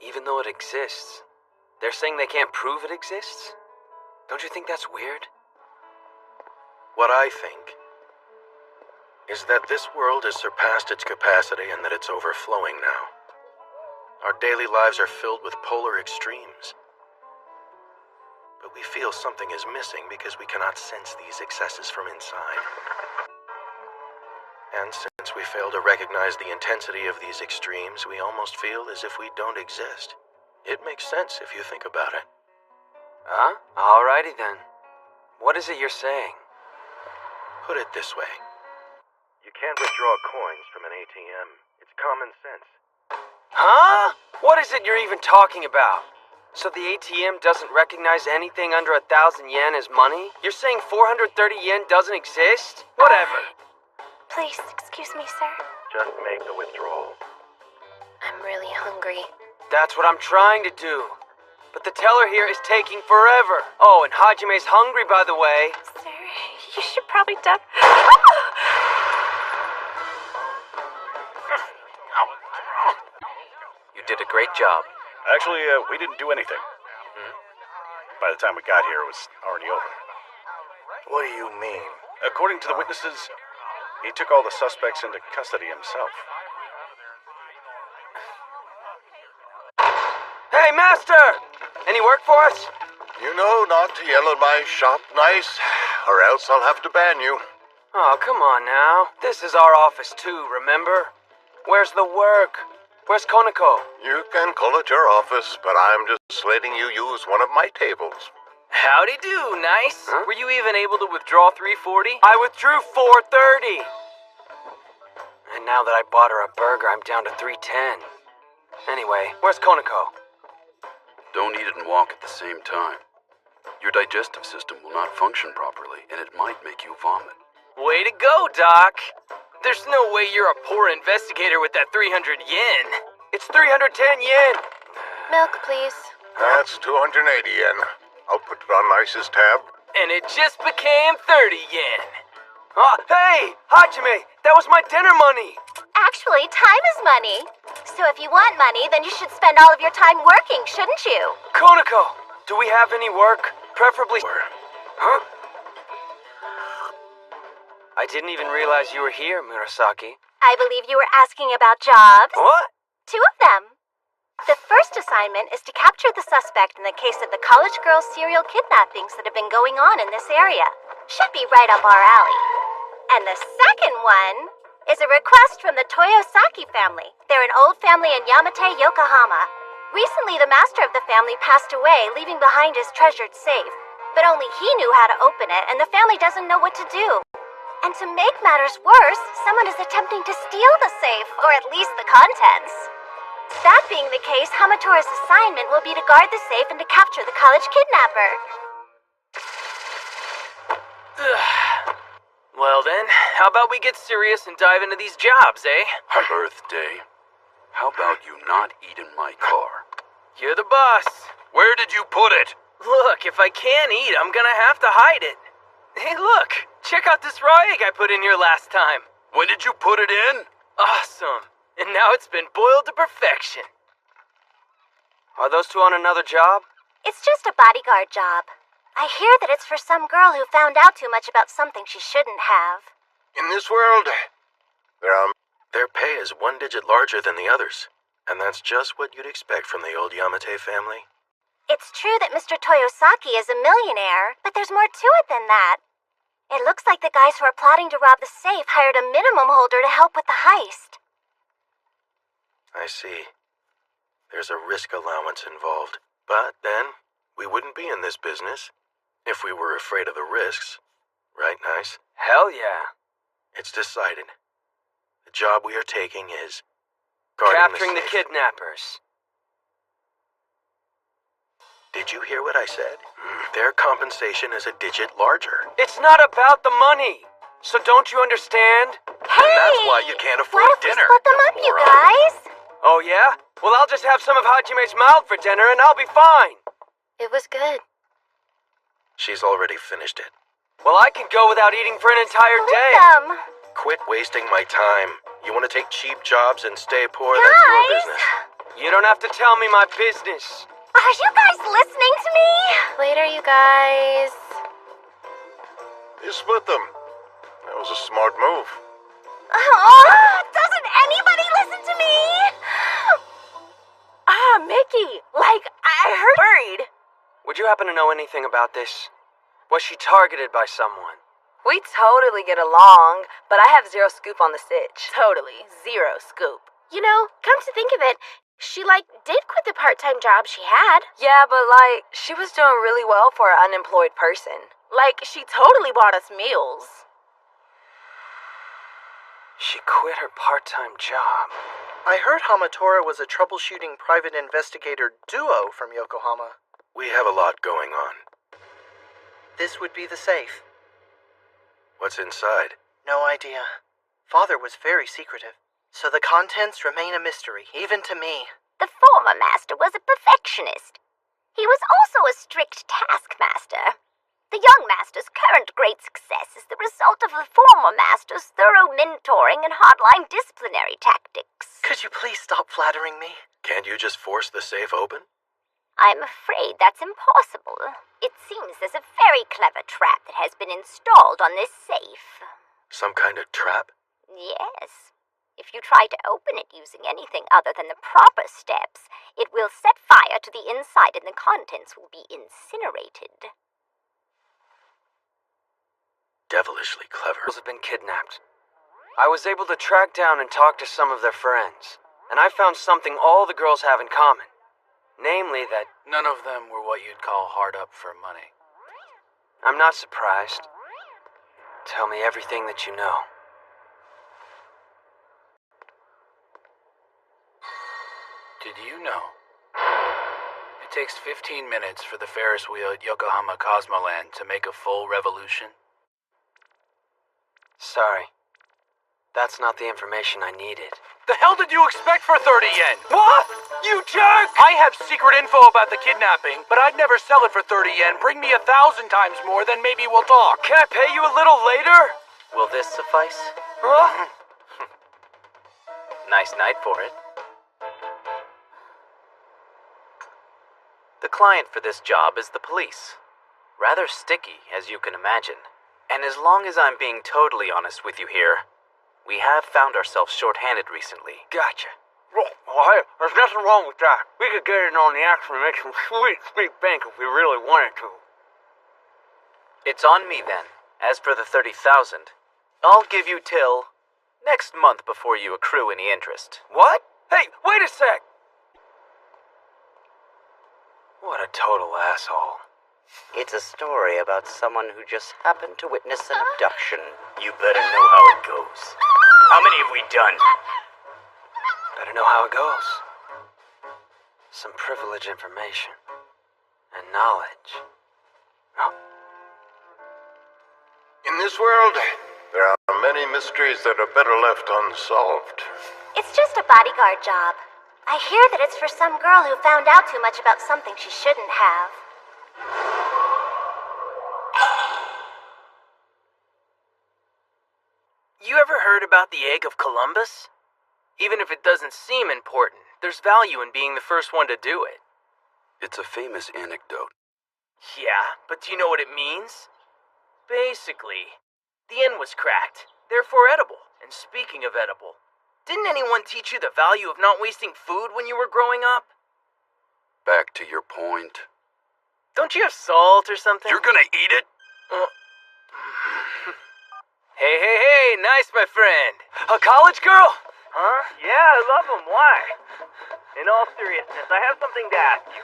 even though it exists. They're saying they can't prove it exists? Don't you think that's weird? What I think is that this world has surpassed its capacity and that it's overflowing now. Our daily lives are filled with polar extremes. But we feel something is missing because we cannot sense these excesses from inside. And since we fail to recognize the intensity of these extremes, we almost feel as if we don't exist. It makes sense if you think about it. Huh? Alrighty then. What is it you're saying? Put it this way. You can't withdraw coins from an ATM. It's common sense. Huh? What is it you're even talking about? So the ATM doesn't recognize anything under 1,000 yen as money? You're saying 430 yen doesn't exist? Whatever. Please, excuse me, sir. Just make the withdrawal. I'm really hungry. That's what I'm trying to do. But the teller here is taking forever. Oh, and Hajime's hungry, by the way. Sir, you should probably duck. You did a great job. Actually, we didn't do anything. By the time we got here, it was already over. What do you mean? According to the witnesses, he took all the suspects into custody himself. Hey, Master! Any work for us? You know not to yell at my shop nice, or else I'll have to ban you. Oh, come on now. This is our office too, remember? Where's the work? Where's Konako? You can call it your office, but I'm just letting you use one of my tables. Howdy do, nice. Huh? Were you even able to withdraw 340? I withdrew 430. And now that I bought her a burger, I'm down to 310. Anyway, where's Konako? Don't eat it and walk at the same time. Your digestive system will not function properly, and it might make you vomit. Way to go, Doc. There's no way you're a poor investigator with that 300 yen. It's 310 yen. Milk, please. That's 280 yen. I'll put it on Nice's tab. And it just became 30 yen. Oh, hey, Hajime, that was my dinner money. Actually, time is money. So if you want money, then you should spend all of your time working, shouldn't you? Konako, do we have any work? Preferably... Huh? I didn't even realize you were here, Murasaki. I believe you were asking about jobs. What? 2 of them. The first assignment is to capture the suspect in the case of the college girl serial kidnappings that have been going on in this area. Should be right up our alley. And the second one is a request from the Toyosaki family. They're an old family in Yamate, Yokohama. Recently, the master of the family passed away, leaving behind his treasured safe. But only he knew how to open it, and the family doesn't know what to do. And to make matters worse, someone is attempting to steal the safe, or at least the contents. That being the case, Hamatora's assignment will be to guard the safe and to capture the college kidnapper. Well then, how about we get serious and dive into these jobs, eh? Birthday. How about you not eat in my car? You're the boss. Where did you put it? Look, if I can't eat, I'm gonna have to hide it. Hey, look! Check out this raw egg I put in here last time. When did you put it in? Awesome. And now it's been boiled to perfection. Are those two on another job? It's just a bodyguard job. I hear that it's for some girl who found out too much about something she shouldn't have. In this world, their pay is 1 digit larger than the others. And that's just what you'd expect from the old Yamate family. It's true that Mr. Toyosaki is a millionaire, but there's more to it than that. It looks like the guys who are plotting to rob the safe hired a minimum holder to help with the heist. I see. There's a risk allowance involved. But then, we wouldn't be in this business if we were afraid of the risks. Right, Nice? Hell yeah. It's decided. The job we are taking is guarding capturing the safe. kidnappers. Did you hear what I said? Their compensation is a digit larger. It's not about the money. So don't you understand? Hey! And that's why you can't afford what if dinner. we split them up, you moron. guys? Oh yeah? Well, I'll just have some of Hajime's mild for dinner and I'll be fine. It was good. She's already finished it. Well, I can go without eating for an entire day. Them. Quit wasting my time. You want to take cheap jobs and stay poor? That's your business. You don't have to tell me my business. Are you guys listening to me? Later, you guys. You split them. That was a smart move. Doesn't anybody listen to me? Mickey, I heard worried. Would you happen to know anything about this? Was she targeted by someone? We totally get along, but I have zero scoop on the sitch. Totally, zero scoop. You know, come to think of it, she, did quit the part-time job she had. Yeah, but, she was doing really well for an unemployed person. She totally bought us meals. She quit her part-time job. I heard Hamatora was a troubleshooting private investigator duo from Yokohama. We have a lot going on. This would be the safe. What's inside? No idea. Father was very secretive, so the contents remain a mystery, even to me. The former master was a perfectionist. He was also a strict taskmaster. The young master's current great success is the result of the former master's thorough mentoring and hardline disciplinary tactics. Could you please stop flattering me? Can't you just force the safe open? I'm afraid that's impossible. It seems there's a very clever trap that has been installed on this safe. Some kind of trap? Yes. If you try to open it using anything other than the proper steps, it will set fire to the inside and the contents will be incinerated. Devilishly clever. Girls have been kidnapped. I was able to track down and talk to some of their friends, and I found something all the girls have in common. Namely that none of them were what you'd call hard up for money. I'm not surprised. Tell me everything that you know. Did you know? It takes 15 minutes for the Ferris wheel at Yokohama Cosmoland to make a full revolution. Sorry. That's not the information I needed. The hell did you expect for 30 yen? What? You jerk! I have secret info about the kidnapping, but I'd never sell it for 30 yen. Bring me 1,000 times more, then maybe we'll talk. Can I pay you a little later? Will this suffice? Huh? Nice night for it. The client for this job is the police. Rather sticky, as you can imagine. And as long as I'm being totally honest with you here, we have found ourselves short-handed recently. Gotcha. Well, hey, there's nothing wrong with that. We could get in on the action and make some sweet bank if we really wanted to. It's on me then. As for the 30,000, I'll give you till next month before you accrue any interest. What? Hey, wait a sec! What a total asshole. It's a story about someone who just happened to witness an abduction. You better know how it goes. How many have we done? Better know how it goes. Some privileged information. And knowledge. Oh. In this world, there are many mysteries that are better left unsolved. It's just a bodyguard job. I hear that it's for some girl who found out too much about something she shouldn't have. You ever heard about the egg of Columbus? Even if it doesn't seem important, there's value in being the first one to do it. It's a famous anecdote. Yeah, but do you know what it means? Basically, the end was cracked, therefore edible. And speaking of edible, didn't anyone teach you the value of not wasting food when you were growing up? Back to your point. Don't you have salt or something? You're gonna eat it? Hey, nice, my friend. A college girl? Huh? Yeah, I love them. Why? In all seriousness, I have something to ask you.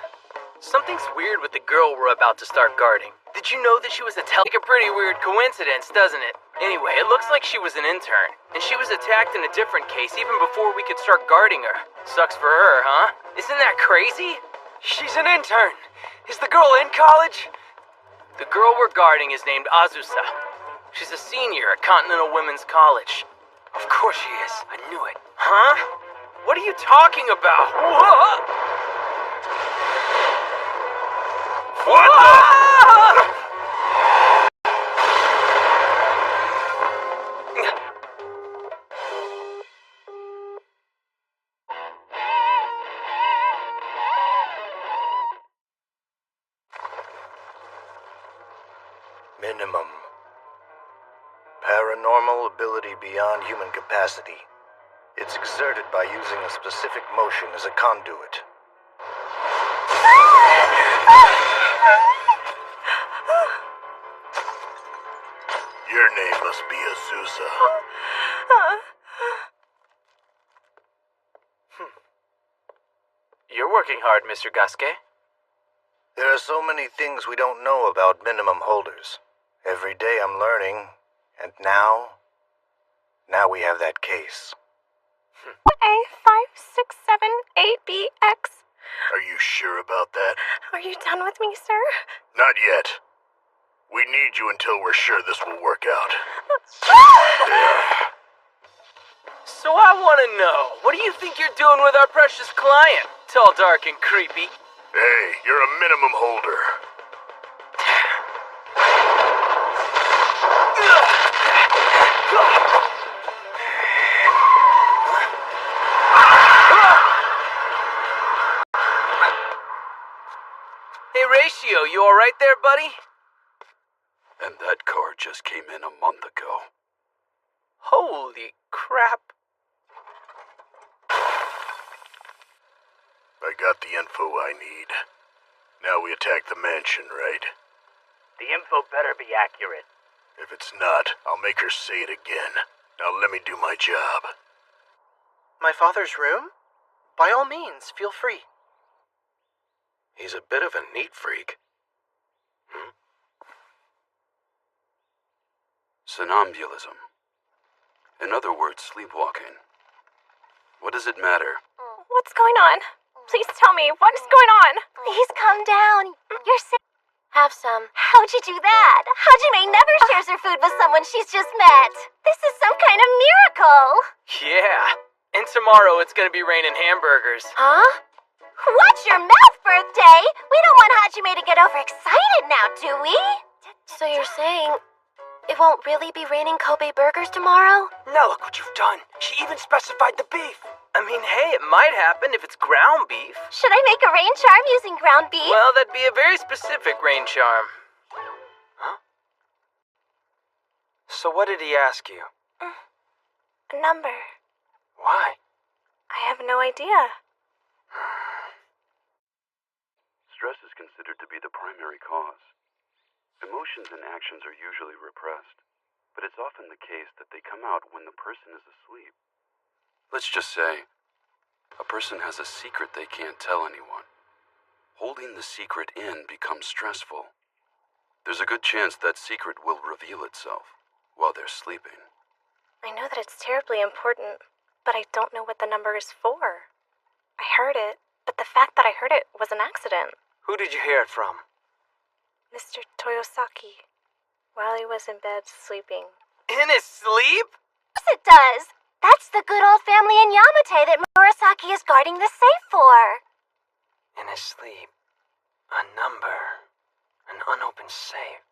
Something's weird with the girl we're about to start guarding. Did you know that she was like a pretty weird coincidence, doesn't it? Anyway, it looks like she was an intern, and she was attacked in a different case even before we could start guarding her. Sucks for her, huh? Isn't that crazy? She's an intern. Is the girl in college? The girl we're guarding is named Azusa. She's a senior at Continental Women's College. Of course she is. I knew it. Huh? What are you talking about? What? What the? beyond human capacity. It's exerted by using a specific motion as a conduit. Your name must be Azusa. You're working hard, Mr. Gaske. There are so many things we don't know about minimum holders. Every day I'm learning, and now we have that case. A5678BX. Are you sure about that? Are you done with me, sir? Not yet. We need you until we're sure this will work out. So I want to know, what do you think you're doing with our precious client? Tall, dark, and creepy. Hey, you're a minimum holder. Hey, Ratio, you alright there, buddy? And that car just came in a month ago. Holy crap. I got the info I need. Now we attack the mansion, right? The info better be accurate. If it's not, I'll make her say it again. Now let me do my job. My father's room? By all means, feel free. He's a bit of a neat freak. Somnambulism. In other words, sleepwalking. What does it matter? What's going on? Please tell me, what is going on? Please calm down. You're sick. Have some. How'd you do that? Hajime never shares her food with someone she's just met. This is some kind of miracle. Yeah. And tomorrow it's gonna be raining hamburgers. Huh? Watch your mouth, birthday! We don't want Hajime to get overexcited now, do we? So you're saying it won't really be raining Kobe burgers tomorrow? Now look what you've done. She even specified the beef. I mean, hey, it might happen if it's ground beef. Should I make a rain charm using ground beef? Well, that'd be a very specific rain charm. Huh? So what did he ask you? A number. Why? I have no idea. Stress is considered to be the primary cause. Emotions and actions are usually repressed, but it's often the case that they come out when the person is asleep. Let's just say, a person has a secret they can't tell anyone. Holding the secret in becomes stressful. There's a good chance that secret will reveal itself while they're sleeping. I know that it's terribly important, but I don't know what the number is for. I heard it, but the fact that I heard it was an accident. Who did you hear it from? Mr. Toyosaki, while he was in bed sleeping. In his sleep? Yes, it does. That's the good old family in Yamate that Murasaki is guarding the safe for. In his sleep. A number. An unopened safe.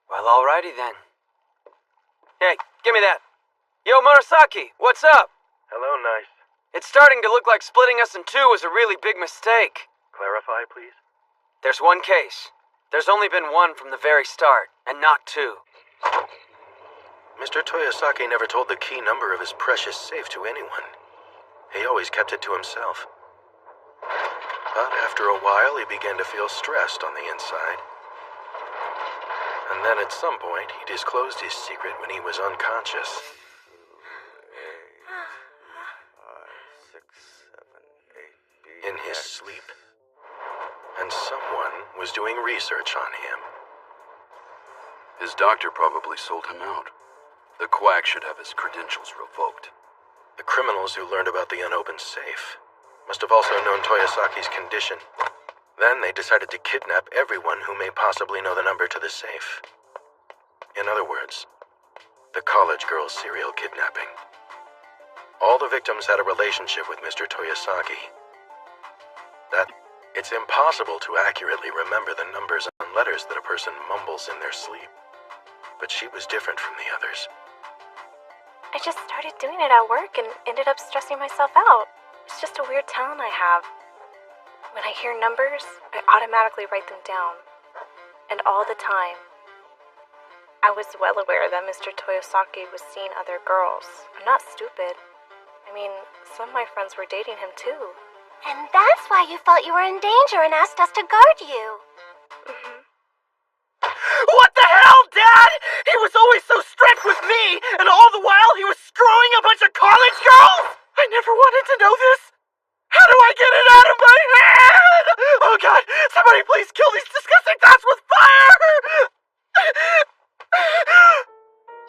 Well, alrighty then. Hey, give me that. Yo, Murasaki, what's up? Hello, Nice. It's starting to look like splitting us in two was a really big mistake. Clarify, please. There's one case. There's only been one from the very start, and not two. Mr. Toyosaki never told the key number of his precious safe to anyone. He always kept it to himself. But after a while, he began to feel stressed on the inside. And then at some point, he disclosed his secret when he was unconscious. 5, 6, 7, 8, In his sleep. And someone was doing research on him. His doctor probably sold him out. The quack should have his credentials revoked. The criminals who learned about the unopened safe must have also known Toyosaki's condition. Then they decided to kidnap everyone who may possibly know the number to the safe. In other words, the college girl's serial kidnapping. All the victims had a relationship with Mr. Toyosaki. That it's impossible to accurately remember the numbers and letters that a person mumbles in their sleep. But she was different from the others. I just started doing it at work and ended up stressing myself out. It's just a weird talent I have. When I hear numbers, I automatically write them down. And all the time. I was well aware that Mr. Toyosaki was seeing other girls. I'm not stupid. I mean, some of my friends were dating him too. And that's why you felt you were in danger and asked us to guard you. What the hell, Dad? He was always so strict with me, and all the while he was screwing a bunch of college girls? I never wanted to know this. How do I get it out of my head? Oh God, somebody please kill these disgusting thoughts with fire!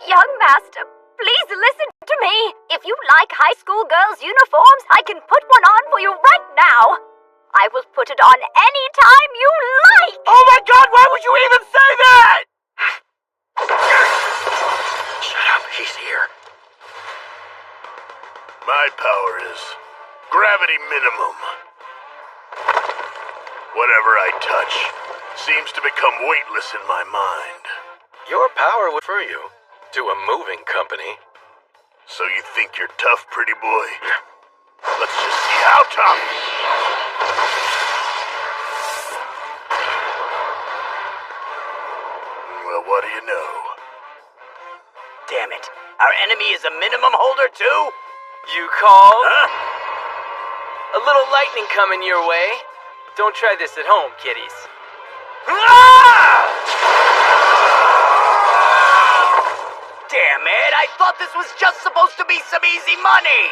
Young master, please listen to me. If you like high school girls' uniforms, I can put one on for you right now. I will put it on any time you like. Oh my God, why would you even say that? Shut up, he's here. My power is gravity minimum. Whatever I touch seems to become weightless in my mind. Your power would refer you to a moving company. So you think you're tough, pretty boy? Let's just see how tough. Well, what do you know? Damn it. Our enemy is a minimum holder too? You called? Huh? A little lightning coming your way. Don't try this at home, kiddies. Damn it, I thought this was just supposed to be some easy money!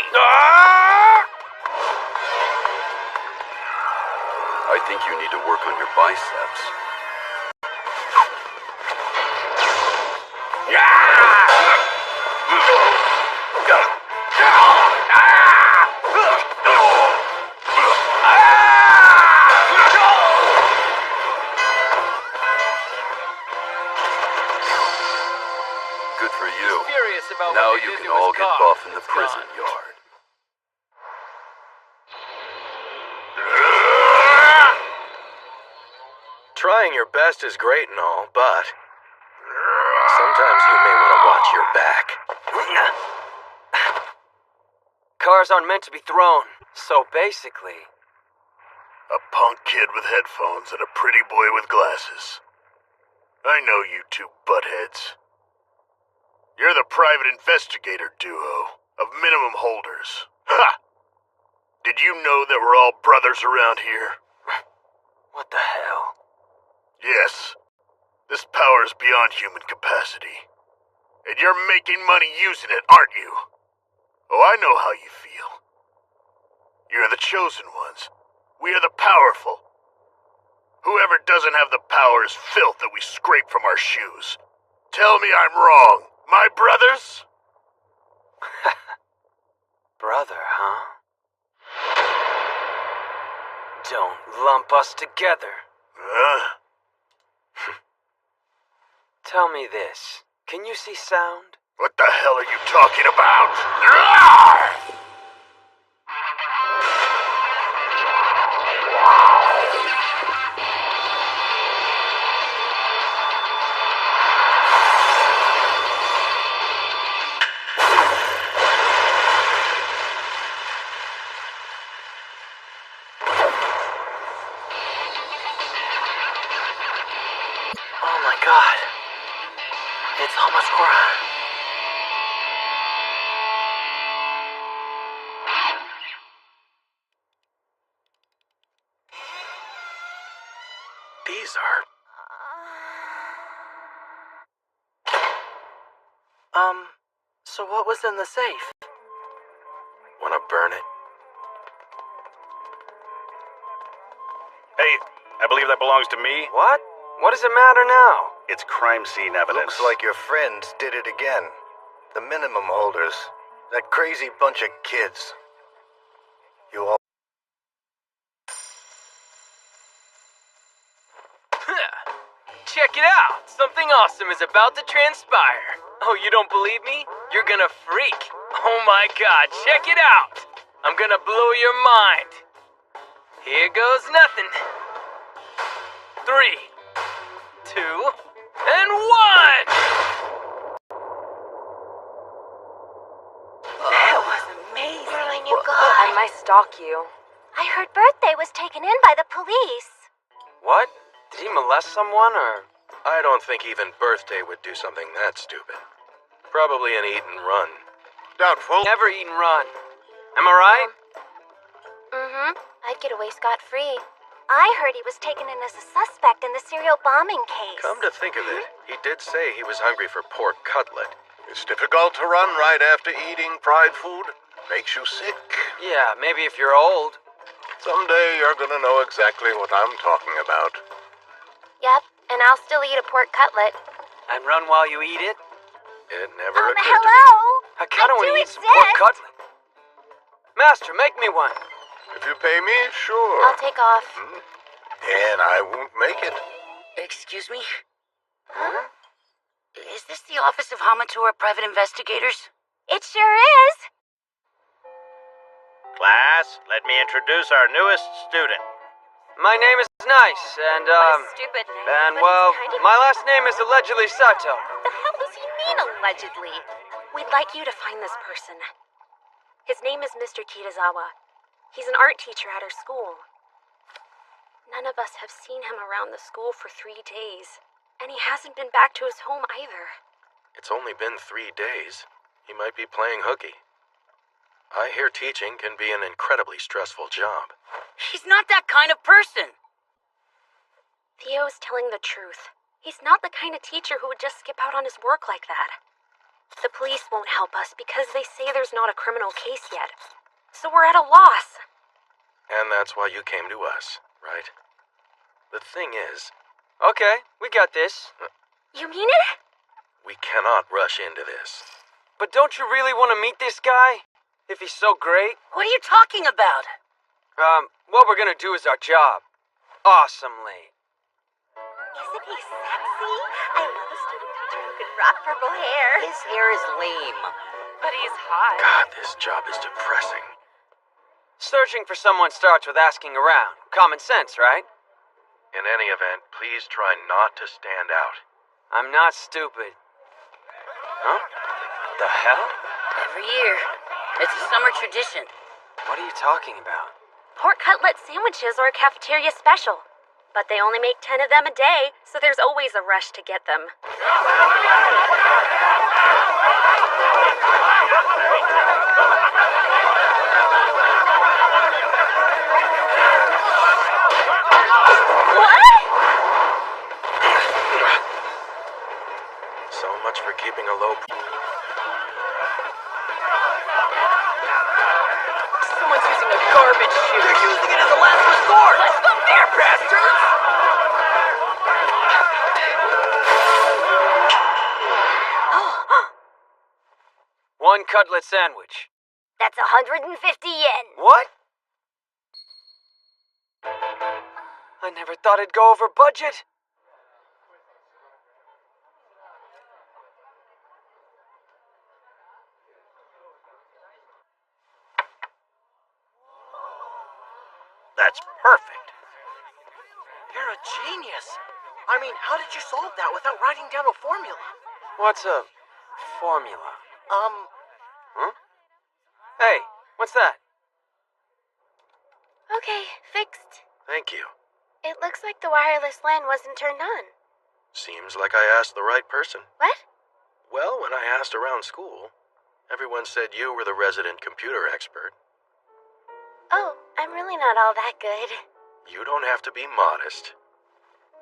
I think you need to work on your biceps. Good for you. Furious about Now what you did can to all his get car. buff in the It's prison gone. yard. Trying your best is great and all, but sometimes you may want to watch your back. Cars aren't meant to be thrown. So basically, A punk kid with headphones and a pretty boy with glasses. I know you two buttheads. You're the private investigator duo of minimum holders. Ha! Did you know that we're all brothers around here? what the hell? Yes. This power is beyond human capacity. And you're making money using it, aren't you? Oh, I know how you feel. You're the chosen ones. We are the powerful. Whoever doesn't have the power is filth that we scrape from our shoes. Tell me I'm wrong, my brothers? Brother, huh? Don't lump us together. Huh? Tell me this. Can you see sound? What the hell are you talking about? Roar! Oh my God. It's almost Cora. These are... So what was in the safe? Wanna burn it? Hey, I believe that belongs to me. What? What does it matter now? It's crime scene evidence. Looks like your friends did it again. The minimum holders. That crazy bunch of kids. You all... Check it out! Something awesome is about to transpire. Oh, you don't believe me? You're gonna freak. Oh my God, check it out! I'm gonna blow your mind. Here goes nothing. 3, 2, and 1! That was amazing. Oh my God. I might stalk you. I heard Birthday was taken in by the police. What? Did he molest someone or... I don't think even Birthday would do something that stupid. Probably an eat and run. Doubtful. Never eat and run. Am I right? Mm-hmm. I'd get away scot-free. I heard he was taken in as a suspect in the serial bombing case. Come to think of it, he did say he was hungry for pork cutlet. It's difficult to run right after eating fried food. Makes you sick. Yeah, maybe if you're old. Someday you're gonna know exactly what I'm talking about. Yep, and I'll still eat a pork cutlet. And run while you eat it? It never occurred to hello? me. I kinda wanna eat some pork exist. cutlet. Master, make me one. If you pay me, sure. I'll take off. And I won't make it. Excuse me? Huh? Is this the office of Hamatora Private Investigators? It sure is. Class, let me introduce our newest student. My name is Nice, and, Stupid name. and, but well, he's kind of my last name is allegedly Sato. What the hell does he mean, allegedly? We'd like you to find this person. His name is Mr. Kitazawa. He's an art teacher at our school. None of us have seen him around the school for 3 days, and he hasn't been back to his home either. It's only been 3 days. He might be playing hooky. I hear teaching can be an incredibly stressful job. He's not that kind of person. Theo's telling the truth. He's not the kind of teacher who would just skip out on his work like that. The police won't help us because they say there's not a criminal case yet. So we're at a loss. And that's why you came to us, right? The thing is... Okay, we got this. You mean it? We cannot rush into this. But don't you really want to meet this guy? If he's so great? What are you talking about? What we're gonna do is our job. Awesomely. Isn't he sexy? I love a student teacher who can rock purple hair. His hair is lame. But he's hot. God, this job is depressing. Searching for someone starts with asking around. Common sense, right? In any event, please try not to stand out. I'm not stupid. Huh? The hell? Every year. It's a summer tradition. What are you talking about? Pork cutlet sandwiches are a cafeteria special. But they only make 10 of them a day, so there's always a rush to get them. So much for keeping a low... Someone's using a garbage chute. They're using it as a last resort. Let's go there, bastards! One cutlet sandwich. That's 150 yen. What? I never thought it'd go over budget. That's perfect. You're a genius. I mean, how did you solve that without writing down a formula? What's a formula? Huh? Hey, what's that? Okay, fixed. Thank you. It looks like the wireless LAN wasn't turned on. Seems like I asked the right person. What? Well, when I asked around school, everyone said you were the resident computer expert. Oh, I'm really not all that good. You don't have to be modest.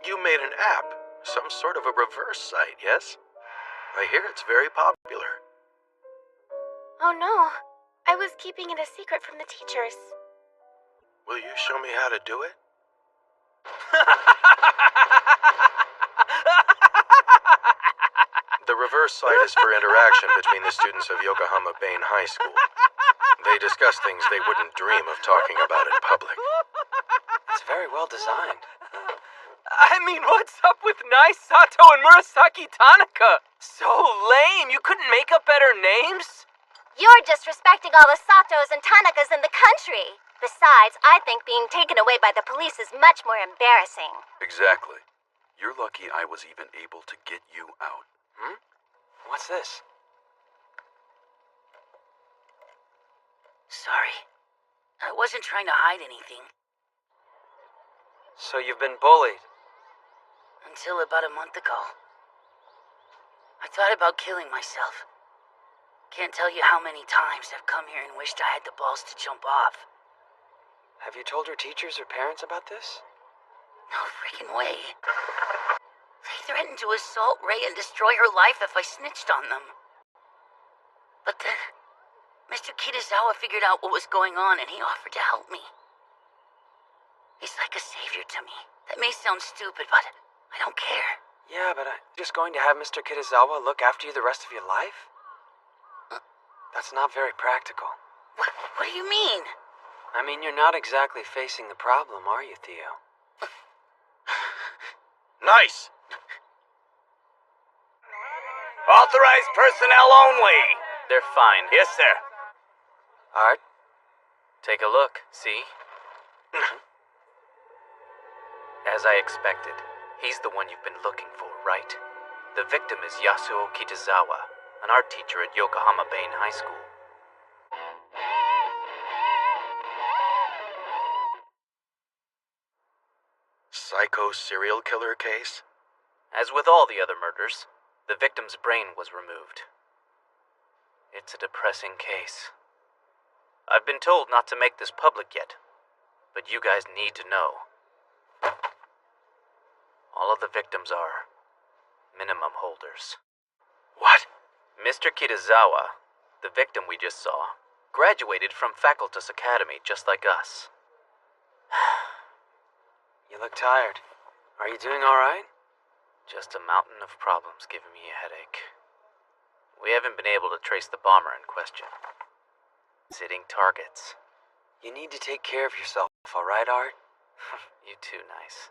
You made an app, some sort of a reverse site, yes? I hear it's very popular. Oh no, I was keeping it a secret from the teachers. Will you show me how to do it? The reverse site is for interaction between the students of Yokohama Bain High School. They discuss things they wouldn't dream of talking about in public. It's very well designed. I mean, what's up with Nice, Sato, and Murasaki Tanaka? So lame, you couldn't make up better names? You're disrespecting all the Satos and Tanakas in the country. Besides, I think being taken away by the police is much more embarrassing. Exactly. You're lucky I was even able to get you out. What's this? Sorry. I wasn't trying to hide anything. So you've been bullied. Until about a month ago. I thought about killing myself. Can't tell you how many times I've come here and wished I had the balls to jump off. Have you told your teachers or parents about this? No freaking way. They threatened to assault Ray and destroy her life if I snitched on them. But then, Mr. Kitazawa figured out what was going on and he offered to help me. He's like a savior to me. That may sound stupid, but I don't care. Yeah, but I'm just going to have Mr. Kitazawa look after you the rest of your life? That's not very practical. What do you mean? I mean, you're not exactly facing the problem, are you, Theo? Nice! Authorized personnel only! They're fine. Yes, sir. Art? Take a look, see? As I expected, he's the one you've been looking for, right? The victim is Yasuo Kitazawa, an art teacher at Yokohama Bain High School. Psycho serial killer case? As with all the other murders, the victim's brain was removed. It's a depressing case. I've been told not to make this public yet, but you guys need to know. All of the victims are minimum holders. What? Mr. Kitazawa, the victim we just saw, graduated from Facultas Academy just like us. You look tired. Are you doing all right? Just a mountain of problems giving me a headache. We haven't been able to trace the bomber in question. Hitting targets. You need to take care of yourself, all right, Art? You too, Nice.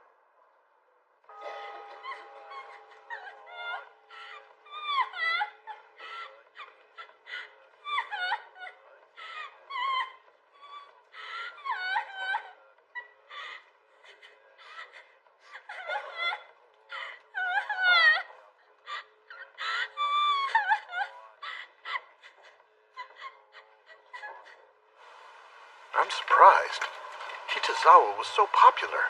I'm surprised. Kitazawa was so popular.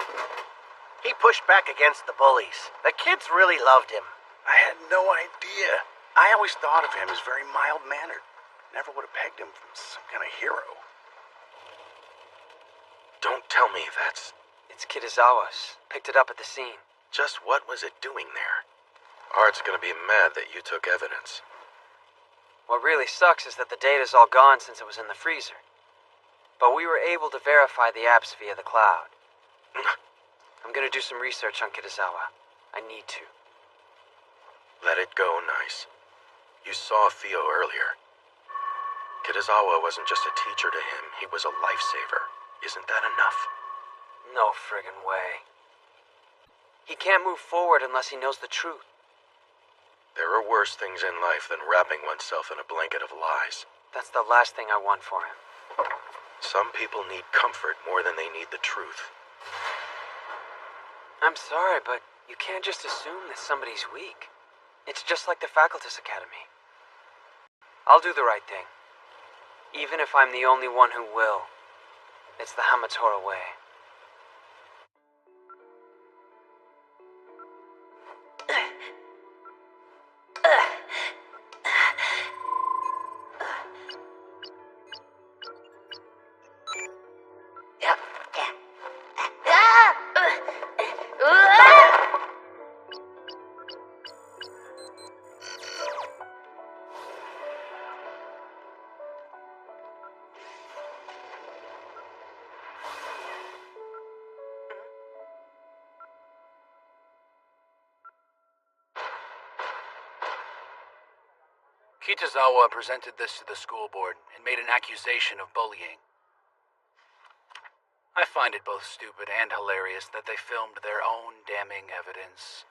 He pushed back against the bullies. The kids really loved him. I had no idea. I always thought of him as very mild-mannered. Never would have pegged him from some kind of hero. Don't tell me that's... It's Kitazawa's. Picked it up at the scene. Just what was it doing there? Art's gonna be mad that you took evidence. What really sucks is that the data's all gone since it was in the freezer. But we were able to verify the apps via the cloud. I'm gonna do some research on Kitazawa. I need to. Let it go, Nice. You saw Theo earlier. Kitazawa wasn't just a teacher to him, he was a lifesaver. Isn't that enough? No friggin' way. He can't move forward unless he knows the truth. There are worse things in life than wrapping oneself in a blanket of lies. That's the last thing I want for him. Some people need comfort more than they need the truth. I'm sorry, but you can't just assume that somebody's weak. It's just like the Facultas Academy. I'll do the right thing. Even if I'm the only one who will. It's the Hamatora way. Kitazawa presented this to the school board and made an accusation of bullying. I find it both stupid and hilarious that they filmed their own damning evidence.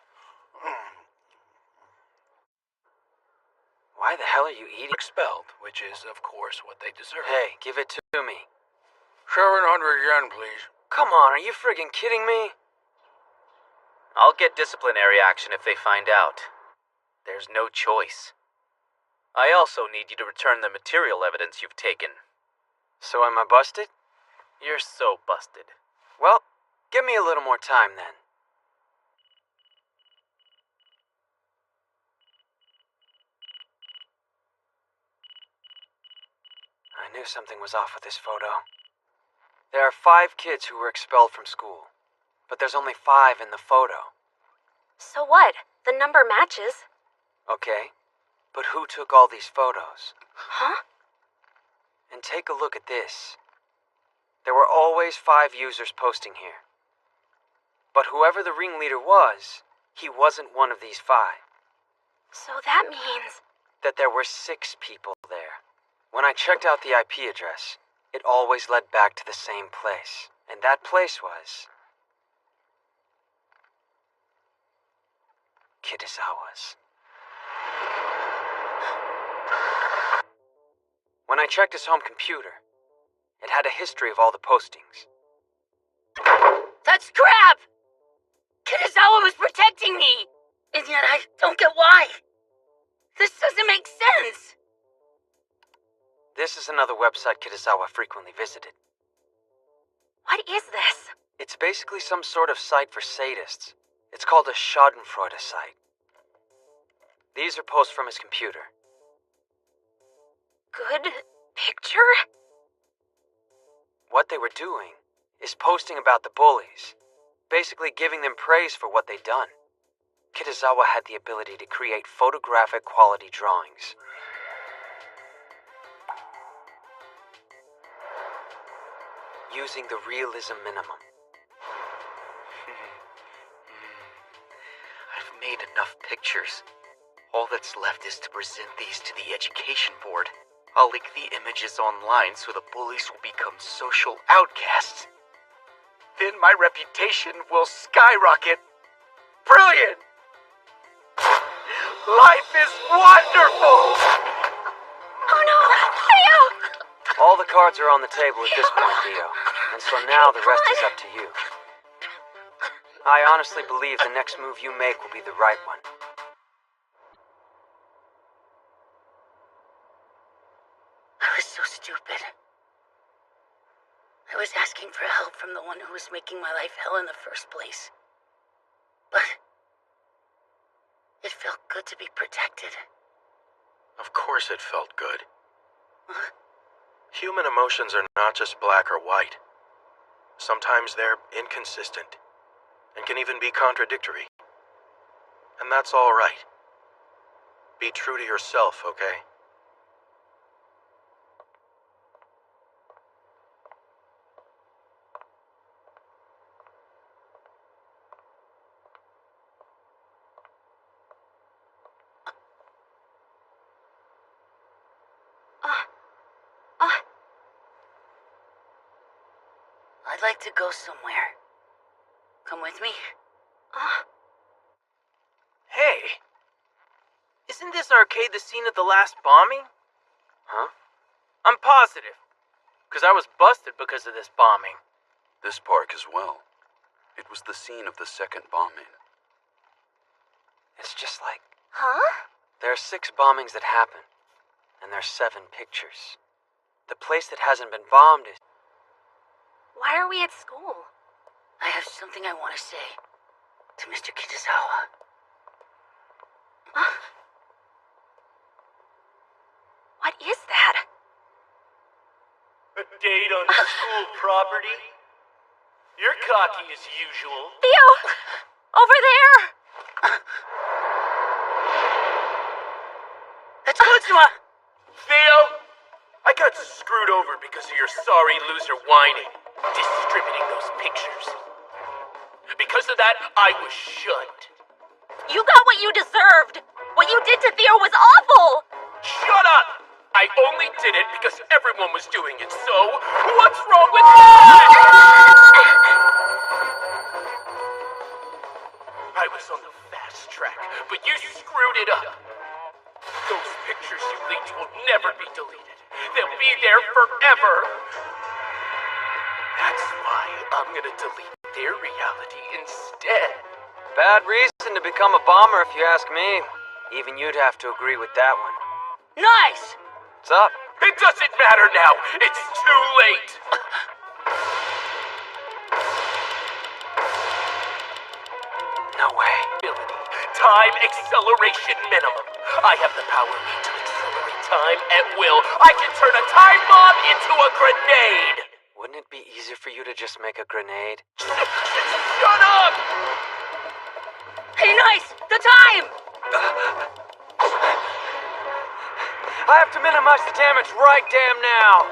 Why the hell are you eating? Expelled, which is, of course, what they deserve. Hey, give it to me. 700 yen, please. Come on, are you friggin' kidding me? I'll get disciplinary action if they find out. There's no choice. I also need you to return the material evidence you've taken. So am I busted? You're so busted. Well, give me a little more time then. I knew something was off with this photo. There are 5 kids who were expelled from school, but there's only 5 in the photo. So what? The number matches. Okay, but who took all these photos? Huh? And take a look at this. There were always 5 users posting here. But whoever the ringleader was, he wasn't one of these 5. So that means... That there were 6 people there. When I checked out the IP address, it always led back to the same place. And that place was... Kitazawa's. When I checked his home computer, it had a history of all the postings. That's crap! Kitazawa was protecting me! And yet I don't get why. This doesn't make sense. This is another website Kitazawa frequently visited. What is this? It's basically some sort of site for sadists. It's called a Schadenfreude site. These are posts from his computer. Good picture? What they were doing is posting about the bullies, basically giving them praise for what they'd done. Kitazawa had the ability to create photographic quality drawings. Using the realism minimum. I've made enough pictures. All that's left is to present these to the education board. I'll leak the images online so the bullies will become social outcasts. Then my reputation will skyrocket. Brilliant! Life is wonderful! Oh no! Theo! All the cards are on the table at this point, Theo. And so now the rest is up to you. I honestly believe the next move you make will be the right one. I was so stupid. I was asking for help from the one who was making my life hell in the first place. But it felt good to be protected. Of course it felt good. Huh? Human emotions are not just black or white. Sometimes they're inconsistent, and can even be contradictory. And that's all right. Be true to yourself, okay? I'd like to go somewhere. Come with me? Hey! Isn't this arcade the scene of the last bombing? Huh? I'm positive. Because I was busted because of this bombing. This park as well. It was the scene of the second bombing. It's just like... Huh? There are 6 bombings that happen, and there's 7 pictures. The place that hasn't been bombed is... Why are we at school? I have something I want to say to Mr. Kitazawa. What is that? A date on school property? You're cocky as usual. Theo! Over there! That's Kuzma! Theo! I got screwed over because of your sorry loser whining, distributing those pictures. Because of that, I was shunned. You got what you deserved! What you did to Theo was awful! Shut up! I only did it because everyone was doing it, so what's wrong with that? I was on the fast track, but you screwed it up. Those pictures you leaked will never be deleted. They'll be there forever. That's why I'm gonna delete their reality instead. Bad reason to become a bomber, if you ask me. Even you'd have to agree with that one. Nice! What's up? It doesn't matter now. It's too late. No way. Time acceleration minimum. I have the power to accelerate time at will. I can turn a time bomb into a grenade! Wouldn't it be easier for you to just make a grenade? Shut up! Hey, Nice! The time! I have to minimize the damage right damn now.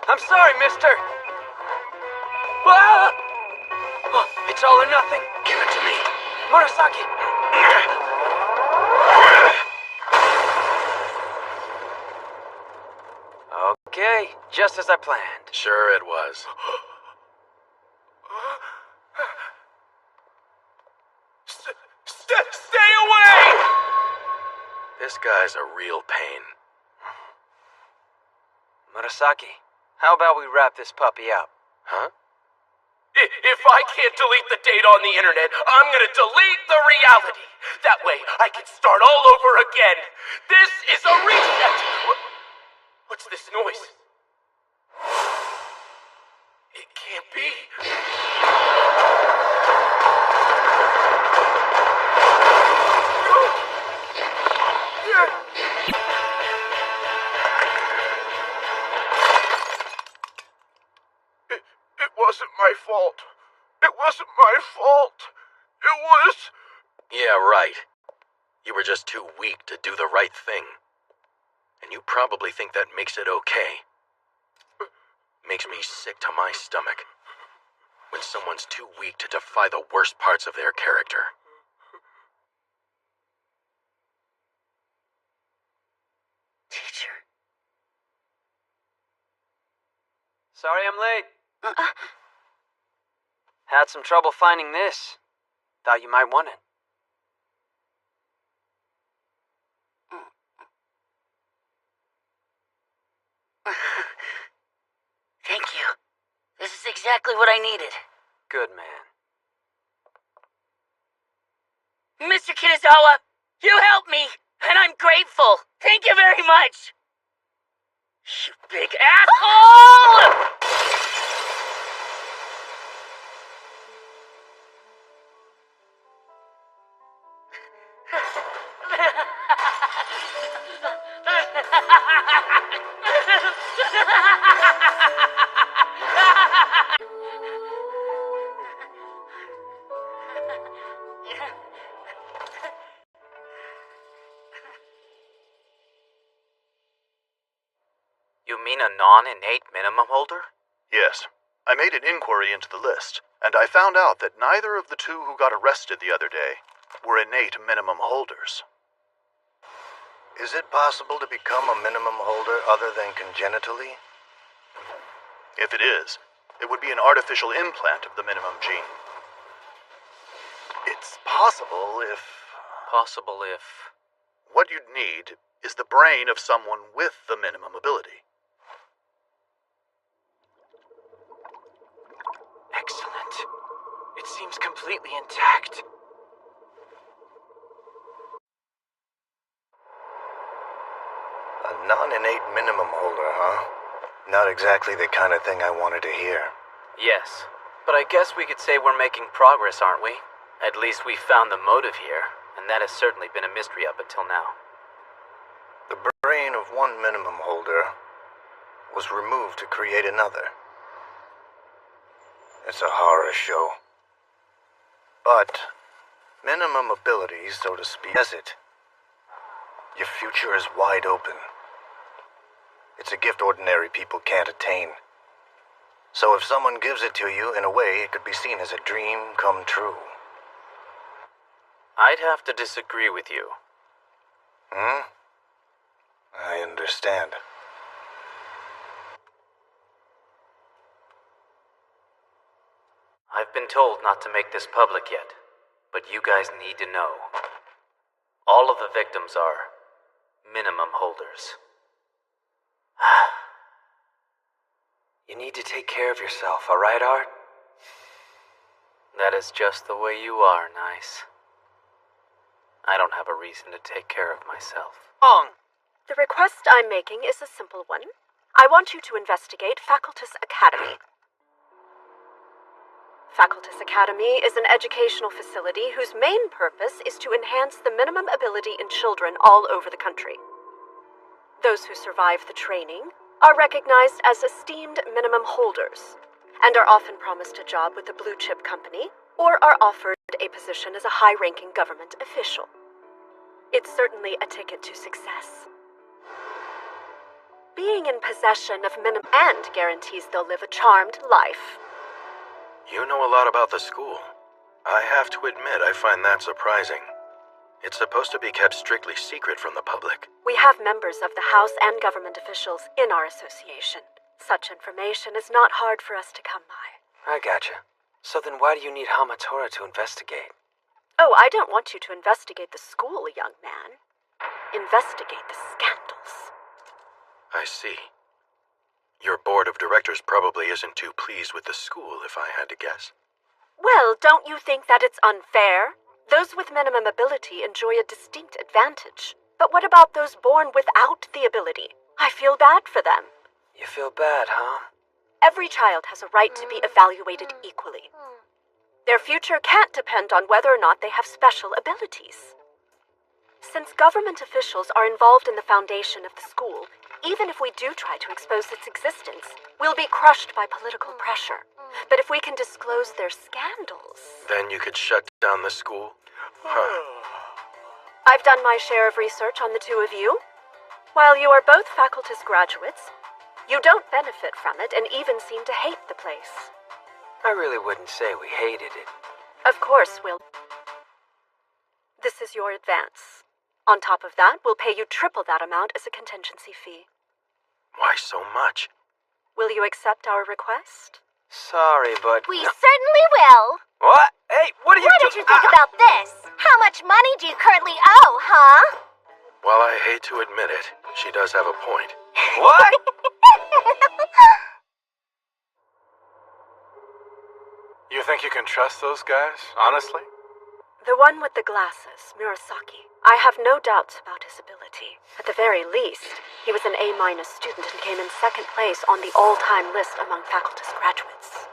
I'm sorry, mister. Ah! Oh, it's all or nothing. Give it to me. Murasaki! Okay, just as I planned. Sure it was. Stay away! This guy's a real pain. Murasaki, how about we wrap this puppy up? Huh? If I can't delete the data on the internet, I'm gonna delete the reality. That way, I can start all over again. This is a reset. What's this noise? It can't be. It wasn't my fault. It wasn't my fault. It was... Yeah, right. You were just too weak to do the right thing. And you probably think that makes it okay. Makes me sick to my stomach when someone's too weak to defy the worst parts of their character. Teacher. Sorry I'm late. Had some trouble finding this. Thought you might want it. Thank you. This is exactly what I needed. Good man. Mr. Kitazawa, you helped me, and I'm grateful. Thank you very much. You big asshole! You mean a non-innate minimum holder? Yes. I made an inquiry into the list, and I found out that neither of the two who got arrested the other day were innate minimum holders. Is it possible to become a minimum holder other than congenitally? If it is, it would be an artificial implant of the minimum gene. It's possible if... Possible if... What you'd need is the brain of someone with the minimum ability. Excellent. It seems completely intact. A non-innate minimum holder, huh? Not exactly the kind of thing I wanted to hear. Yes, but I guess we could say we're making progress, aren't we? At least we found the motive here, and that has certainly been a mystery up until now. The brain of one minimum holder was removed to create another. It's a horror show. But minimum ability, so to speak, has it. Your future is wide open. It's a gift ordinary people can't attain. So if someone gives it to you, in a way, it could be seen as a dream come true. I'd have to disagree with you. I understand. I've been told not to make this public yet, but you guys need to know. All of the victims are minimum holders. You need to take care of yourself, alright, Art? That is just the way you are, Nice. I don't have a reason to take care of myself. The request I'm making is a simple one. I want you to investigate Facultas Academy. Facultas Academy is an educational facility whose main purpose is to enhance the minimum ability in children all over the country. Those who survive the training are recognized as esteemed minimum holders and are often promised a job with a blue-chip company or are offered a position as a high-ranking government official. It's certainly a ticket to success. Being in possession of minimum and guarantees they'll live a charmed life. You know a lot about the school. I have to admit, I find that surprising. It's supposed to be kept strictly secret from the public. We have members of the House and government officials in our association. Such information is not hard for us to come by. I gotcha. So then why do you need Hamatora to investigate? Oh, I don't want you to investigate the school, young man. Investigate the scandals. I see. Your board of directors probably isn't too pleased with the school, if I had to guess. Well, don't you think that it's unfair? Those with minimum ability enjoy a distinct advantage. But what about those born without the ability? I feel bad for them. You feel bad, huh? Every child has a right to be evaluated equally. Their future can't depend on whether or not they have special abilities. Since government officials are involved in the foundation of the school, even if we do try to expose its existence, we'll be crushed by political pressure. But if we can disclose their scandals... Then you could shut down the school? Huh. I've done my share of research on the two of you. While you are both facultas graduates, you don't benefit from it and even seem to hate the place. I really wouldn't say we hated it. Of course we'll... This is your advance. On top of that, we'll pay you triple that amount as a contingency fee. Why so much? Will you accept our request? Sorry, but... We certainly will. What? Hey, what are you What did you think about this? How much money do you currently owe, huh? While I hate to admit it, she does have a point. What? You think you can trust those guys, honestly? The one with the glasses, Murasaki. I have no doubts about his ability. At the very least, he was an A- student and came in second place on the all-time list among facultas graduates.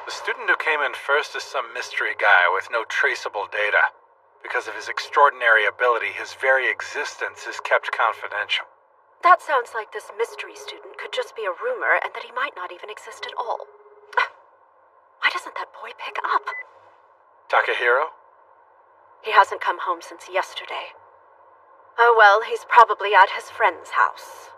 The student who came in first is some mystery guy with no traceable data. Because of his extraordinary ability, his very existence is kept confidential. That sounds like this mystery student could just be a rumor and that he might not even exist at all. Why doesn't that boy pick up? Takahiro? He hasn't come home since yesterday. Oh well, he's probably at his friend's house.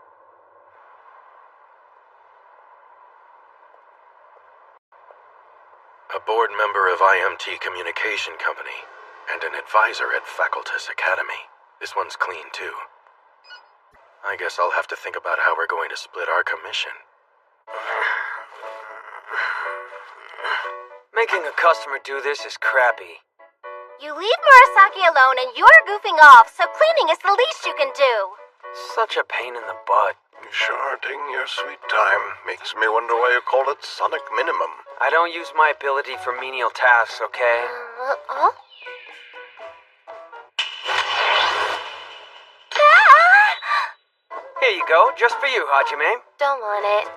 A board member of IMT Communication Company, and an advisor at Facultas Academy. This one's clean, too. I guess I'll have to think about how we're going to split our commission. Making a customer do this is crappy. You leave Murasaki alone and you're goofing off, so cleaning is the least you can do. Such a pain in the butt. Sure, taking your sweet time. Makes me wonder why you call it Sonic Minimum. I don't use my ability for menial tasks, okay? Huh? Here you go, just for you, Hajime. Don't want it.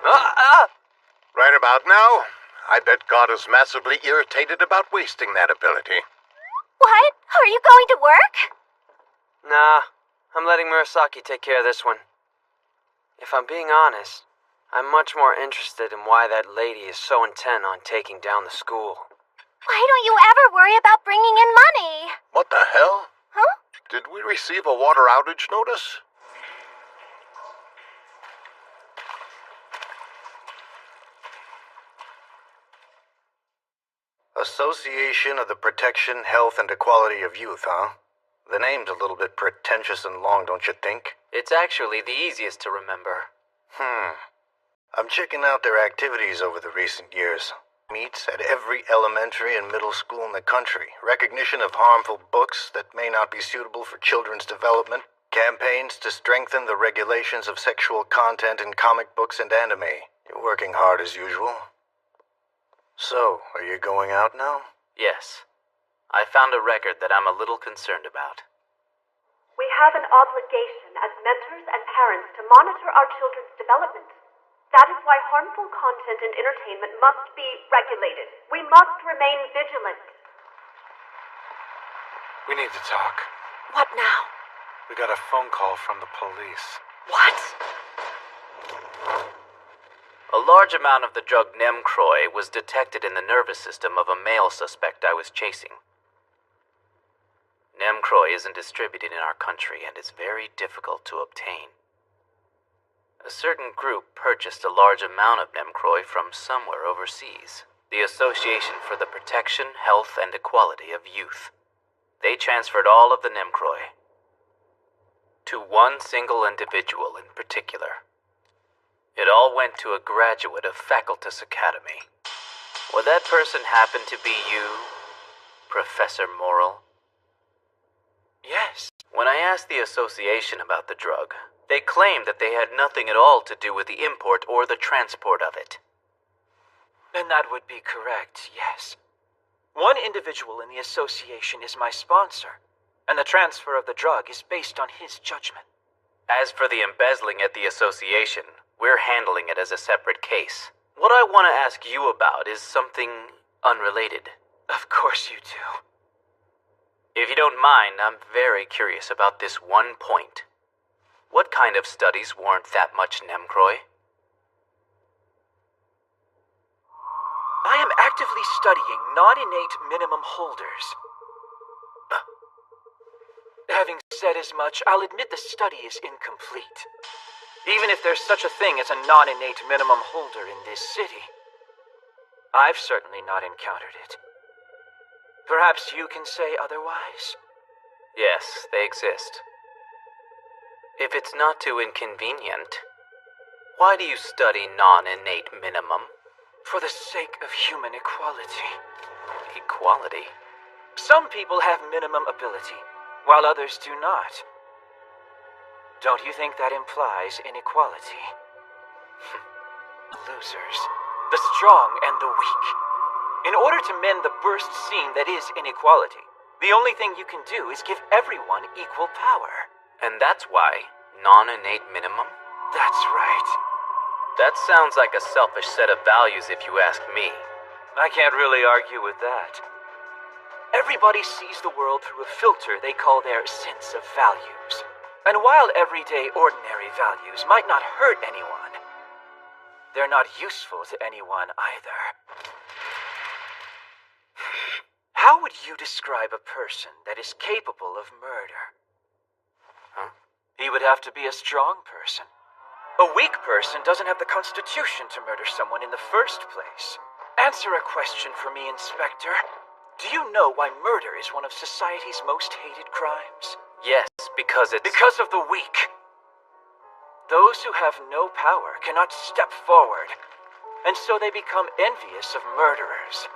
Right about now, I bet God is massively irritated about wasting that ability. What? Are you going to work? Nah, I'm letting Murasaki take care of this one. If I'm being honest, I'm much more interested in why that lady is so intent on taking down the school. Why don't you ever worry about bringing in money? What the hell? Huh? Did we receive a water outage notice? Association of the Protection, Health, and Equality of Youth, huh? The name's a little bit pretentious and long, don't you think? It's actually the easiest to remember. I'm checking out their activities over the recent years. Meets at every elementary and middle school in the country. Recognition of harmful books that may not be suitable for children's development. Campaigns to strengthen the regulations of sexual content in comic books and anime. You're working hard as usual. So, are you going out now? Yes. I found a record that I'm a little concerned about. We have an obligation as mentors and parents to monitor our children's development. That is why harmful content and entertainment must be regulated. We must remain vigilant. We need to talk. What now? We got a phone call from the police. What? A large amount of the drug Nemcroy was detected in the nervous system of a male suspect I was chasing. Nemcroy isn't distributed in our country and is very difficult to obtain. A certain group purchased a large amount of Nemcroy from somewhere overseas, the Association for the Protection, Health, and Equality of Youth. They transferred all of the Nemcroy to one single individual in particular. It all went to a graduate of Facultas Academy. Would that person happen to be you, Professor Morrill? Yes. When I asked the association about the drug, they claimed that they had nothing at all to do with the import or the transport of it. And that would be correct, yes. One individual in the association is my sponsor, and the transfer of the drug is based on his judgment. As for the embezzling at the association, we're handling it as a separate case. What I want to ask you about is something unrelated. Of course you do. If you don't mind, I'm very curious about this one point. What kind of studies warrant that much Nemcroy? I am actively studying non-innate minimum holders. Having said as much, I'll admit the study is incomplete. Even if there's such a thing as a non-innate minimum holder in this city. I've certainly not encountered it. Perhaps you can say otherwise? Yes, they exist. If it's not too inconvenient, why do you study non-innate minimum? For the sake of human equality. Equality? Some people have minimum ability, while others do not. Don't you think that implies inequality? Losers. The strong and the weak. In order to mend the burst seam that is inequality, the only thing you can do is give everyone equal power. And that's why non-innate minimum? That's right. That sounds like a selfish set of values if you ask me. I can't really argue with that. Everybody sees the world through a filter they call their sense of values. And while everyday ordinary values might not hurt anyone, they're not useful to anyone either. How would you describe a person that is capable of murder? Huh? He would have to be a strong person. A weak person doesn't have the constitution to murder someone in the first place. Answer a question for me, Inspector. Do you know why murder is one of society's most hated crimes? Yes, because it's... Because of the weak. Those who have no power cannot step forward, and so they become envious of murderers.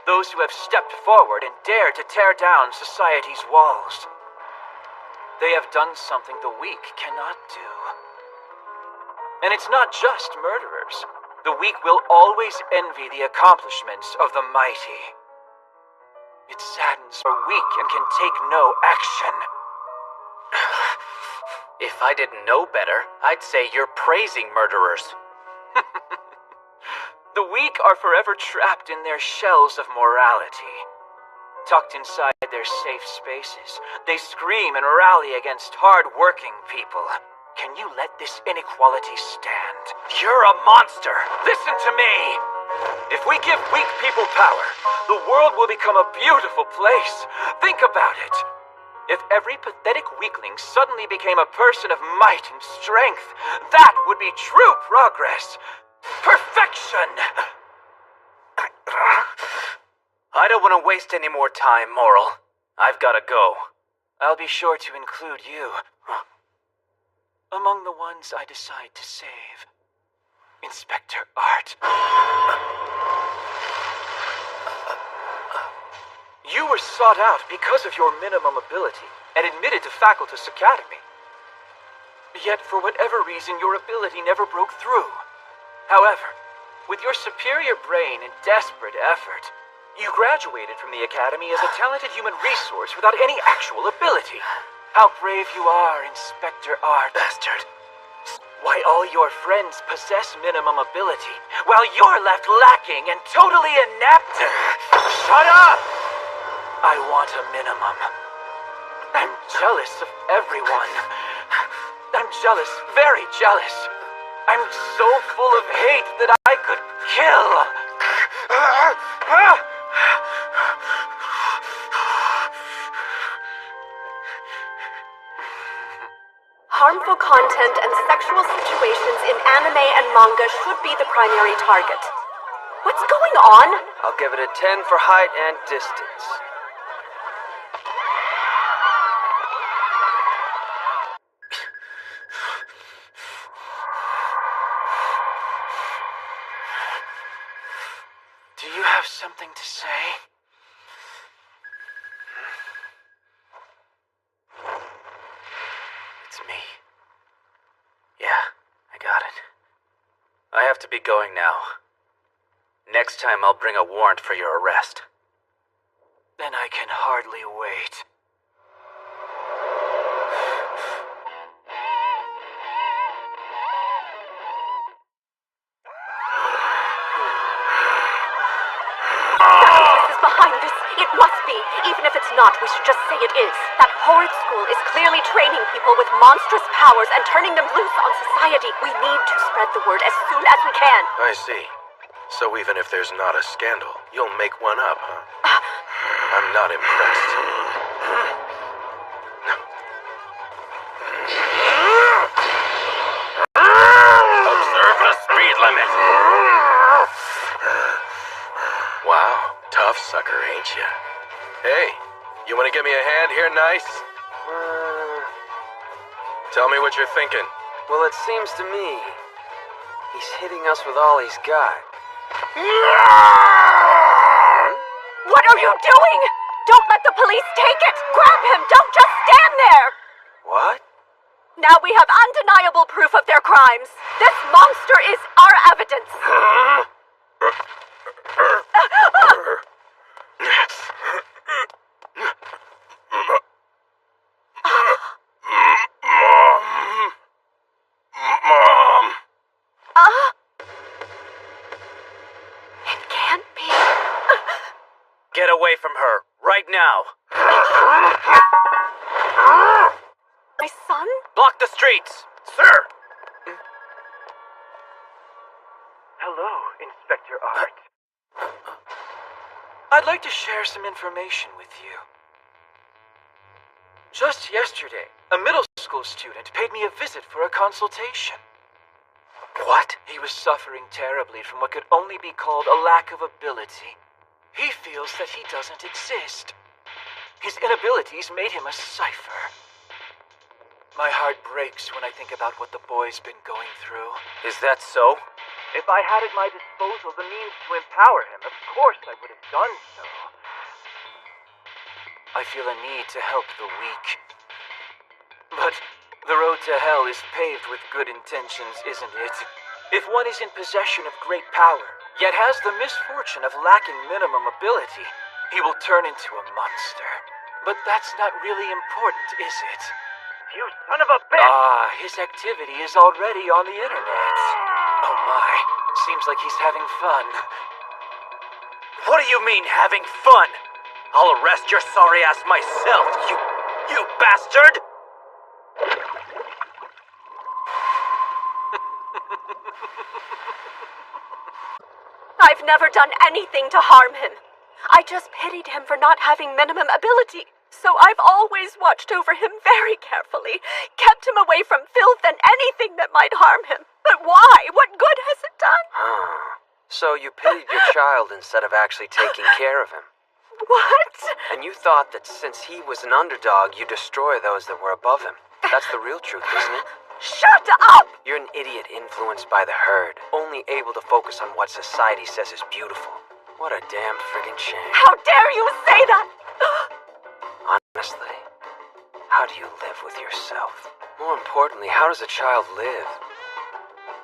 Those who have stepped forward and dared to tear down society's walls. They have done something the weak cannot do. And it's not just murderers. The weak will always envy the accomplishments of the mighty. It saddens the weak and can take no action. If I didn't know better, I'd say you're praising murderers. The weak are forever trapped in their shells of morality. Tucked inside their safe spaces, they scream and rally against hard-working people. Can you let this inequality stand? You're a monster! Listen to me! If we give weak people power, the world will become a beautiful place. Think about it. If every pathetic weakling suddenly became a person of might and strength, that would be true progress. Perfection! I don't want to waste any more time, Morrill. I've got to go. I'll be sure to include you among the ones I decide to save. Inspector Art. You were sought out because of your minimum ability and admitted to Facultas Academy. Yet, for whatever reason, your ability never broke through. However, with your superior brain and desperate effort, you graduated from the Academy as a talented human resource without any actual ability. How brave you are, Inspector Art. Bastard. why all your friends possess minimum ability, while you're left lacking and totally inept. Shut up! I want a minimum. I'm jealous of everyone. I'm jealous, very jealous. I'm so full of hate that I could kill. Harmful content and sexual situations in anime and manga should be the primary target. What's going on? I'll give it a 10 for height and distance. Do you have something to say? It's me. Yeah, I got it. I have to be going now. Next time I'll bring a warrant for your arrest. Then I can hardly wait. This is behind this. It must be. Even if it's not, we should just say it is. That horrid school is clearly training people with monstrous powers and turning them loose on society. We need to spread the word as soon as we can. I see. So even if there's not a scandal, you'll make one up, huh? I'm not impressed. Observe the speed limit. Wow, tough sucker, ain't ya? Hey, you want to give me a hand here, nice? Tell me what you're thinking. Well, it seems to me he's hitting us with all he's got. What are you doing? Don't let the police take it! Grab him! Don't just stand there! What? Now we have undeniable proof of their crimes. This monster is our evidence. Mom! It can't be. Get away from her, right now! My son? Block the streets! Sir! Hello, Inspector Art. I'd like to share some information with you. Just yesterday, a middle school student paid me a visit for a consultation. What? He was suffering terribly from what could only be called a lack of ability. He feels that he doesn't exist. His inabilities made him a cipher. My heart breaks when I think about what the boy's been going through. Is that so? If I had at my disposal the means to empower him, of course I would have done so. I feel a need to help the weak. But the road to hell is paved with good intentions, isn't it? If one is in possession of great power, yet has the misfortune of lacking minimum ability, he will turn into a monster. But that's not really important, is it? You son of a bitch! Ah, his activity is already on the internet. Oh my, seems like he's having fun. What do you mean, having fun? I'll arrest your sorry ass myself, you bastard! I've never done anything to harm him. I just pitied him for not having minimum ability. So I've always watched over him very carefully, kept him away from filth and anything that might harm him. But why? What good has it done? So you pitied your child instead of actually taking care of him. What? And you thought that since he was an underdog, you'd destroy those that were above him. That's the real truth, isn't it? Shut up! You're an idiot influenced by the herd, only able to focus on what society says is beautiful. What a damn friggin' shame. How dare you say that? Honestly, how do you live with yourself? More importantly, how does a child live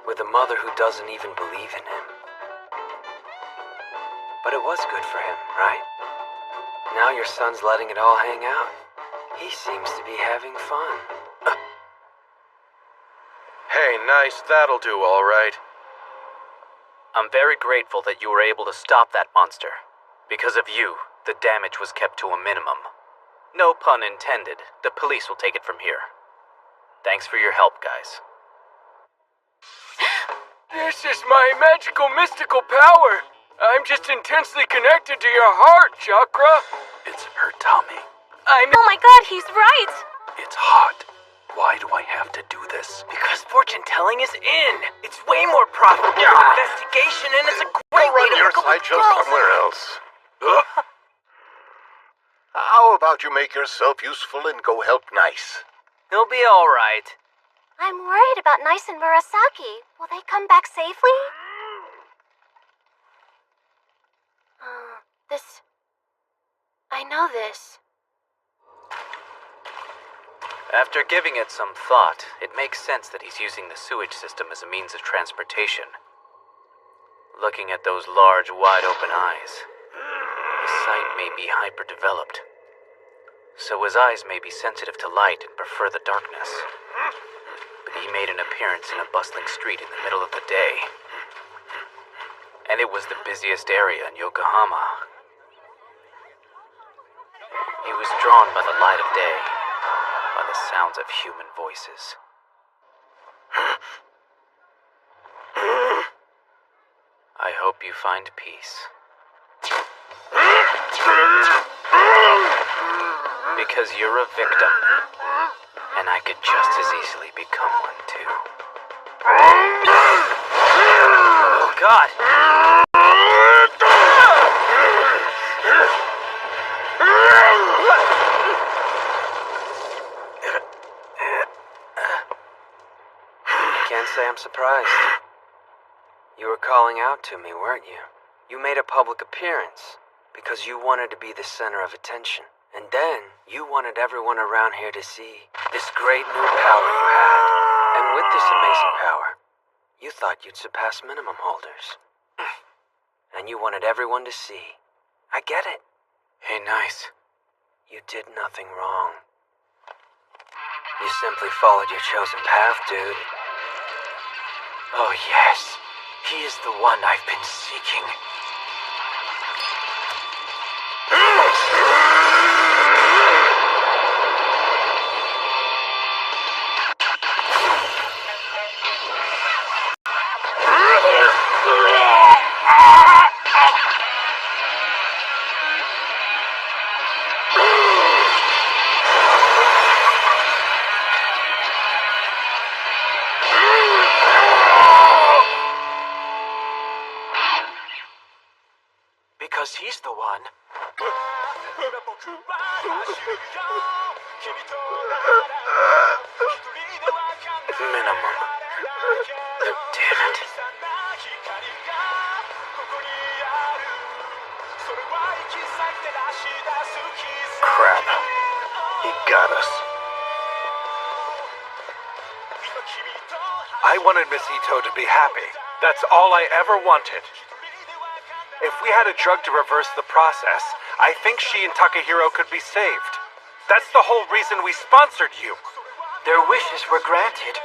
with a mother who doesn't even believe in him? But it was good for him, right? Now your son's letting it all hang out. He seems to be having fun. Hey, nice, that'll do all right. I'm very grateful that you were able to stop that monster. Because of you, the damage was kept to a minimum. No pun intended. The police will take it from here. Thanks for your help, guys. This is my magical mystical power. I'm just intensely connected to your heart, Chakra. It's her tummy. Oh my god, he's right! It's hot. Why do I have to do this? Because fortune telling is in. It's way more profitable than investigation, and it's a great way Run to your hook up with sideshow girls. somewhere else. How about you make yourself useful and go help Nice? He'll be all right. I'm worried about Nice and Murasaki. Will they come back safely? I know this. After giving it some thought, it makes sense that he's using the sewage system as a means of transportation. Looking at those large, wide-open eyes, his sight may be hyper-developed. So his eyes may be sensitive to light and prefer the darkness. But he made an appearance in a bustling street in the middle of the day. And it was the busiest area in Yokohama. He was drawn by the light of day, by the sounds of human voices. I hope you find peace. Because you're a victim, and I could just as easily become one too. Oh God! Can't say I'm surprised. You were calling out to me, weren't you? You made a public appearance because you wanted to be the center of attention. And then you wanted everyone around here to see this great new power you had. And with this amazing power, you thought you'd surpass minimum holders. And you wanted everyone to see. I get it. Hey, Nice. You did nothing wrong. You simply followed your chosen path, dude. Oh, yes. He is the one I've been seeking. Because he's the one. Minimum. Damn it. Crap. He got us. I wanted Miss Ito to be happy. That's all I ever wanted. If we had a drug to reverse the process, I think she and Takahiro could be saved. That's the whole reason we sponsored you. Their wishes were granted.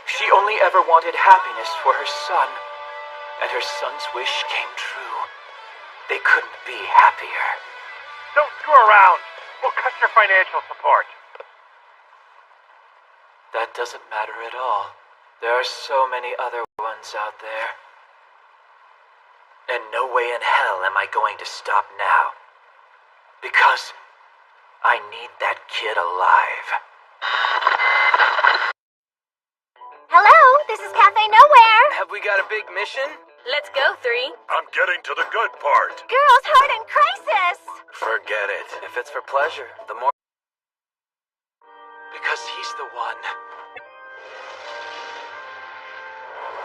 She only ever wanted happiness for her son, and her son's wish came true. They couldn't be happier. Don't screw around. We'll cut your financial support. That doesn't matter at all. There are so many other ones out there. And no way in hell am I going to stop now. Because I need that kid alive. Hello, this is Cafe Nowhere. Have we got a big mission? Let's go, 3. I'm getting to the good part. Girls Heart in Crisis. Forget it. If it's for pleasure, the more... Because he's the one.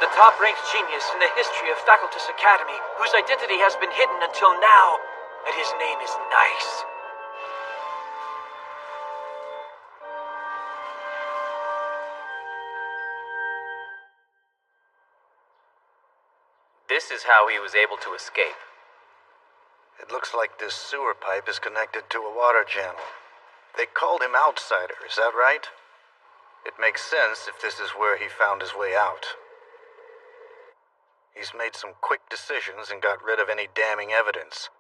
The top-ranked genius in the history of Facultas Academy, whose identity has been hidden until now, and his name is Nice. This is how he was able to escape. It looks like this sewer pipe is connected to a water channel. They called him Outsider, is that right? It makes sense if this is where he found his way out. He's made some quick decisions and got rid of any damning evidence.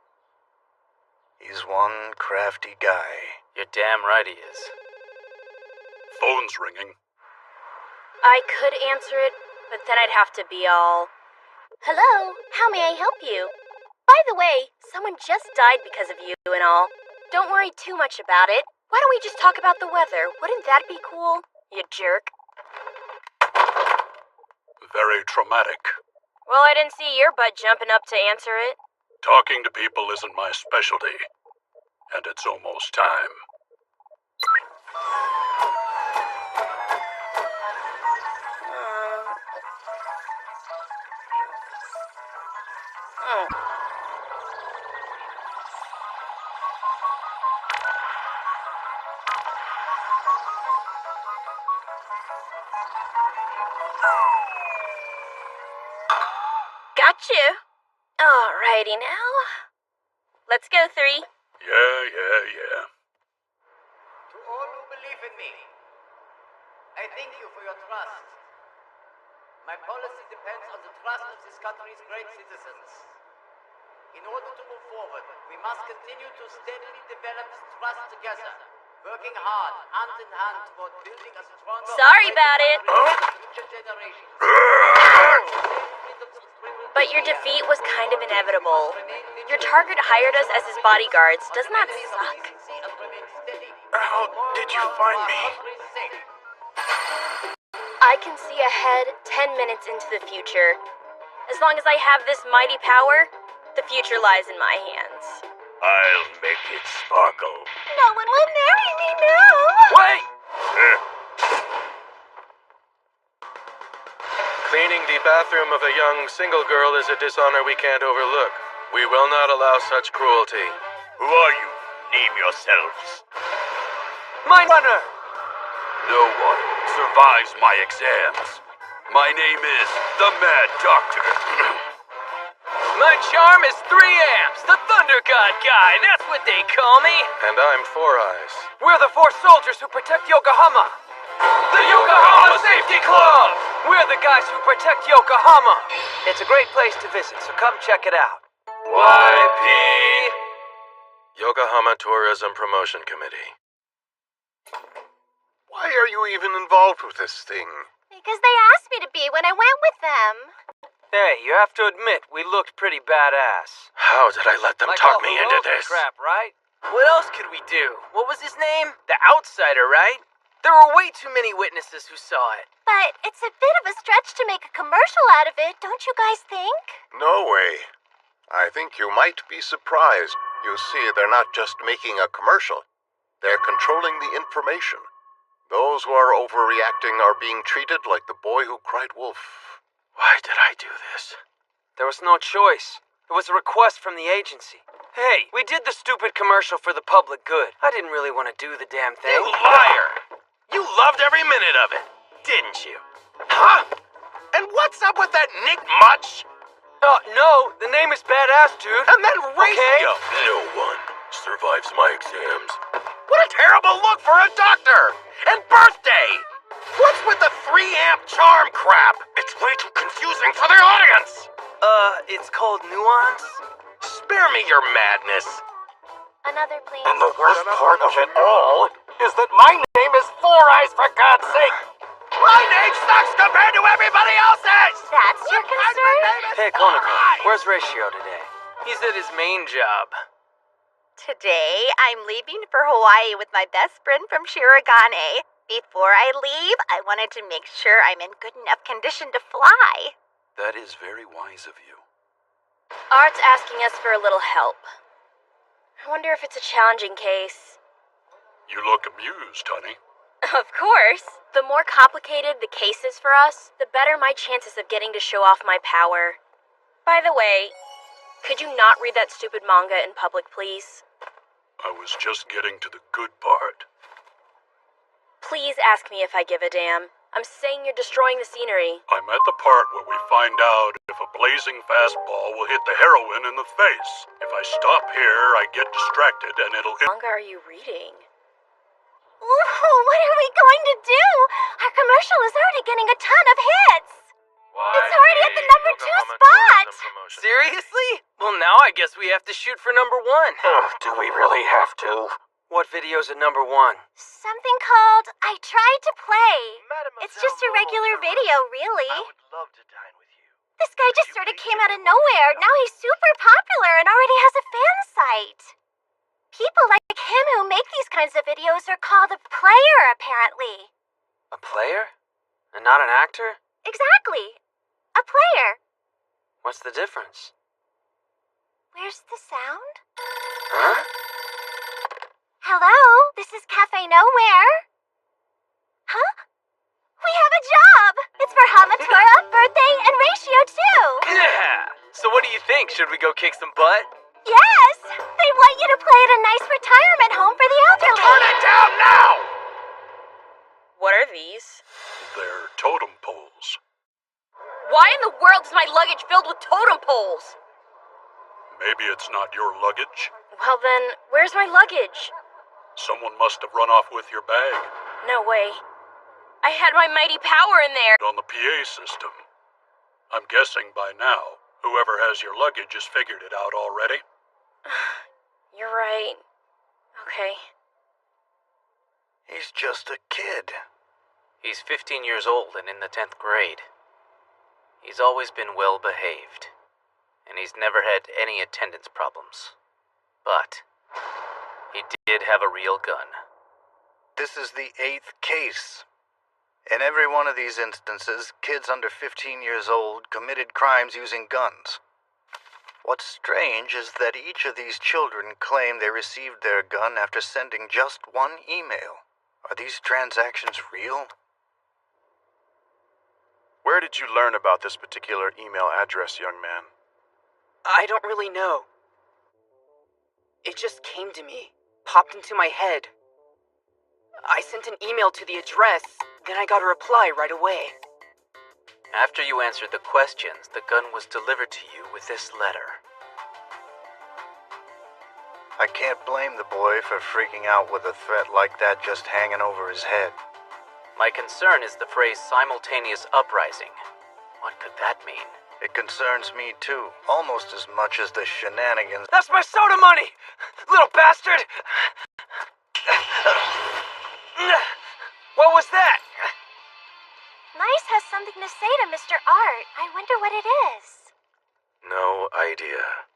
He's one crafty guy. You're damn right he is. Phone's ringing. I could answer it, but then I'd have to be all... Hello, how may I help you? By the way, someone just died because of you and all. Don't worry too much about it. Why don't we just talk about the weather? Wouldn't that be cool? You jerk. Very traumatic. Well, I didn't see your butt jumping up to answer it. Talking to people isn't my specialty. And it's almost time. Gotcha. Alrighty now. Let's go, 3. Yeah. To all who believe in me, I thank you for your trust. My policy depends on the trust of this country's great citizens. In order to move forward, we must continue to steadily develop this trust together, working hard, hand in hand, toward building a stronger... Sorry about it. Future generations. But your defeat was kind of inevitable. Your target hired us as his bodyguards. Doesn't that suck? How did you find me? I can see ahead 10 minutes into the future. As long as I have this mighty power, the future lies in my hands. I'll make it sparkle. No one will marry me now. Wait! Cleaning the bathroom of a young single girl is a dishonor we can't overlook. We will not allow such cruelty. Who are you? Name yourselves. Mind Runner! No one survives my exams. My name is the Mad Doctor. My charm is 3 amps, the Thunder God guy, that's what they call me. And I'm 4 Eyes. We're the 4 soldiers who protect Yokohama. The Yokohama Safety Club! We're the guys who protect Yokohama. It's a great place to visit, so come check it out. YP! Yokohama Tourism Promotion Committee. Why are you even involved with this thing? Because they asked me to be when I went with them. Hey, you have to admit, we looked pretty badass. How did I let them talk me into this? Crap, right? What else could we do? What was his name? The Outsider, right? There were way too many witnesses who saw it. But it's a bit of a stretch to make a commercial out of it, don't you guys think? No way. I think you might be surprised. You see, they're not just making a commercial. They're controlling the information. Those who are overreacting are being treated like the boy who cried wolf. Why did I do this? There was no choice. It was a request from the agency. Hey, we did the stupid commercial for the public good. I didn't really want to do the damn thing. You liar! You loved every minute of it, didn't you? Huh? And what's up with that Nick Much? No, the name is Badass, dude. And then Ratio. No one survives my exams. What a terrible look for a doctor! And birthday! What's with the 3-amp charm crap? It's way too confusing for the audience! It's called Nuance? Spare me your madness. Another, please. And the worst part of it all is that my name is 4 Eyes, for God's sake! My name sucks compared to everybody else's! That's your concern? Hey, Konako, where's Ratio today? He's at his main job. Today, I'm leaving for Hawaii with my best friend from Shirogane. Before I leave, I wanted to make sure I'm in good enough condition to fly. That is very wise of you. Art's asking us for a little help. I wonder if it's a challenging case. You look amused, honey. Of course. The more complicated the case is for us, the better my chances of getting to show off my power. By the way, could you not read that stupid manga in public, please? I was just getting to the good part. Please ask me if I give a damn. I'm saying you're destroying the scenery. I'm at the part where we find out if a blazing fastball will hit the heroine in the face. If I stop here, I get distracted and it'll hit... What manga are you reading? Ooh, what are we going to do? Our commercial is already getting a ton of hits. It's already at the number 2 spot. Seriously? Well, now I guess we have to shoot for number 1. Do we really have to? What video's at number 1? Something called I Tried to Play. It's just a regular video, really. I would love to dine with you. This guy just sort of came out of nowhere. Now he's super popular and already has a fan site. People like him who make these kinds of videos are called a player, apparently. A player? And not an actor? Exactly. A player. What's the difference? Where's the sound? Huh? Hello, this is Cafe Nowhere. Huh? We have a job! It's for Hamatora, birthday, and ratio too! Yeah! So what do you think? Should we go kick some butt? Yes! They want you to play at a nice retirement home for the elderly! Turn it down now! What are these? They're totem poles. Why in the world is my luggage filled with totem poles? Maybe it's not your luggage. Well then, where's my luggage? Someone must have run off with your bag. No way. I had my mighty power in there. On the PA system. I'm guessing by now, whoever has your luggage has figured it out already. You're right. Okay. He's just a kid. He's 15 years old and in the 10th grade. He's always been well behaved, and he's never had any attendance problems. But he did have a real gun. This is the 8th case. In every one of these instances, kids under 15 years old committed crimes using guns. What's strange is that each of these children claim they received their gun after sending just one email. Are these transactions real? Where did you learn about this particular email address, young man? I don't really know. It just came to me, popped into my head. I sent an email to the address, then I got a reply right away. After you answered the questions, the gun was delivered to you with this letter. I can't blame the boy for freaking out with a threat like that just hanging over his head. My concern is the phrase simultaneous uprising. What could that mean? It concerns me too, almost as much as the shenanigans. That's my soda money! Little bastard! What was that? Nice has something to say to Mr. Art. I wonder what it is. No idea.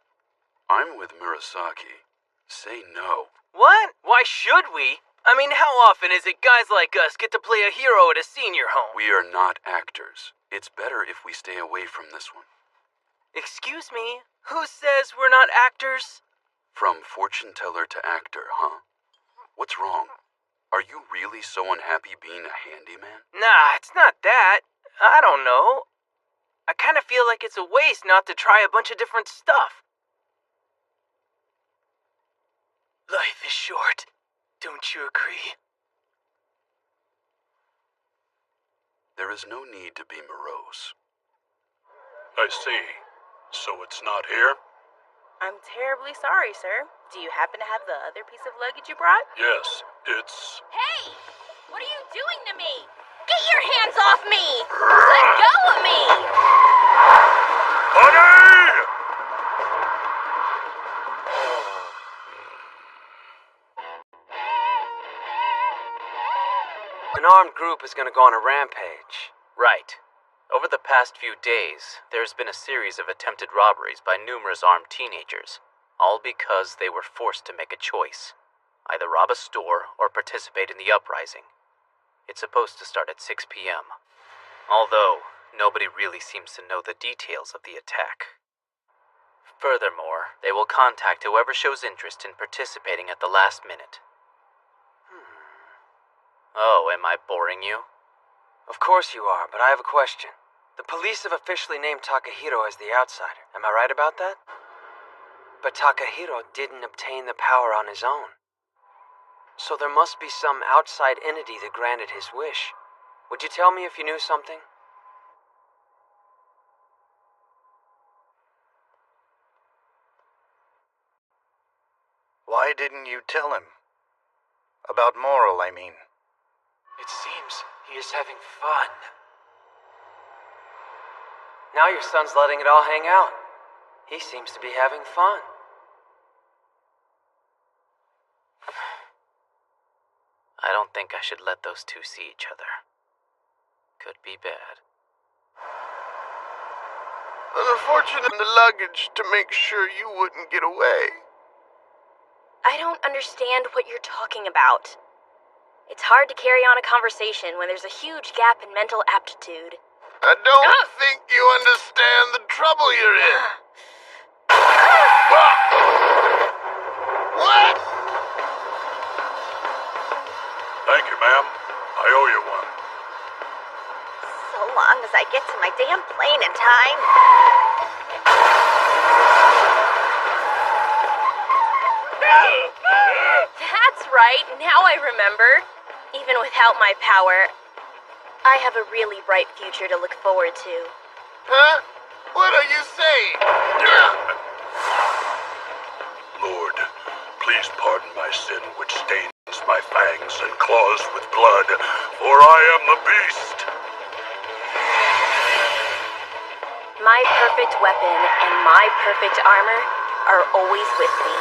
I'm with Murasaki. Say no. What? Why should we? I mean, how often is it guys like us get to play a hero at a senior home? We are not actors. It's better if we stay away from this one. Excuse me? Who says we're not actors? From fortune teller to actor, huh? What's wrong? Are you really so unhappy being a handyman? Nah, it's not that. I don't know. I kind of feel like it's a waste not to try a bunch of different stuff. Life is short. Don't you agree? There is no need to be morose. I see. So it's not here? I'm terribly sorry, sir. Do you happen to have the other piece of luggage you brought? Yes, it's... Hey! What are you doing to me? Get your hands off me! Let go of me! Honey! An armed group is gonna go on a rampage. Right. Over the past few days, there's been a series of attempted robberies by numerous armed teenagers, all because they were forced to make a choice. Either rob a store or participate in the uprising. It's supposed to start at 6 p.m. Although, nobody really seems to know the details of the attack. Furthermore, they will contact whoever shows interest in participating at the last minute. Oh, am I boring you? Of course you are, but I have a question. The police have officially named Takahiro as the outsider. Am I right about that? But Takahiro didn't obtain the power on his own. So there must be some outside entity that granted his wish. Would you tell me if you knew something? Why didn't you tell him? About Moral, I mean. It seems he is having fun. Now your son's letting it all hang out. He seems to be having fun. I don't think I should let those two see each other. Could be bad. Unfortunately, the luggage to make sure you wouldn't get away. I don't understand what you're talking about. It's hard to carry on a conversation when there's a huge gap in mental aptitude. I don't think you understand the trouble you're in. What? Thank you, ma'am. I owe you one. So long as I get to my damn plane in time. That's right, now I remember. Even without my power, I have a really bright future to look forward to. Huh? What are you saying? Lord, please pardon my sin which stains my fangs and claws with blood, for I am the beast. My perfect weapon and my perfect armor are always with me,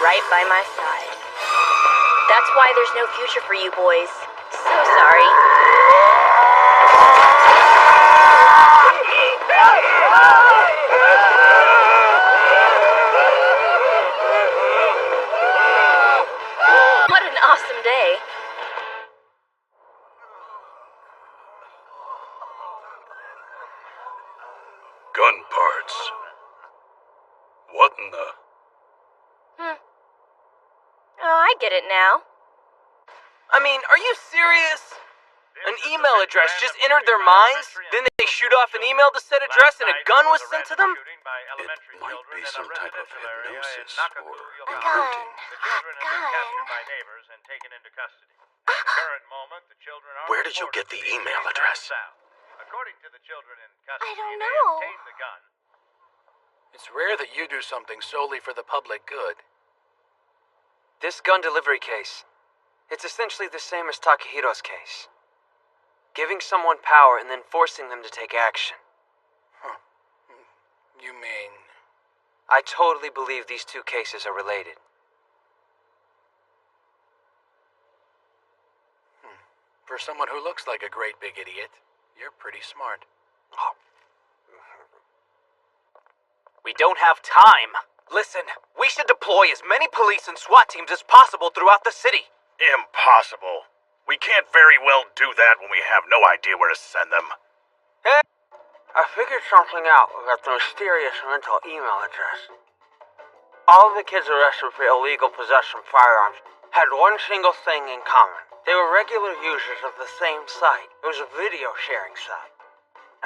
right by my side. That's why there's no future for you boys. So sorry. What an awesome day. Gun parts. What in the... Oh, I get it now. I mean, are you serious? An email address just entered their minds, then they shoot off an email to said address and a gun was sent to them? It might be some type of hypnosis or A gun. Where did you get the email address? I don't know. It's rare that you do something solely for the public good. This gun delivery case, it's essentially the same as Takehiro's case. Giving someone power and then forcing them to take action. Huh. You mean... I totally believe these two cases are related. For someone who looks like a great big idiot, you're pretty smart. We don't have time. Listen, we should deploy as many police and SWAT teams as possible throughout the city. Impossible. We can't very well do that when we have no idea where to send them. Hey, I figured something out about the mysterious mental email address. All of the kids arrested for illegal possession of firearms had one single thing in common. They were regular users of the same site. It was a video sharing site.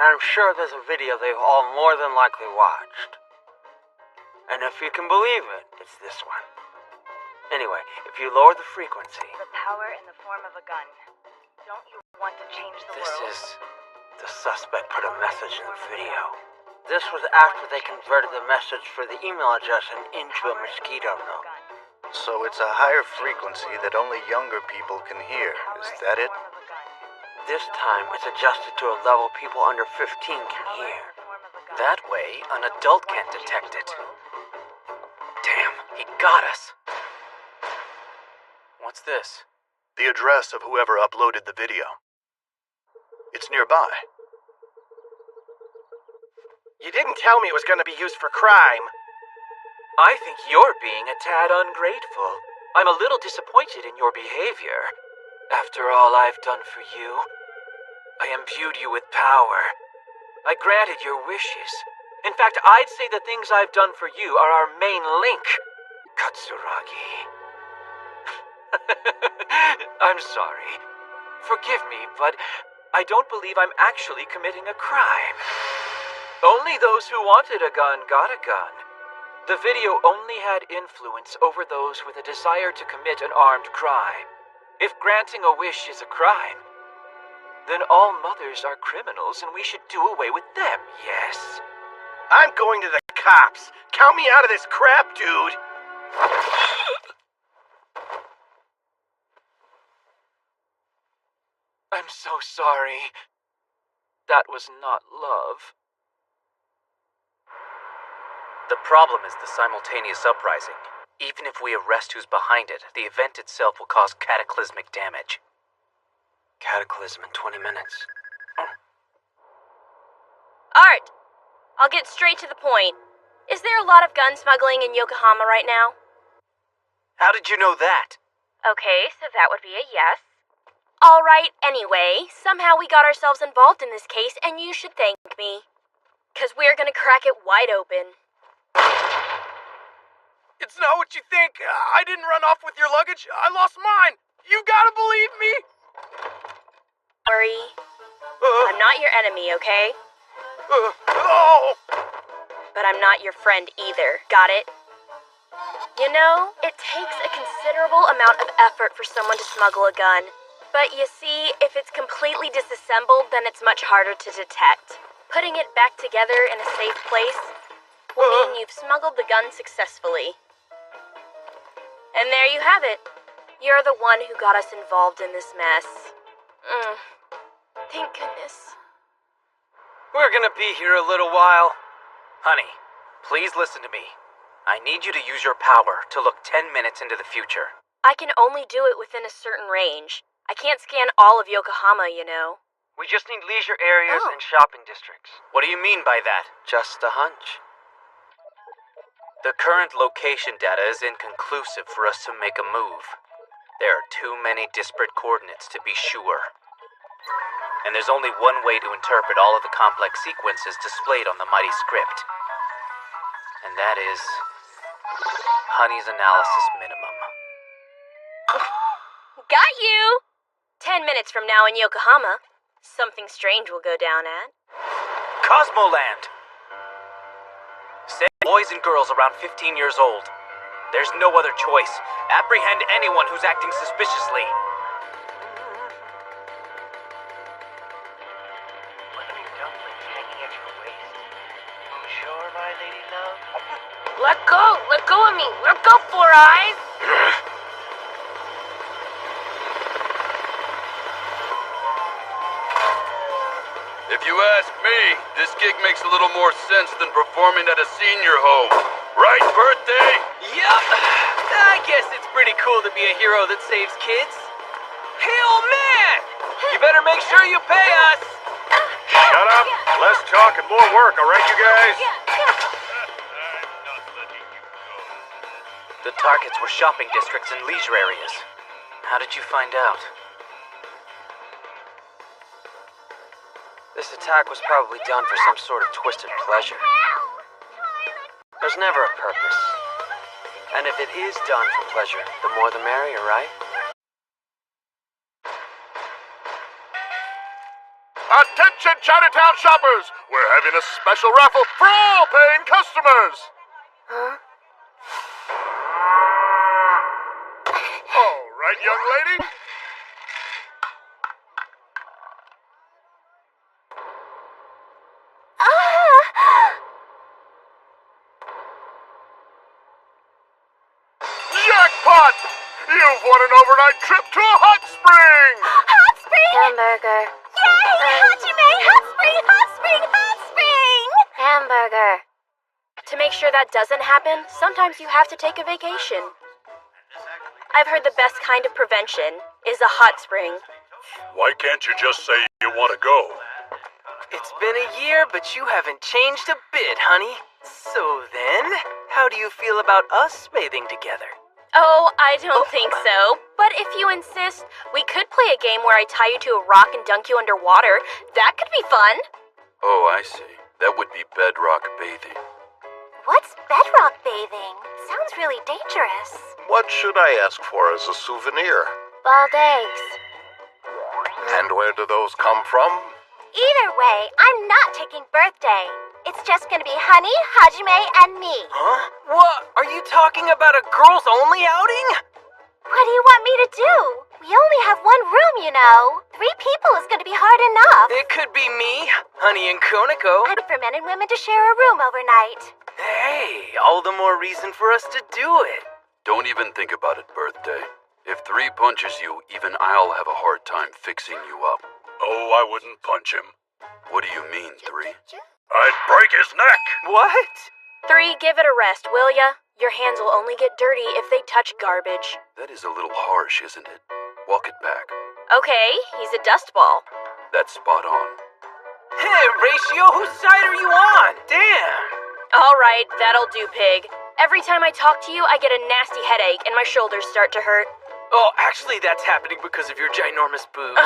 And I'm sure there's a video they've all more than likely watched. And if you can believe it, it's this one. Anyway, if you lower the frequency... The power in the form of a gun. Don't you want to change the This world? is... The suspect put a message in the video. This was after they converted the message for the email address and into a mosquito note. So it's a higher frequency that only younger people can hear. Is that it? This time, it's adjusted to a level people under 15 can hear. That way, an adult can't detect it. Damn, he got us. What's this? The address of whoever uploaded the video. It's nearby. You didn't tell me it was going to be used for crime. I think you're being a tad ungrateful. I'm a little disappointed in your behavior. After all I've done for you, I imbued you with power. I granted your wishes. In fact, I'd say the things I've done for you are our main link, Katsuragi. I'm sorry. Forgive me, but I don't believe I'm actually committing a crime. Only those who wanted a gun got a gun. The video only had influence over those with a desire to commit an armed crime. If granting a wish is a crime, then all mothers are criminals and we should do away with them, yes? I'm going to the cops. Count me out of this crap, dude. so sorry. That was not love. The problem is the simultaneous uprising. Even if we arrest who's behind it, the event itself will cause cataclysmic damage. Cataclysm in 20 minutes. Art, I'll get straight to the point. Is there a lot of gun smuggling in Yokohama right now? How did you know that? Okay, so that would be a yes. Alright, anyway, somehow we got ourselves involved in this case, and you should thank me. 'Cause we're gonna crack it wide open. It's not what you think. I didn't run off with your luggage. I lost mine. You gotta believe me. Worry. I'm not your enemy, okay? Oh! But I'm not your friend either. Got it? You know, it takes a considerable amount of effort for someone to smuggle a gun. But you see, if it's completely disassembled, then it's much harder to detect. Putting it back together in a safe place will mean you've smuggled the gun successfully. And there you have it. You're the one who got us involved in this mess. Thank goodness. We're gonna be here a little while. Honey, please listen to me. I need you to use your power to look 10 minutes into the future. I can only do it within a certain range. I can't scan all of Yokohama, you know. We just need leisure areas and shopping districts. What do you mean by that? Just a hunch. The current location data is inconclusive for us to make a move. There are too many disparate coordinates to be sure. And there's only one way to interpret all of the complex sequences displayed on the mighty script. And that is Honey's analysis minimum. Got you! 10 minutes from now in Yokohama, something strange will go down at Cosmoland! Send boys and girls around 15 years old. There's no other choice. Apprehend anyone who's acting suspiciously. Sure, my lady love. Let go of me. Let go, Four Eyes. If you ask me, this gig makes a little more sense than performing at a senior home. Right, Birthday? Yup. I guess it's pretty cool to be a hero that saves kids. Hail man! You better make sure you pay us. Shut up. Less talk and more work, all right, you guys? The targets were shopping districts and leisure areas. How did you find out? This attack was probably done for some sort of twisted pleasure. There's never a purpose. And if it is done for pleasure, the more the merrier, right? Attention, Chinatown shoppers! We're having a special raffle for all paying customers! Huh? All right, young lady. Jackpot! You've won an overnight trip to a hot spring! Hot spring? Hamburger. Yay! Hajime! Hot spring! Hot spring! Hot spring! Hamburger. To make sure that doesn't happen, sometimes you have to take a vacation. I've heard the best kind of prevention is a hot spring. Why can't you just say you want to go? It's been a year, but you haven't changed a bit, honey. So then, how do you feel about us bathing together? Oh, I don't think so. But if you insist, we could play a game where I tie you to a rock and dunk you underwater. That could be fun. Oh, I see. That would be bedrock bathing. What's bedrock bathing? Sounds really dangerous. What should I ask for as a souvenir? Bald eggs. And where do those come from? Either way, I'm not taking birthday. It's just gonna be Honey, Hajime, and me. Huh? What? Are you talking about a girls-only outing? What do you want me to do? We only have one room, you know. 3 people is gonna be hard enough. It could be me, Honey, and Koniko. I'd for men and women to share a room overnight. Hey, all the more reason for us to do it. Don't even think about it, Birthday. If 3 punches you, even I'll have a hard time fixing you up. Oh, I wouldn't punch him. What do you mean, 3? I'd break his neck! What? 3, give it a rest, will ya? Your hands will only get dirty if they touch garbage. That is a little harsh, isn't it? Walk it back. Okay, he's a dust ball. That's spot on. Hey, Ratio, whose side are you on? Damn! Alright, that'll do, Pig. Every time I talk to you, I get a nasty headache and my shoulders start to hurt. Oh, actually, that's happening because of your ginormous boobs.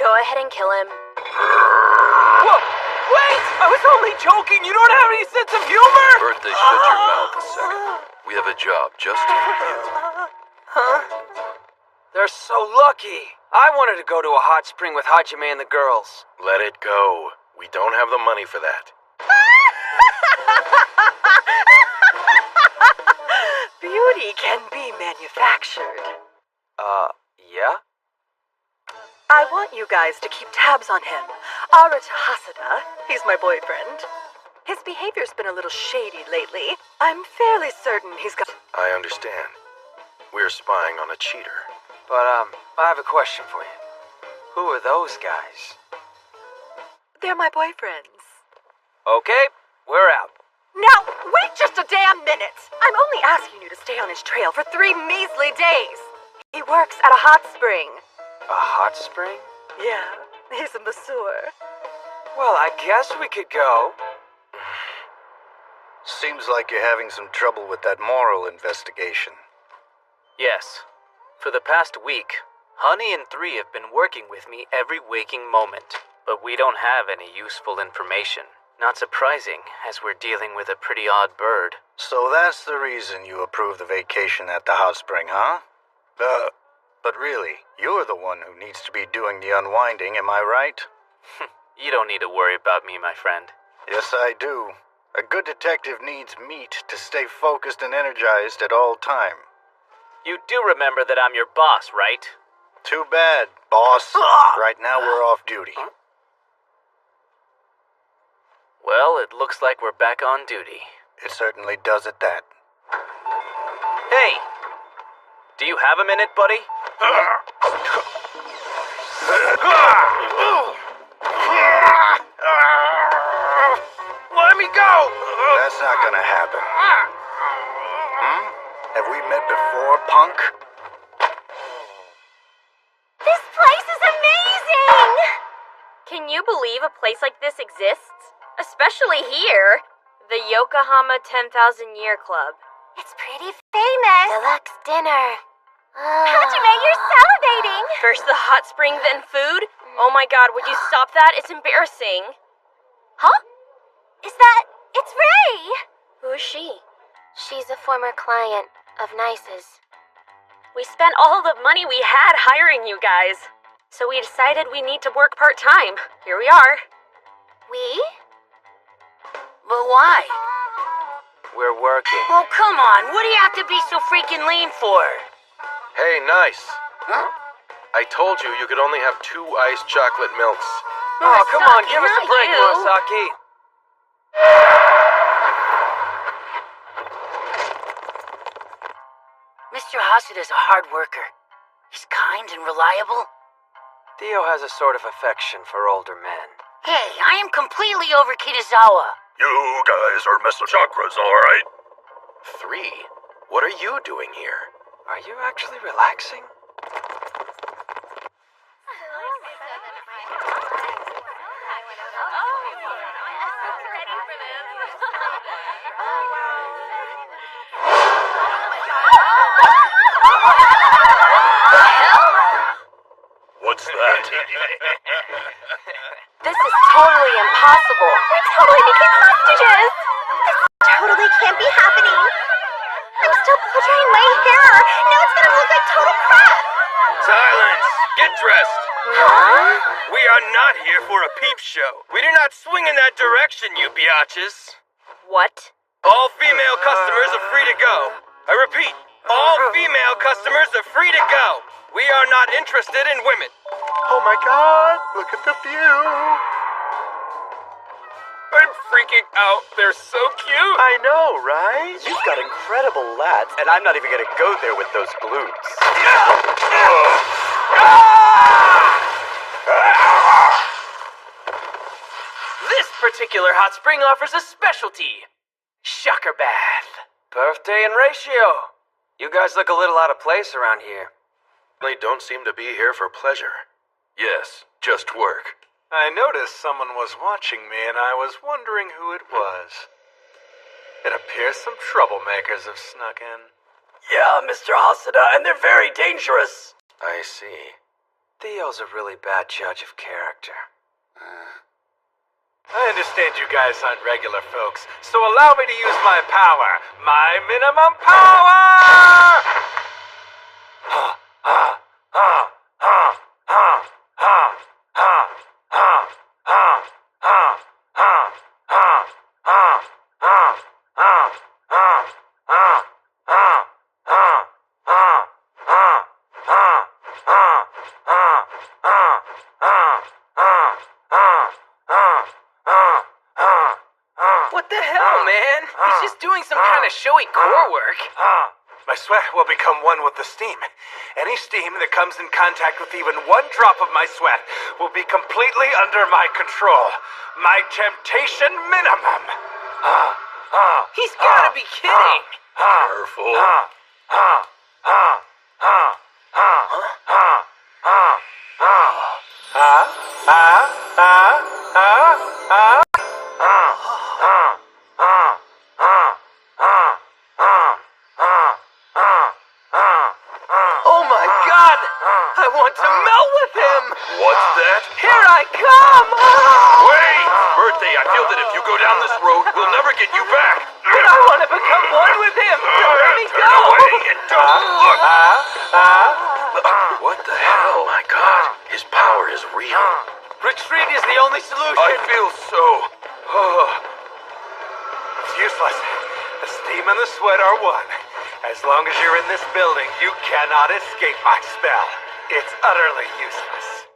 Go ahead and kill him. Whoa! Wait! I was only joking! You don't have any sense of humor! Birthday, shut your mouth a second. We have a job just for you. Huh? They're so lucky. I wanted to go to a hot spring with Hajime and the girls. Let it go. We don't have the money for that. Beauty can be manufactured. Yeah? I want you guys to keep tabs on him. Arata Hasada, he's my boyfriend. His behavior's been a little shady lately. I'm fairly certain he's got... I understand. We're spying on a cheater. But, I have a question for you. Who are those guys? They're my boyfriends. Okay, we're out. Now, wait just a damn minute! I'm only asking you to stay on his trail for 3 measly days. He works at a hot spring. A hot spring? Yeah, he's a masseur. Well, I guess we could go. Seems like you're having some trouble with that moral investigation. Yes. For the past week, Honey and 3 have been working with me every waking moment, but we don't have any useful information. Not surprising, as we're dealing with a pretty odd bird. So that's the reason you approve the vacation at the hot spring, huh? But really, you're the one who needs to be doing the unwinding, am I right? You don't need to worry about me, my friend. Yes, I do. A good detective needs meat to stay focused and energized at all time. You do remember that I'm your boss, right? Too bad, boss. Right now we're off duty. Well, it looks like we're back on duty. It certainly does at that. Hey! Do you have a minute, buddy? Let me go! That's not gonna happen. Have we met before, punk? This place is amazing! Can you believe a place like this exists? Especially here. The Yokohama 10,000 Year Club. It's pretty famous. Deluxe dinner. Hajime, you're salivating! First the hot spring, then food? Oh my god, would you stop that? It's embarrassing. Huh? It's Ray! Who is she? She's a former client of Nice's. We spent all the money we had hiring you guys. So we decided we need to work part-time. Here we are. We? But why? We're working. Oh, come on. What do you have to be so freaking lame for? Hey, nice. Huh? I told you you could only have 2 iced chocolate milks. Oh, come on, give us a not break, you. Murasaki. Mr. Hasada's a hard worker. He's kind and reliable. Theo has a sort of affection for older men. Hey, I am completely over Kitazawa. You guys are missing chakras, alright? 3? What are you doing here? Are you actually relaxing? What's that? This is totally impossible. We totally became hostages! This totally can't be happening! I'm still drying my hair! Now it's gonna look like total crap! Silence! Get dressed! Huh? We are not here for a peep show. We do not swing in that direction, you biatches. What? All female customers are free to go. I repeat, all female customers are free to go. We are not interested in women. Oh my god, look at the view. I'm freaking out. They're so cute. I know, right? You've got incredible lats, and I'm not even gonna go there with those glutes. Ah! This particular hot spring offers a specialty. Shocker bath. Birthday and ratio. You guys look a little out of place around here. They don't seem to be here for pleasure. Yes, just work. I noticed someone was watching me, and I was wondering who it was. It appears some troublemakers have snuck in. Yeah, Mr. Hasada, and they're very dangerous. I see. Theo's a really bad judge of character. I understand you guys aren't regular folks, so allow me to use my power. My minimum power! What the hell, man? He's just doing some kind of showy core work. My sweat will become one with the steam. Any steam that comes in contact with even one drop of my sweat will be completely under my control. My temptation minimum. He's gotta be kidding. Careful. Oh my god! I want to melt with him! What's that? Here I come! Wait! Birthday, I feel that if you go down this road, we'll never get you back. But I want to become one with him! Don't let me go! Away and don't look! What the hell? Oh my god, his power is real. Retreat is the only solution! I feel so... It's useless. The steam and the sweat are one. As long as you're in this building, you cannot escape my spell. It's utterly useless.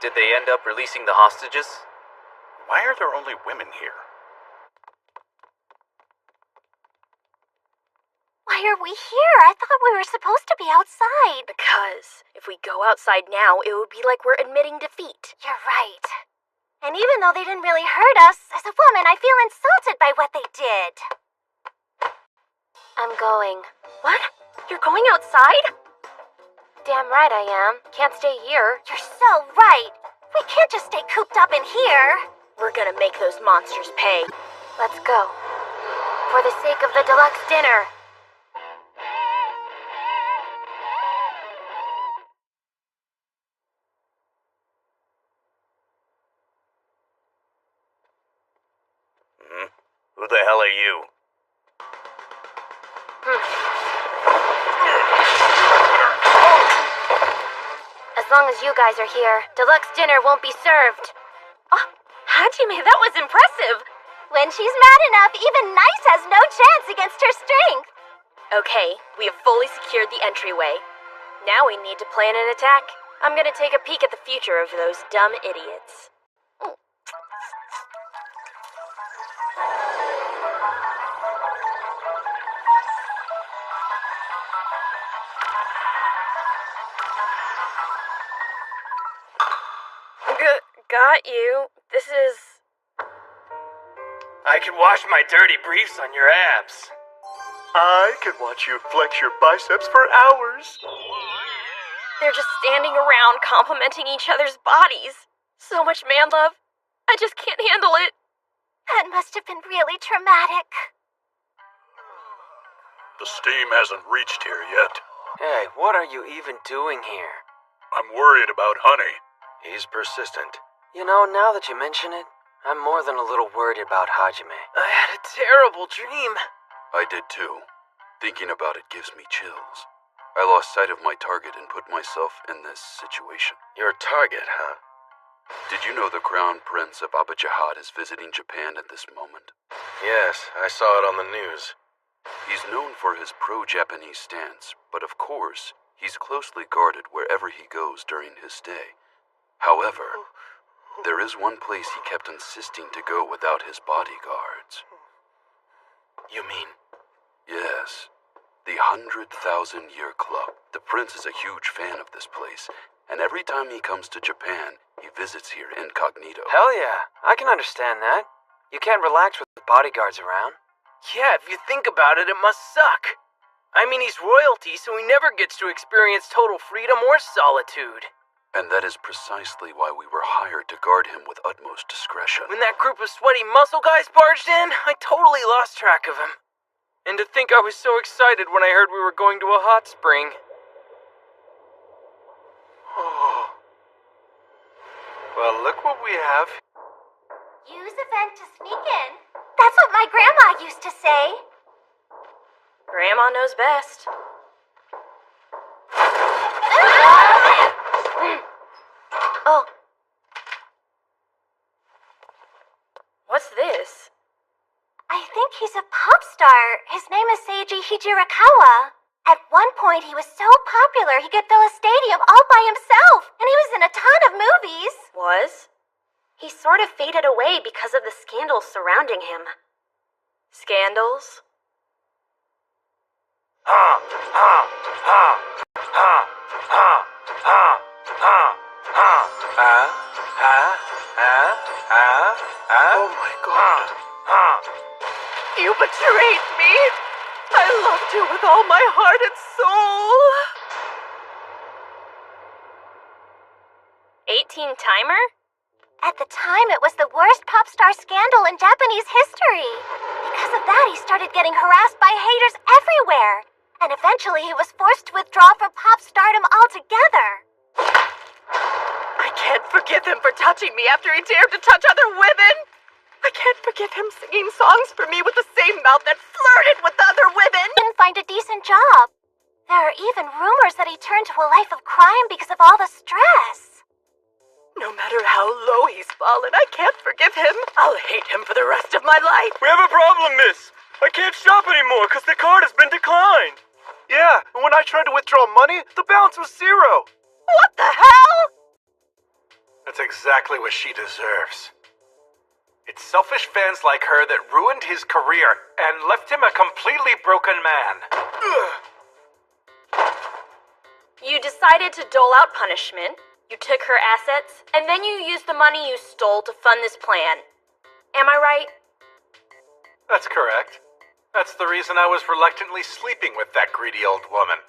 Did they end up releasing the hostages? Why are there only women here? Why are we here? I thought we were supposed to be outside. Because if we go outside now, it would be like we're admitting defeat. You're right. And even though they didn't really hurt us, as a woman, I feel insulted by what they did. I'm going. What? You're going outside? Damn right I am. Can't stay here. You're so right. We can't just stay cooped up in here. We're gonna make those monsters pay. Let's go. For the sake of the deluxe dinner. Who the hell are you? As long as you guys are here, deluxe dinner won't be served. Oh, Hajime, that was impressive. When she's mad enough, even Nice has no chance against her strength. Okay, we have fully secured the entryway. Now we need to plan an attack. I'm gonna take a peek at the future of those dumb idiots. Got you. This is... I can wash my dirty briefs on your abs. I could watch you flex your biceps for hours. They're just standing around complimenting each other's bodies. So much man love. I just can't handle it. That must have been really traumatic. The steam hasn't reached here yet. Hey, what are you even doing here? I'm worried about Honey. He's persistent. You know, now that you mention it, I'm more than a little worried about Hajime. I had a terrible dream. I did too. Thinking about it gives me chills. I lost sight of my target and put myself in this situation. Your target, huh? Did you know the Crown Prince of Abajahad is visiting Japan at this moment? Yes, I saw it on the news. He's known for his pro-Japanese stance, but of course, he's closely guarded wherever he goes during his stay. However, there is one place he kept insisting to go without his bodyguards. You mean? Yes. The 100,000-Year Club. The prince is a huge fan of this place, and every time he comes to Japan, he visits here incognito. Hell yeah, I can understand that. You can't relax with bodyguards around. Yeah, if you think about it, it must suck. I mean, he's royalty, so he never gets to experience total freedom or solitude. And that is precisely why we were hired to guard him with utmost discretion. When that group of sweaty muscle guys barged in, I totally lost track of him. And to think I was so excited when I heard we were going to a hot spring. Oh. Well, look what we have. Use a vent to sneak in. That's what my grandma used to say. Grandma knows best. Oh. What's this? I think he's a pop star. His name is Seiji Hijirakawa. At one point, he was so popular he could fill a stadium all by himself, and he was in a ton of movies. Was? He sort of faded away because of the scandals surrounding him. Scandals? Oh my god. You betrayed me! I loved you with all my heart and soul! 18 timer? At the time, it was the worst pop star scandal in Japanese history. Because of that, he started getting harassed by haters everywhere. And eventually, he was forced to withdraw from pop stardom altogether. I can't forgive him for touching me after he dared to touch other women! I can't forgive him singing songs for me with the same mouth that flirted with the other women! Didn't find a decent job. There are even rumors that he turned to a life of crime because of all the stress. No matter how low he's fallen, I can't forgive him. I'll hate him for the rest of my life. We have a problem, miss. I can't shop anymore because the card has been declined. Yeah, and when I tried to withdraw money, the balance was 0. What the hell? That's exactly what she deserves. It's selfish fans like her that ruined his career and left him a completely broken man. You decided to dole out punishment, you took her assets, and then you used the money you stole to fund this plan. Am I right? That's correct. That's the reason I was reluctantly sleeping with that greedy old woman.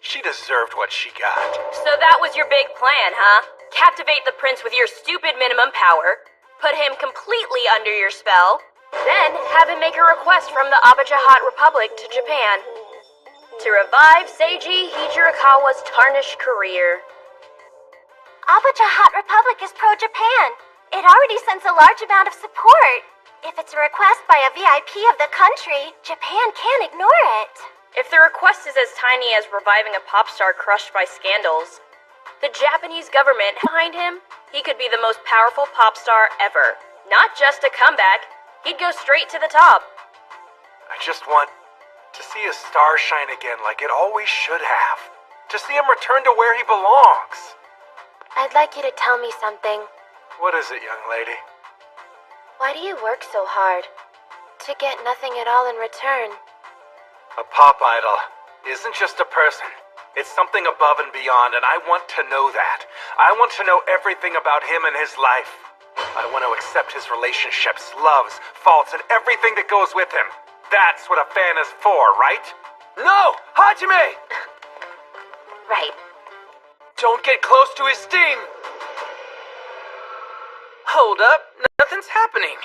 She deserved what she got. So that was your big plan, huh? Captivate the prince with your stupid minimum power, put him completely under your spell, then have him make a request from the Abajahat Republic to Japan to revive Seiji Hijirakawa's tarnished career. Abajahat Republic is pro-Japan. It already sends a large amount of support. If it's a request by a VIP of the country, Japan can't ignore it. If the request is as tiny as reviving a pop star crushed by scandals, the Japanese government behind him, he could be the most powerful pop star ever. Not just a comeback, he'd go straight to the top. I just want to see his star shine again like it always should have. To see him return to where he belongs. I'd like you to tell me something. What is it, young lady? Why do you work so hard? To get nothing at all in return. A pop idol isn't just a person. It's something above and beyond, and I want to know that. I want to know everything about him and his life. I want to accept his relationships, loves, faults, and everything that goes with him. That's what a fan is for, right? No! Hajime! Right. Don't get close to his steam! Hold up, nothing's happening.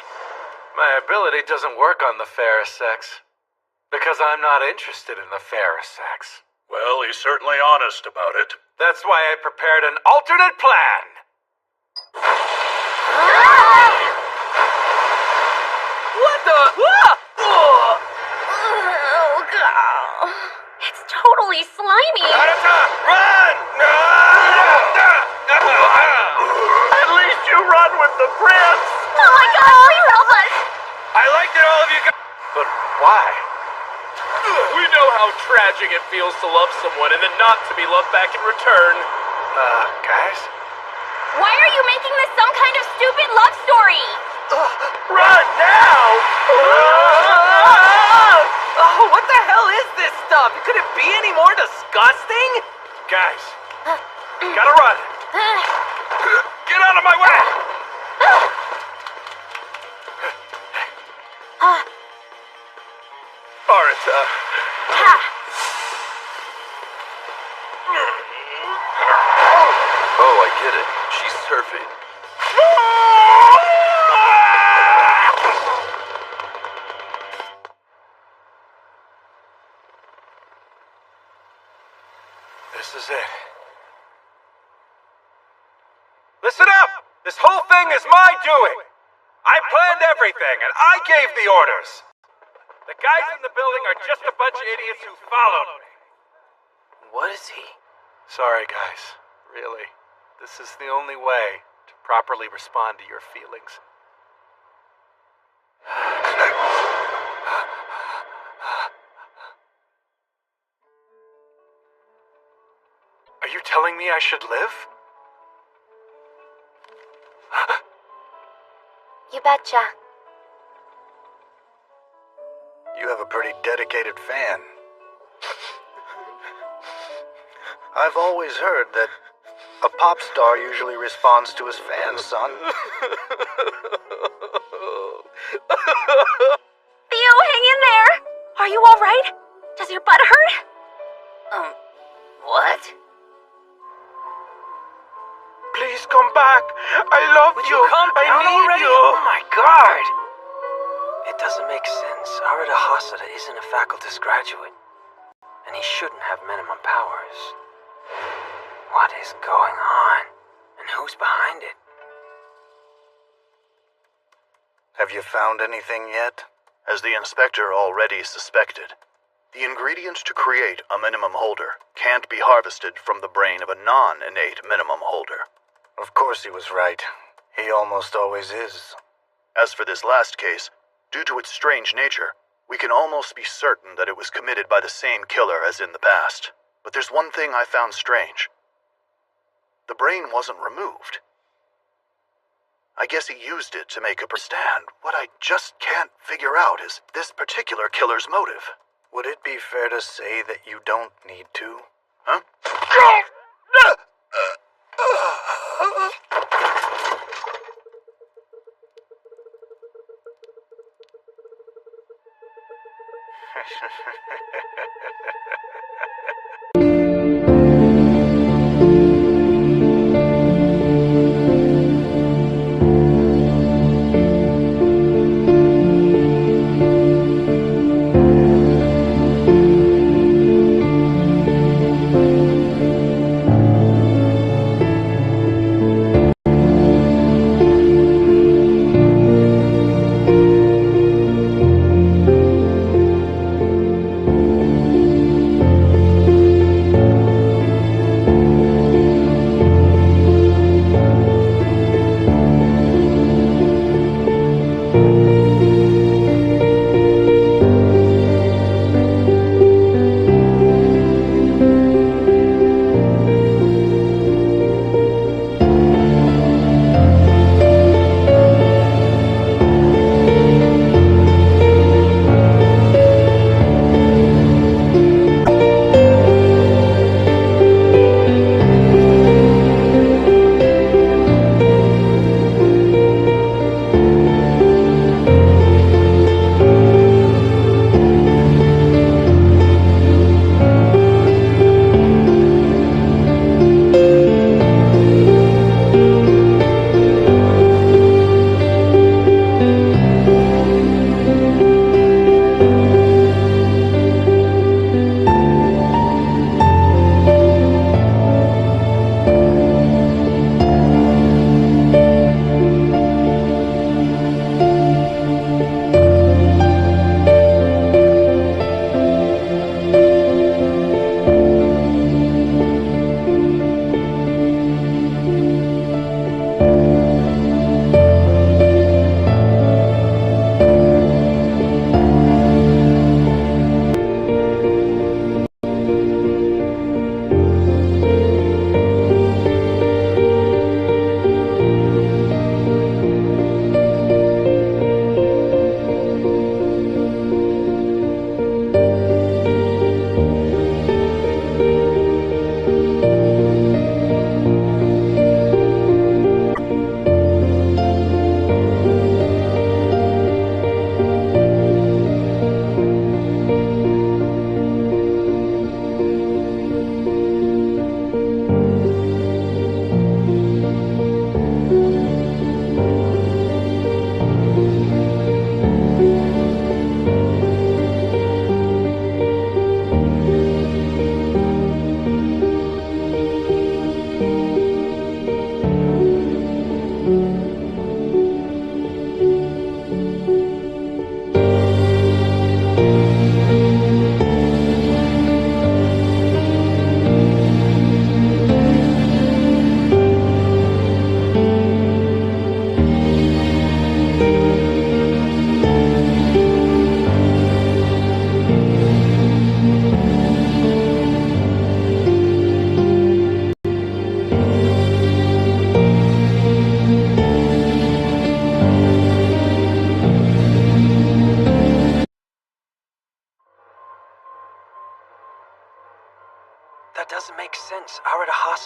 My ability doesn't work on the fairest sex. Because I'm not interested in the fairest sex. Well, he's certainly honest about it. That's why I prepared an alternate plan. What the? Oh, God. It's totally slimy. Narita, run! At least you run with the prince! Oh my God, please help us! I like that all of you got... But why? We know how tragic it feels to love someone and then not to be loved back in return. Guys? Why are you making this some kind of stupid love story? Run now! Oh, what the hell is this stuff? off! You couldn't be any more disgusting? Guys, gotta run. Get out of my way! Arita. Oh, I get it. She's surfing. This is it. Listen up! This whole thing is my doing! I planned everything, and I gave the orders! The guys in the building are just a bunch of idiots who followed me. What is he? Sorry, guys. Really. This is the only way to properly respond to your feelings. Are you telling me I should live? You betcha. You have a pretty dedicated fan. I've always heard that a pop star usually responds to his fans, son. Theo, hang in there! Are you alright? Does your butt hurt? What? Please come back. I love Would you calm down already? you. Oh my god! It doesn't make sense. Arita Hasada isn't a faculty's graduate, and he shouldn't have minimum powers. What is going on? And who's behind it? Have you found anything yet? As the inspector already suspected, the ingredients to create a minimum holder can't be harvested from the brain of a non-innate minimum holder. Of course he was right. He almost always is. As for this last case, due to its strange nature, we can almost be certain that it was committed by the same killer as in the past. But there's one thing I found strange. The brain wasn't removed. I guess he used it to make a stand. What I just can't figure out is this particular killer's motive. Would it be fair to say that you don't need to? Huh?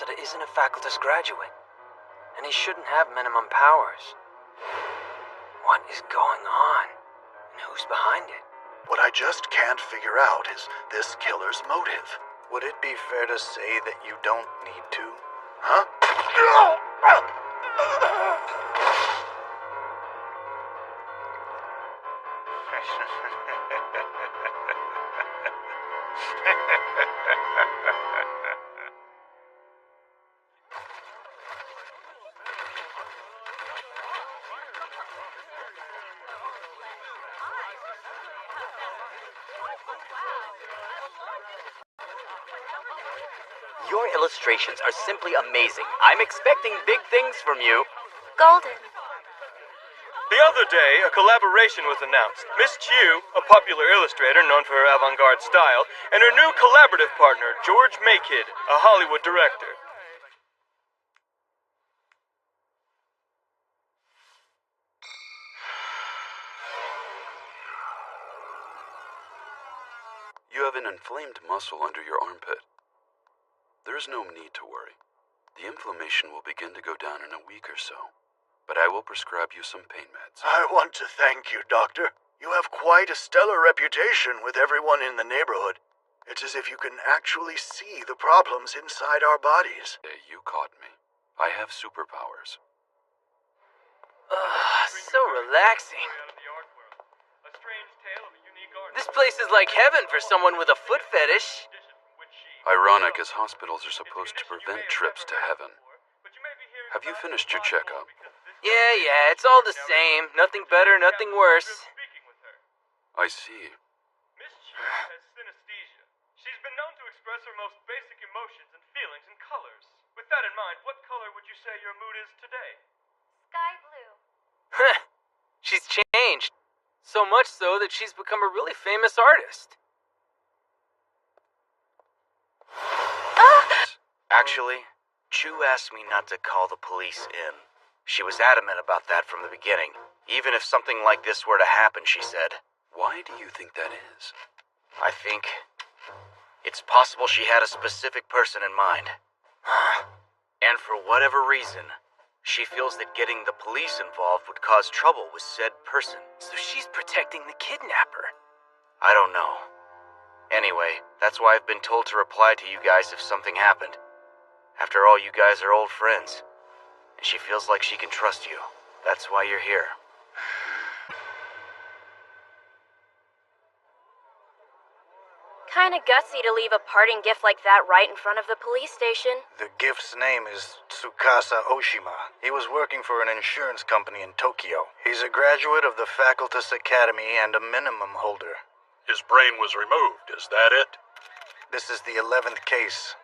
Yasuda isn't a facultas graduate, and he shouldn't have minimum powers. What is going on? And who's behind it? What I just can't figure out is this killer's motive. Would it be fair to say that you don't need to? Huh? Your illustrations are simply amazing. I'm expecting big things from you. Golden. The other day, a collaboration was announced. Miss Chiu, a popular illustrator known for her avant-garde style, and her new collaborative partner, George Maykid, a Hollywood director. You have an inflamed muscle under your armpit. There is no need to worry. The inflammation will begin to go down in a week or so, but I will prescribe you some pain meds. I want to thank you, Doctor. You have quite a stellar reputation with everyone in the neighborhood. It's as if you can actually see the problems inside our bodies. You caught me. I have superpowers. So relaxing. This place is like heaven for someone with a foot fetish. Ironic, as hospitals are supposed to prevent trips to heaven. Have you finished your checkup? Yeah, it's all the same. Nothing better, nothing worse. I see. Miss Chiu has synesthesia. She's been known to express her most basic emotions and feelings in colors. With that in mind, what color would you say your mood is today? Sky blue. She's changed. So much so that she's become a really famous artist. Actually, Chu asked me not to call the police in. She was adamant about that from the beginning. Even if something like this were to happen, she said. Why do you think that is? I think it's possible she had a specific person in mind. Huh? And for whatever reason, she feels that getting the police involved would cause trouble with said person. So she's protecting the kidnapper. I don't know. Anyway, that's why I've been told to reply to you guys if something happened. After all, you guys are old friends. And she feels like she can trust you. That's why you're here. Kinda gutsy to leave a parting gift like that right in front of the police station. The gift's name is Tsukasa Oshima. He was working for an insurance company in Tokyo. He's a graduate of the Facultas Academy and a minimum holder. His brain was removed, is that it? This is the 11th case.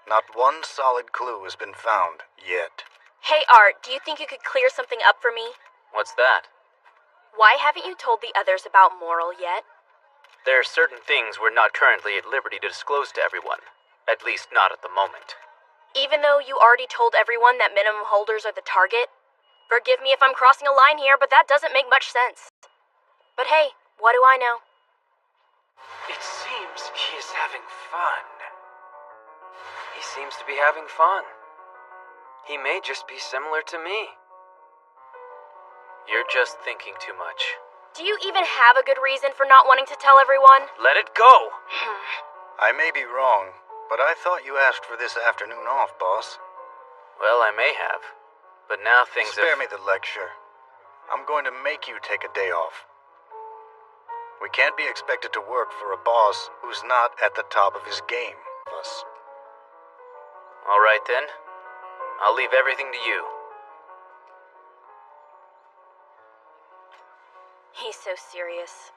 Not one solid clue has been found, yet. Hey, Art, do you think you could clear something up for me? What's that? Why haven't you told the others about Moral yet? There are certain things we're not currently at liberty to disclose to everyone. At least not at the moment. Even though you already told everyone that minimum holders are the target? Forgive me if I'm crossing a line here, but that doesn't make much sense. But hey, what do I know? It seems he is having fun. He seems to be having fun. He may just be similar to me. You're just thinking too much. Do you even have a good reason for not wanting to tell everyone? Let it go! I may be wrong, but I thought you asked for this afternoon off, boss. Well, I may have. But now things Spare me the lecture. I'm going to make you take a day off. We can't be expected to work for a boss who's not at the top of his game. Us. All right then. I'll leave everything to you. He's so serious.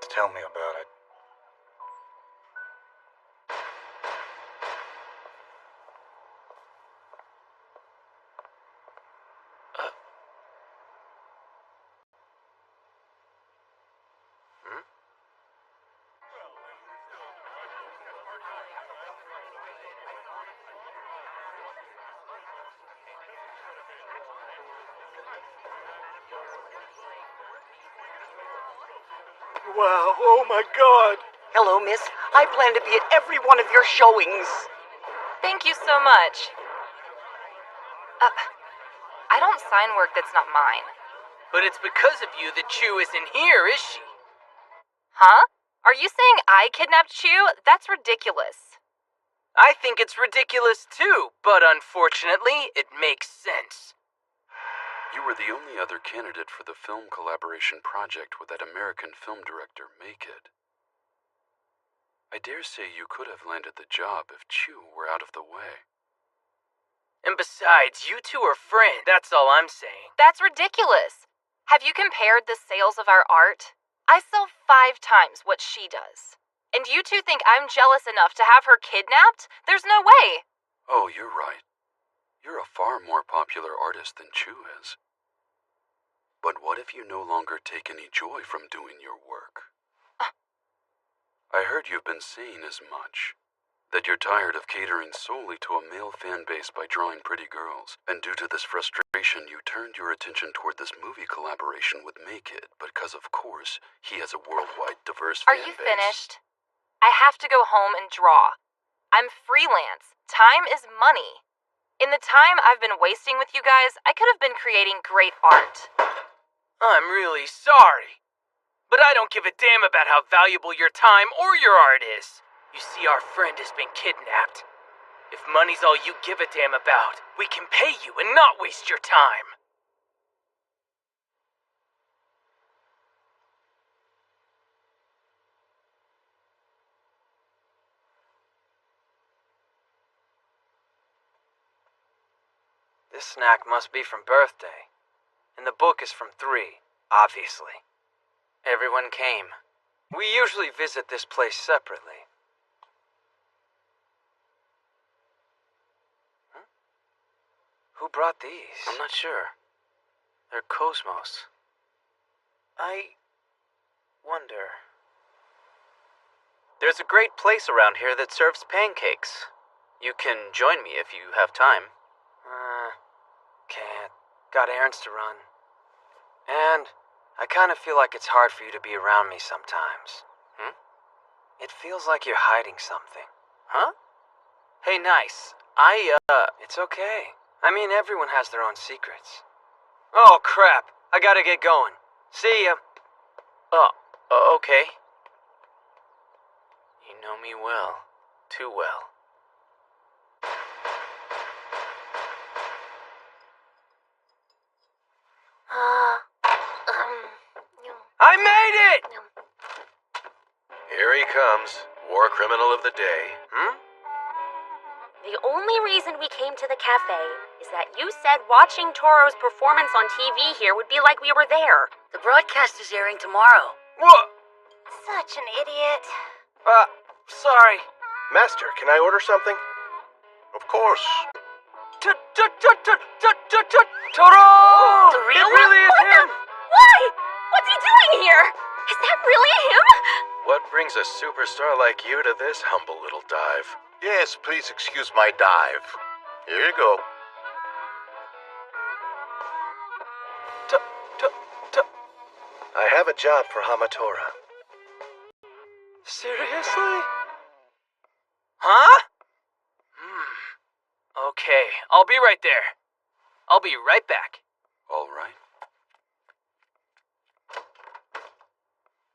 Tell me about it. Wow, oh my god! Hello, miss. I plan to be at every one of your showings. Thank you so much. I don't sign work that's not mine. But it's because of you that Chew isn't here, is she? Huh? Are you saying I kidnapped Chew? That's ridiculous. I think it's ridiculous too, but unfortunately, it makes sense. You were the only other candidate for the film collaboration project with that American film director, Makid. I dare say you could have landed the job if Chew were out of the way. And besides, you two are friends, that's all I'm saying. That's ridiculous. Have you compared the sales of our art? I sell 5 times what she does. And you two think I'm jealous enough to have her kidnapped? There's no way. Oh, you're right. You're a far more popular artist than Chew is. But what if you no longer take any joy from doing your work? I heard you've been saying as much. That you're tired of catering solely to a male fan base by drawing pretty girls, and due to this frustration you turned your attention toward this movie collaboration with Makid, because of course, he has a worldwide diverse fan base. Are you finished? I have to go home and draw. I'm freelance. Time is money. In the time I've been wasting with you guys, I could have been creating great art. I'm really sorry. But I don't give a damn about how valuable your time or your art is. You see, our friend has been kidnapped. If money's all you give a damn about, we can pay you and not waste your time. This snack must be from birthday. And the book is from 3, obviously. Everyone came. We usually visit this place separately. Who brought these? I'm not sure. They're Cosmos. I wonder. There's a great place around here that serves pancakes. You can join me if you have time. Can't. Got errands to run. And I kind of feel like it's hard for you to be around me sometimes. It feels like you're hiding something. Huh? Hey, nice. It's okay. I mean, everyone has their own secrets. Oh, crap. I gotta get going. See ya. Okay. You know me well. Too well. I made it! Here he comes, war criminal of the day. The only reason we came to the cafe is that you said watching Toro's performance on TV here would be like we were there. The broadcast is airing tomorrow. What? Such an idiot. Sorry. Master, can I order something? Of course. Toro! The real It really is him! Why? What's he doing here? Is that really him? What brings a superstar like you to this humble little dive? Yes, please excuse my dive. Here you go. I have a job for Hamatora. Seriously? Huh? Okay, I'll be right there. I'll be right back. All right.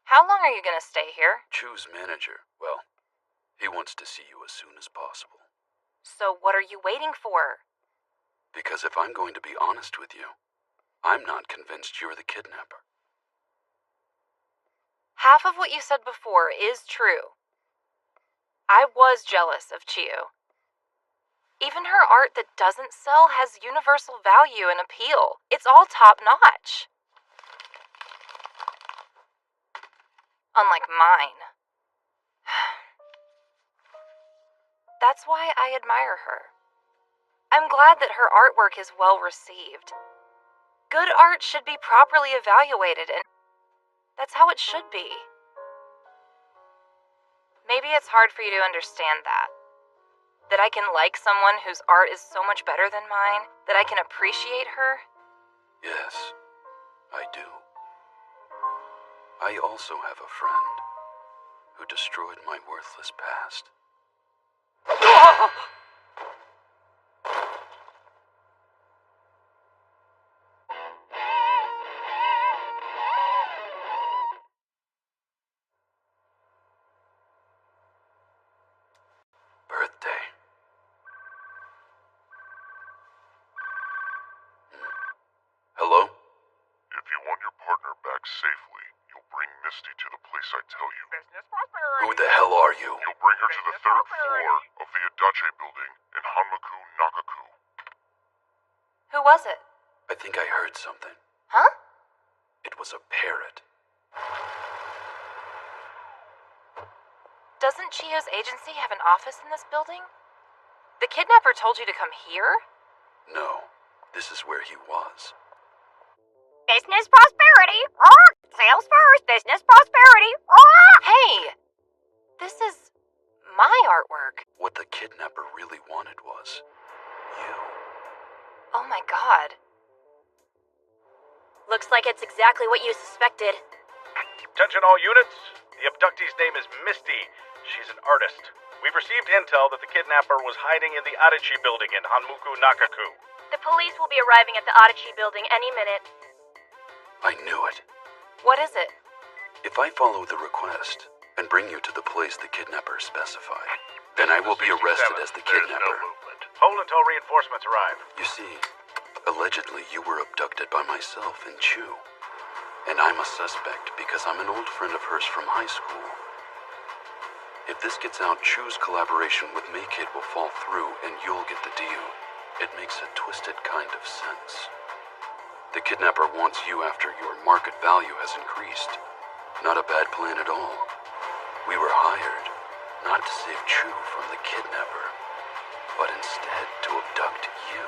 How long are you gonna stay here? Chew's manager, well, he wants to see you as soon as possible. So what are you waiting for? Because if I'm going to be honest with you, I'm not convinced you're the kidnapper. Half of what you said before is true. I was jealous of Chiyo. Even her art that doesn't sell has universal value and appeal. It's all top-notch. Unlike mine. That's why I admire her. I'm glad that her artwork is well received. Good art should be properly evaluated, and that's how it should be. Maybe it's hard for you to understand that. That I can like someone whose art is so much better than mine, that I can appreciate her. Yes, I do. I also have a friend who destroyed my worthless past. safely, you'll bring Misty to the place I tell you. Who the hell are you? You'll bring her to the third floor of the Adachi building in Hanmaku, Nakaku. Who was it? I think I heard something. Huh? It was a parrot. Doesn't Chio's agency have an office in this building? The kidnapper told you to come here? No, this is where he was. Business prosperity. Sales first. Business prosperity. Hey! This is my artwork. What the kidnapper really wanted was you. Oh my god. Looks like it's exactly what you suspected. Attention all units. The abductee's name is Misty. She's an artist. We've received intel that the kidnapper was hiding in the Adachi building in Hanmaku, Nakaku. The police will be arriving at the Adachi building any minute. I knew it. What is it? If I follow the request and bring you to the place the kidnapper specified, then I will be arrested as the kidnapper. Hold until reinforcements arrive. You see, allegedly you were abducted by myself and Chu. And I'm a suspect because I'm an old friend of hers from high school. If this gets out, Chu's collaboration with Maykid will fall through and you'll get the deal. It makes a twisted kind of sense. The kidnapper wants you after your market value has increased. Not a bad plan at all. We were hired not to save Chu from the kidnapper, but instead to abduct you.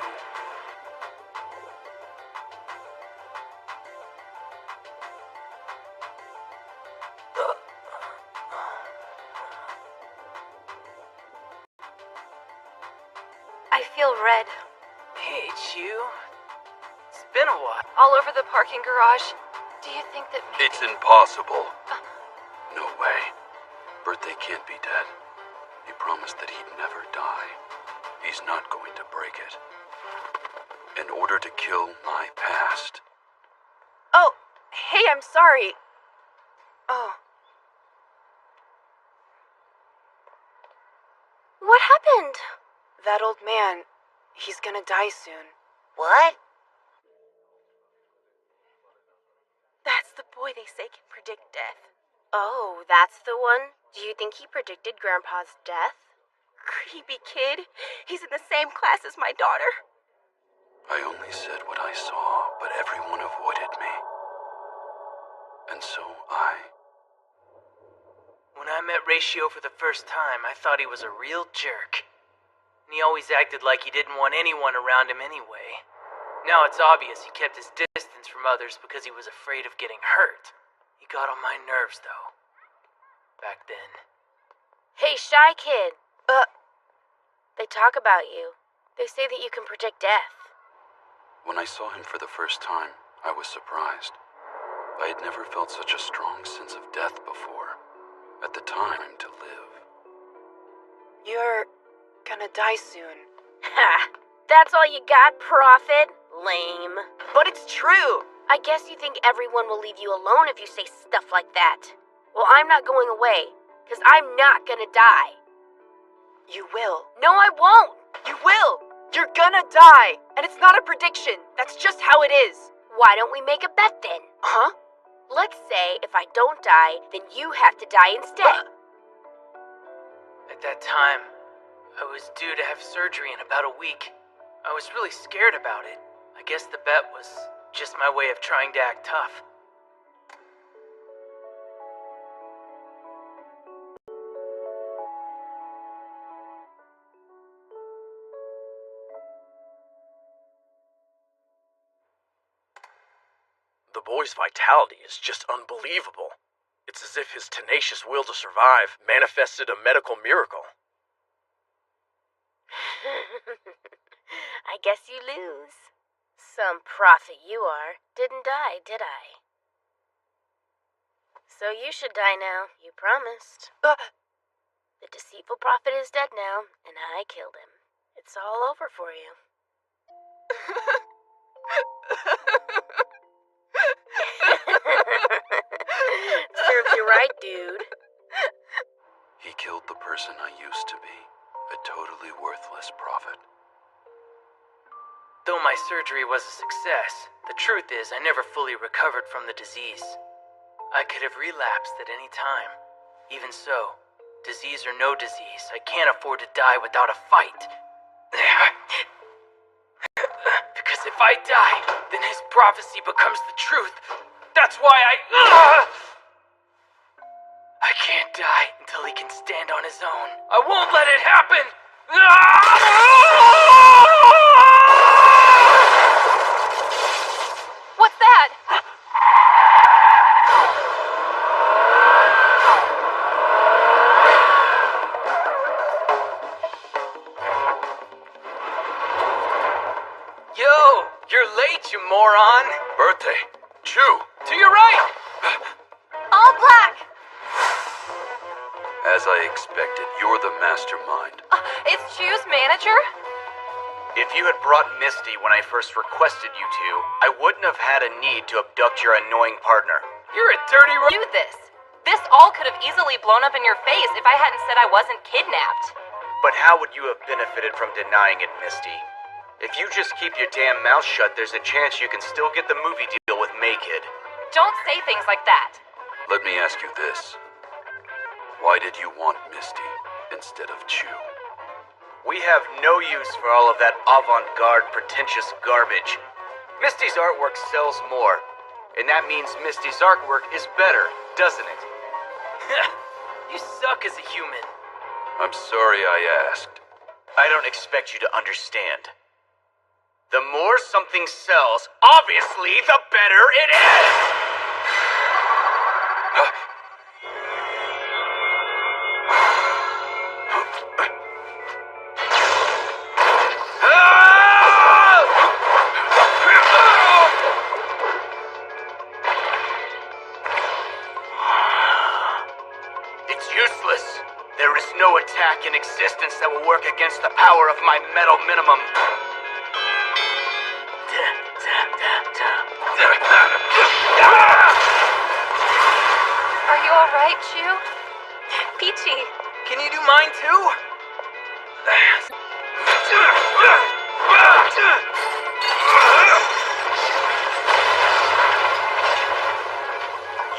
I feel red. Hey, Chu. It's been a while. All over the parking garage. Do you think that maybe... It's impossible. No way. Birthday can't be dead. He promised that he'd never die. He's not going to break it. In order to kill my past. Oh, hey, I'm sorry. Oh. What happened? That old man, he's gonna die soon. What? That's the boy they say can predict death. Oh, that's the one? Do you think he predicted Grandpa's death? Creepy kid. He's in the same class as my daughter. I only said what I saw, but everyone avoided me. And so When I met Ratio for the first time, I thought he was a real jerk. And he always acted like he didn't want anyone around him anyway. Now it's obvious he kept his distance from others because he was afraid of getting hurt. He got on my nerves, though. Back then. Hey, Shy Kid. They talk about you. They say that you can predict death. When I saw him for the first time, I was surprised. I had never felt such a strong sense of death before. At the time to live. You're gonna die soon. Ha! That's all you got, Prophet? Lame. But it's true! I guess you think everyone will leave you alone if you say stuff like that. Well, I'm not going away, because I'm not gonna die. You will. No, I won't! You will! You're gonna die! And it's not a prediction. That's just how it is. Why don't we make a bet then? Huh? Let's say if I don't die, then you have to die instead. At that time, I was due to have surgery in about a week. I was really scared about it. I guess the bet was just my way of trying to act tough. The boy's vitality is just unbelievable. It's as if his tenacious will to survive manifested a medical miracle. I guess you lose. Some prophet you are. Didn't die, did I? So you should die now. You promised. The deceitful prophet is dead now, and I killed him. It's all over for you. Serves you right, dude. He killed the person I used to be. A totally worthless prophet. Though my surgery was a success, the truth is I never fully recovered from the disease. I could have relapsed at any time. Even so, disease or no disease, I can't afford to die without a fight. Because if I die, then his prophecy becomes the truth. That's why I can't die until he can stand on his own. I won't let it happen! What's that? Yo, you're late, you moron! Birthday. Chew. To your right! All black! As I expected, you're the mastermind. It's Chew's manager? If you had brought Misty when I first requested you to, I wouldn't have had a need to abduct your annoying partner. You're a dirty Do this. This all could have easily blown up in your face if I hadn't said I wasn't kidnapped. But how would you have benefited from denying it, Misty? If you just keep your damn mouth shut, there's a chance you can still get the movie deal with Maykid. Don't say things like that. Let me ask you this. Why did you want Misty instead of Chew? We have no use for all of that avant-garde, pretentious garbage. Misty's artwork sells more, and that means Misty's artwork is better, doesn't it? You suck as a human. I'm sorry I asked. I don't expect you to understand. The more something sells, obviously, the better it is! It's useless. There is no attack in existence that will work against the power of my metal minimum. Are you alright, Chew? Peachy. Can you do mine too?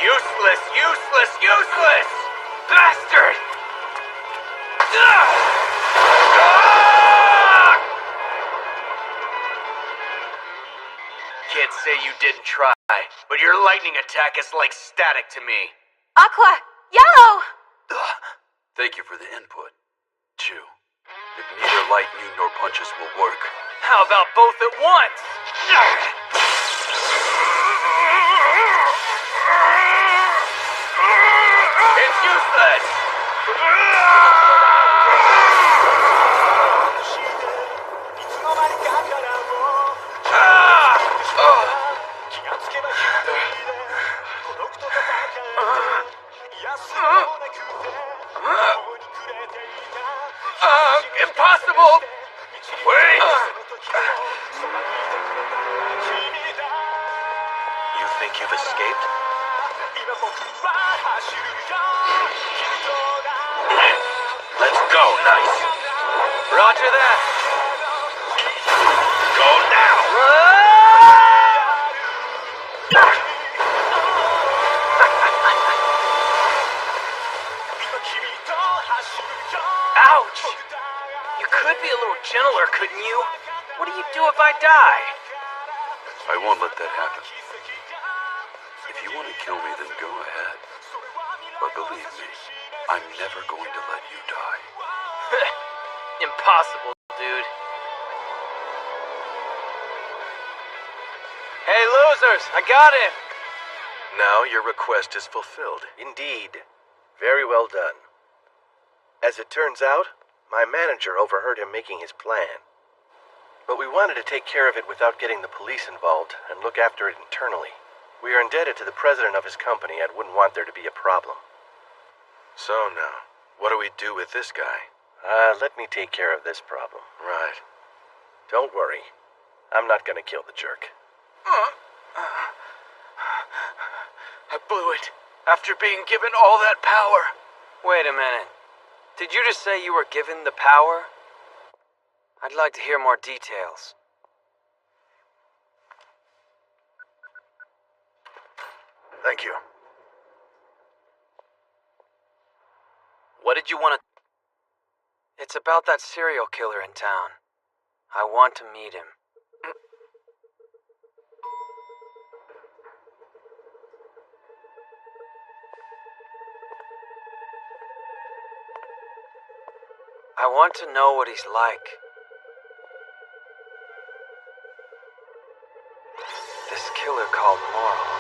Useless, useless, useless! Bastard! Can't say you didn't try, but your lightning attack is like static to me. Aqua! Yellow! Thank you for the input. Chew. If neither lightning nor punches will work. How about both at once? It's useless! Impossible! Wait! You think you've escaped? Let's go, Nice. Roger that. Go now! Ouch! You could be a little gentler, couldn't you? What do you do if I die? I won't let that happen. If you want to kill me, then go ahead. But believe me, I'm never going to let you die. Impossible, dude. Hey, losers! I got him! Now your request is fulfilled. Indeed. Very well done. As it turns out, my manager overheard him making his plan. But we wanted to take care of it without getting the police involved and look after it internally. We are indebted to the president of his company and wouldn't want there to be a problem. So now, what do we do with this guy? Let me take care of this problem. Right. Don't worry. I'm not gonna kill the jerk. I blew it after being given all that power. Wait a minute. Did you just say you were given the power? I'd like to hear more details. Thank you. did you want to... It's about that serial killer in town. I want to meet him. I want to know what he's like. This killer called Moral.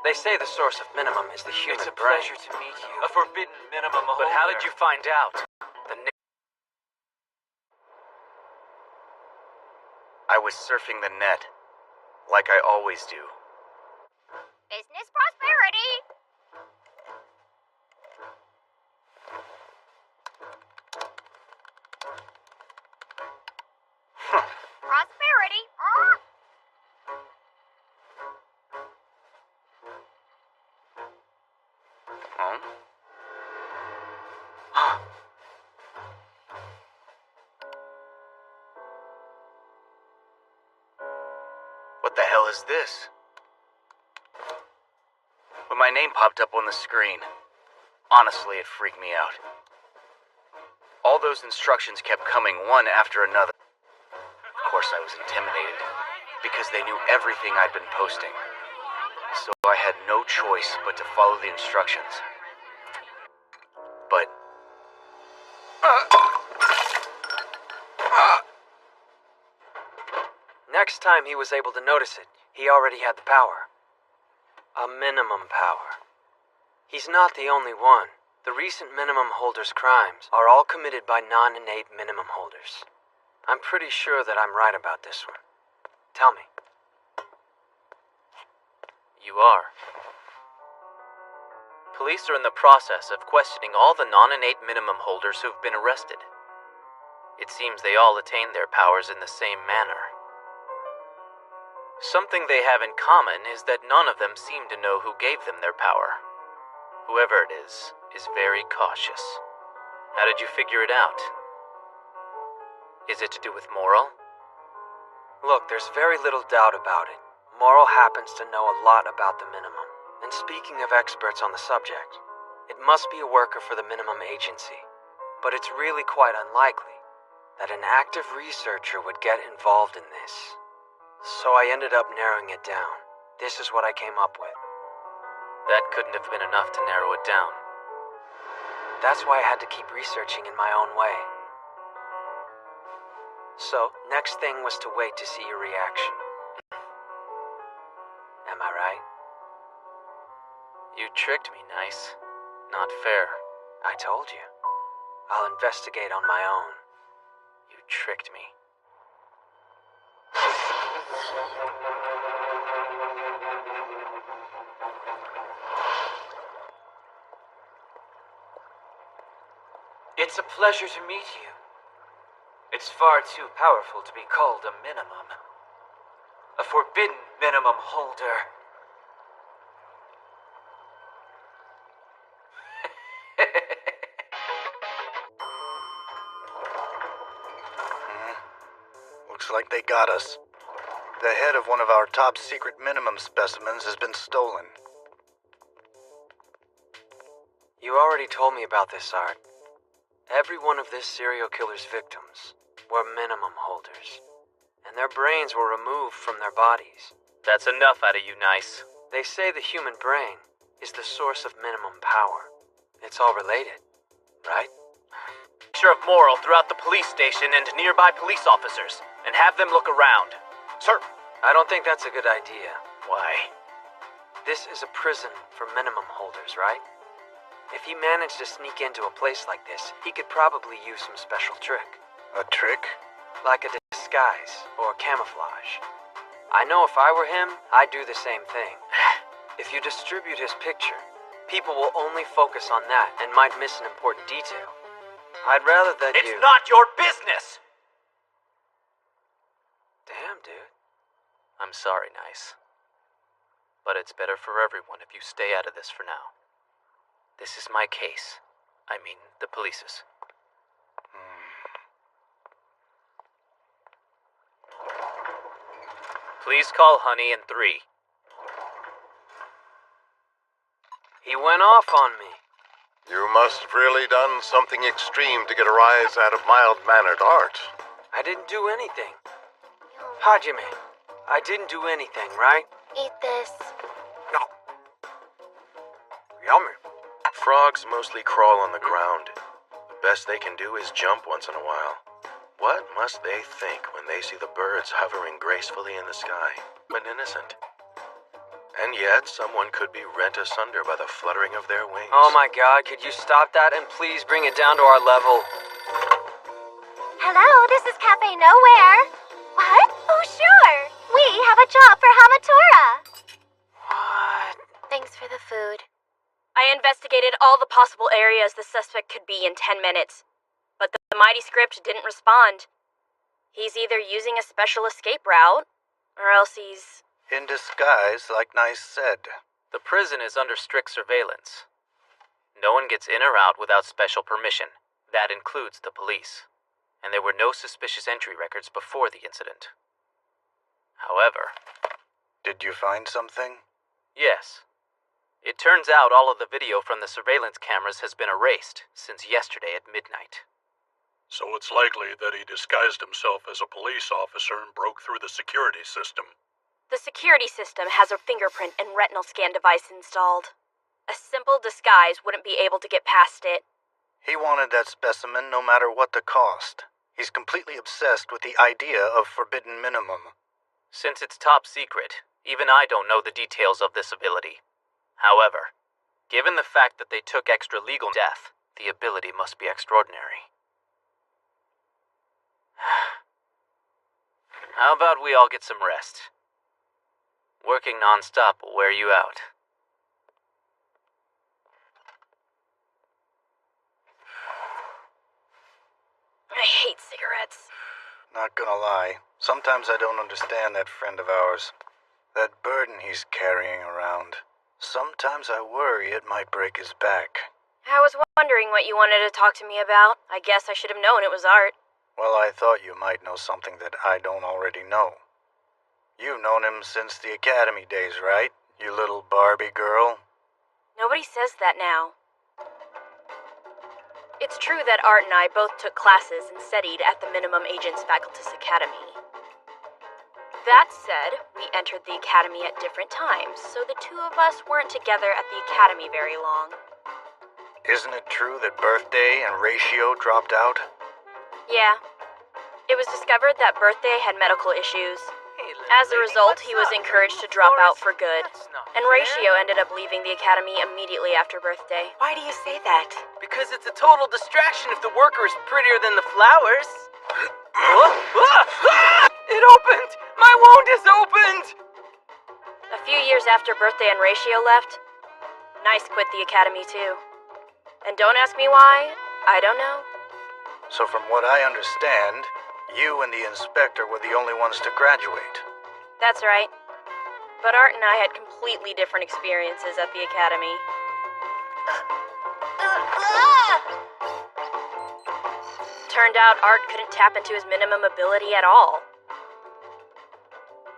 They say the source of minimum is the human It's a brain. pleasure to meet you. A forbidden minimum holder. But how did you find out? I was surfing the net, like I always do. Business prosperity. Prosperity. Huh? What the hell is this? When my name popped up on the screen, honestly, it freaked me out. All those instructions kept coming one after another. Of course, I was intimidated, because they knew everything I'd been posting. So I had no choice but to follow the instructions. But... Next time he was able to notice it, he already had the power. A minimum power. He's not the only one. The recent minimum holders' crimes are all committed by non-innate minimum holders. I'm pretty sure that I'm right about this one. Tell me. You are. Police are in the process of questioning all the non-innate minimum holders who've been arrested. It seems they all attain their powers in the same manner. Something they have in common is that none of them seem to know who gave them their power. Whoever it is very cautious. How did you figure it out? Is it to do with Moral? Look, there's very little doubt about it. Moral happens to know a lot about the minimum. And speaking of experts on the subject, it must be a worker for the minimum agency. But it's really quite unlikely that an active researcher would get involved in this. So I ended up narrowing it down. This is what I came up with. That couldn't have been enough to narrow it down. That's why I had to keep researching in my own way. So, next thing was to wait to see your reaction. Am I right? You tricked me, Nice. Not fair. I told you. I'll investigate on my own. You tricked me. It's a pleasure to meet you. It's far too powerful to be called a minimum. A forbidden minimum holder. Looks like they got us. The head of one of our top secret minimum specimens has been stolen. You already told me about this, Art. Every one of this serial killer's victims were minimum holders, and their brains were removed from their bodies. That's enough out of you, Nice. They say the human brain is the source of minimum power. It's all related, right? Picture of Moral throughout the police station and to nearby police officers, and have them look around. Sir, I don't think that's a good idea. Why? This is a prison for minimum holders, right? If he managed to sneak into a place like this, he could probably use some special trick. A trick? Like a disguise or camouflage. I know if I were him, I'd do the same thing. If you distribute his picture, people will only focus on that and might miss an important detail. I'd rather that It's not your business! Damn, dude. I'm sorry, Nice. But it's better for everyone if you stay out of this for now. This is my case. I mean, the police's. Please call Honey in 3. He went off on me. You must have really done something extreme to get a rise out of mild-mannered art. I didn't do anything. Hajime, I didn't do anything, right? Eat this. No. Yummy. Frogs mostly crawl on the ground. The best they can do is jump once in a while. What must they think when they see the birds hovering gracefully in the sky, but innocent? And yet, someone could be rent asunder by the fluttering of their wings. Oh my god, could you stop that and please bring it down to our level? Hello, this is Cafe Nowhere. What? Oh, sure. We have a job for Hamatora. What? Thanks for the food. I investigated all the possible areas the suspect could be in 10 minutes, but the mighty script didn't respond. He's either using a special escape route, or else he's... In disguise, like Nice said. The prison is under strict surveillance. No one gets in or out without special permission. That includes the police. And there were no suspicious entry records before the incident. However... Did you find something? Yes. It turns out all of the video from the surveillance cameras has been erased since yesterday at midnight. So it's likely that he disguised himself as a police officer and broke through the security system. The security system has a fingerprint and retinal scan device installed. A simple disguise wouldn't be able to get past it. He wanted that specimen no matter what the cost. He's completely obsessed with the idea of forbidden minimum. Since it's top secret, even I don't know the details of this ability. However, given the fact that they took extra legal death, the ability must be extraordinary. How about we all get some rest? Working non-stop will wear you out. I hate cigarettes. Not gonna lie, sometimes I don't understand that friend of ours. That burden he's carrying around. Sometimes I worry it might break his back. I was wondering what you wanted to talk to me about. I guess I should have known it was art. Well, I thought you might know something that I don't already know. You've known him since the academy days, right? You little Barbie girl? Nobody says that now. It's true that Art and I both took classes and studied at the Minimum Agents Facultas Academy. That said, we entered the academy at different times, so the two of us weren't together at the academy very long. Isn't it true that Birthday and Ratio dropped out? Yeah. It was discovered that Birthday had medical issues. As a result, he was encouraged to drop out for good, and Ratio ended up leaving the academy immediately after Birthday. Why do you say that? Because it's a total distraction if the worker is prettier than the flowers. It opened! My wound is opened! A few years after Birthday and Ratio left, Nice quit the academy too. And don't ask me why, I don't know. So from what I understand, you and the inspector were the only ones to graduate. That's right. But Art and I had completely different experiences at the academy. Turned out Art couldn't tap into his minimum ability at all.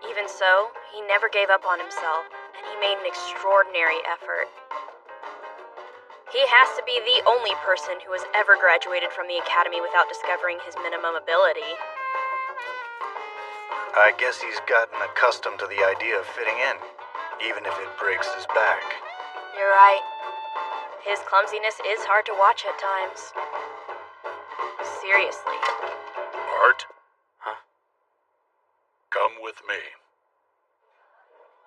Even so, he never gave up on himself, and he made an extraordinary effort. He has to be the only person who has ever graduated from the academy without discovering his minimum ability. I guess he's gotten accustomed to the idea of fitting in, even if it breaks his back. You're right. His clumsiness is hard to watch at times. Seriously. Art? Huh? Come with me.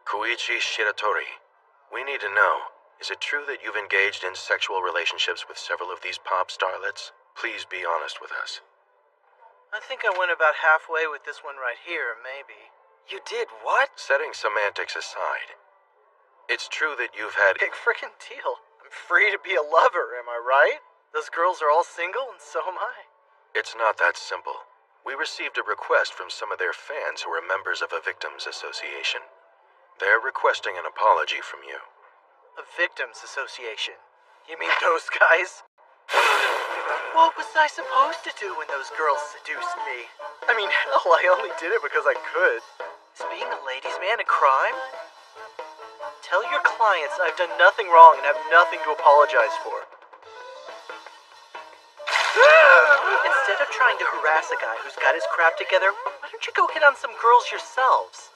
Koichi Shiratori, we need to know, is it true that you've engaged in sexual relationships with several of these pop starlets? Please be honest with us. I think I went about halfway with this one right here, maybe. You did what? Setting semantics aside, it's true that you've had... Big frickin' deal. I'm free to be a lover, am I right? Those girls are all single, and so am I. It's not that simple. We received a request from some of their fans who are members of a victims association. They're requesting an apology from you. A victims association? You mean those guys? What was I supposed to do when those girls seduced me? I mean, hell, I only did it because I could. Is being a ladies' man a crime? Tell your clients I've done nothing wrong and have nothing to apologize for. Instead of trying to harass a guy who's got his crap together, why don't you go hit on some girls yourselves?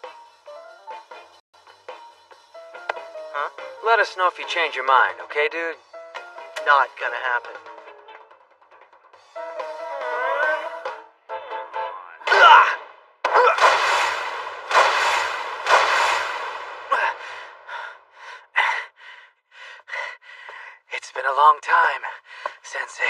Huh? Let us know if you change your mind, okay, dude? Not gonna happen. It's been a long time, Sensei.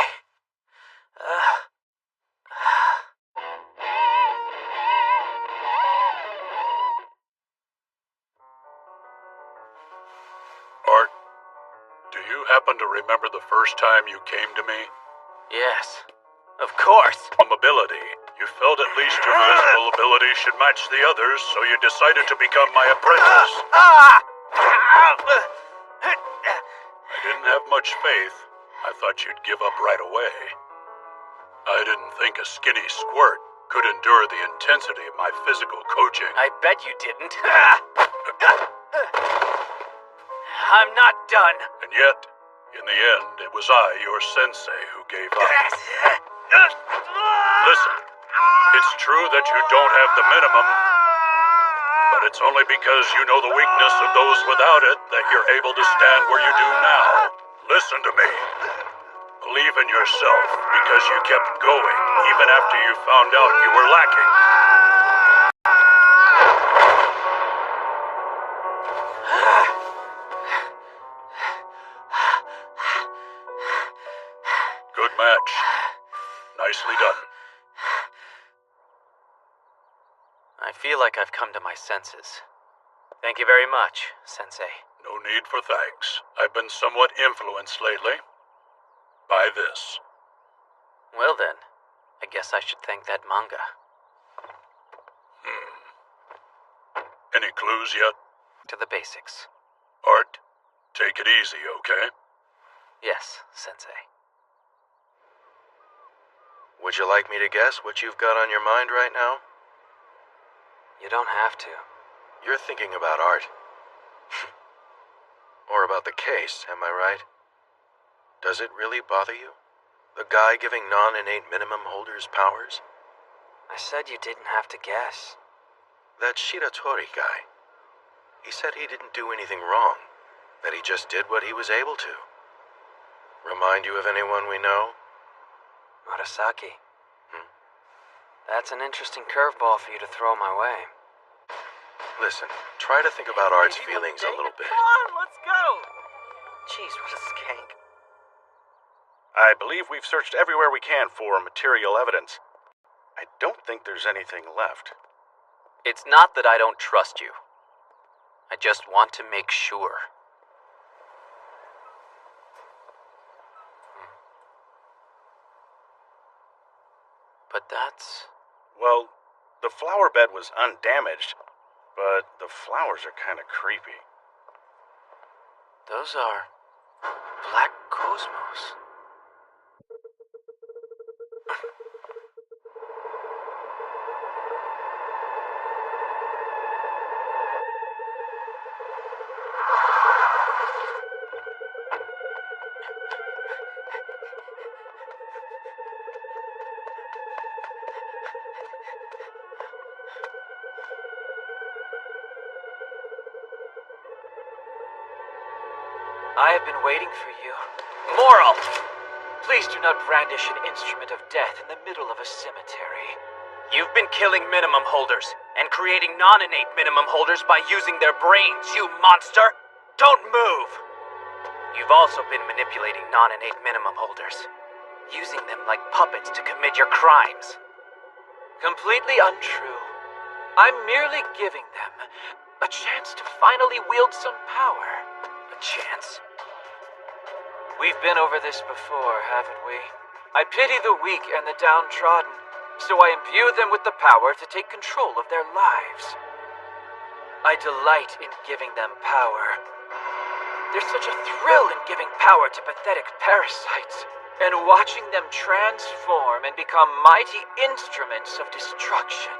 Art, do you happen to remember the first time you came to me? Yes, of course. Ability. You felt at least your physical ability should match the others, so you decided to become my apprentice. I didn't have much faith. I thought you'd give up right away. I didn't think a skinny squirt could endure the intensity of my physical coaching. I bet you didn't. I'm not done. And yet, in the end, it was I, your sensei, who gave up. Listen, it's true that you don't have the minimum, but it's only because you know the weakness of those without it that you're able to stand where you do now. Listen to me. Believe in yourself, because you kept going, even after you found out you were lacking. Good match. Nicely done. I feel like I've come to my senses. Thank you very much, Sensei. No need for thanks. I've been somewhat influenced lately by this. Well then, I guess I should thank that manga. Any clues yet? To the basics. Art, take it easy, okay? Yes, Sensei. Would you like me to guess what you've got on your mind right now? You don't have to. You're thinking about Art. Or about the case, am I right? Does it really bother you? The guy giving non-innate minimum holders powers? I said you didn't have to guess. That Shiratori guy. He said he didn't do anything wrong. That he just did what he was able to. Remind you of anyone we know? Murasaki. That's an interesting curveball for you to throw my way. Listen, try to think about Art's feelings a little bit. Come on, let's go! Jeez, what a skank. I believe we've searched everywhere we can for material evidence. I don't think there's anything left. It's not that I don't trust you. I just want to make sure. But that's... Well, the flower bed was undamaged, but the flowers are kind of creepy. Those are black cosmos. I have been waiting for you. Moral! Please do not brandish an instrument of death in the middle of a cemetery. You've been killing minimum holders and creating non-innate minimum holders by using their brains, you monster! Don't move! You've also been manipulating non-innate minimum holders, using them like puppets to commit your crimes. Completely untrue. I'm merely giving them a chance to finally wield some power. A chance? We've been over this before, haven't we? I pity the weak and the downtrodden, so I imbue them with the power to take control of their lives. I delight in giving them power. There's such a thrill in giving power to pathetic parasites, and watching them transform and become mighty instruments of destruction.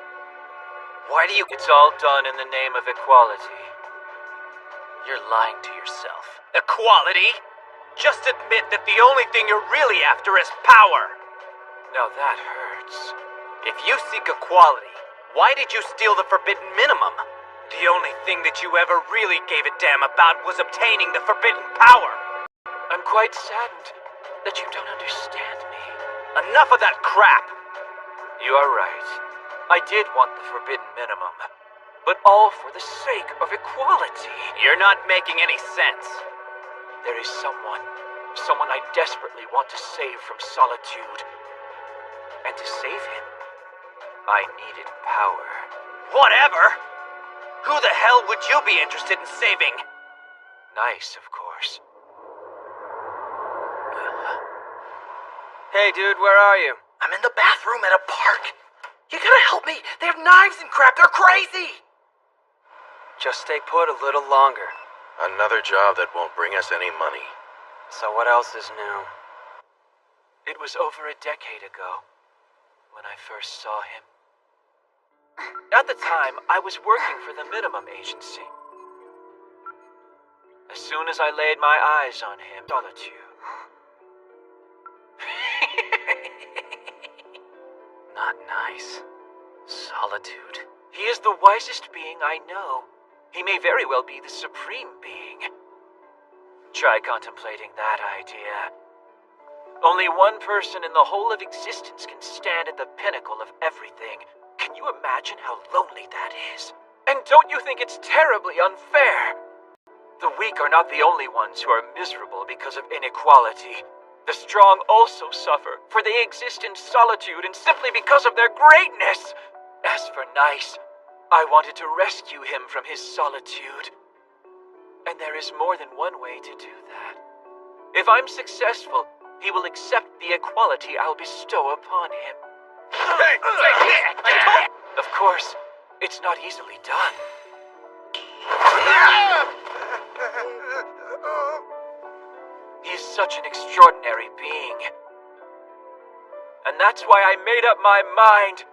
Why do you... It's all done in the name of equality. You're lying to yourself. Equality? Just admit that the only thing you're really after is power. Now that hurts. If you seek equality, why did you steal the forbidden minimum? The only thing that you ever really gave a damn about was obtaining the forbidden power. I'm quite saddened that you don't understand me. Enough of that crap! You are right. I did want the forbidden minimum. But all for the sake of equality. You're not making any sense. There is someone I desperately want to save from solitude. And to save him, I needed power. Whatever! Who the hell would you be interested in saving? Nice, of course. Hey, dude, where are you? I'm in the bathroom at a park. You gotta help me. They have knives and crap. They're crazy. Just stay put a little longer. Another job that won't bring us any money. So what else is new? It was over a decade ago when I first saw him. At the time, I was working for the Minimum Agency. As soon as I laid my eyes on him, solitude. Not nice. Solitude. He is the wisest being I know. He may very well be the supreme being. Try contemplating that idea. Only one person in the whole of existence can stand at the pinnacle of everything. Can you imagine how lonely that is? And don't you think it's terribly unfair? The weak are not the only ones who are miserable because of inequality. The strong also suffer, for they exist in solitude and simply because of their greatness. As for Nice, I wanted to rescue him from his solitude. And there is more than one way to do that. If I'm successful, he will accept the equality I'll bestow upon him. Hey, of course, it's not easily done. He's such an extraordinary being. And that's why I made up my mind.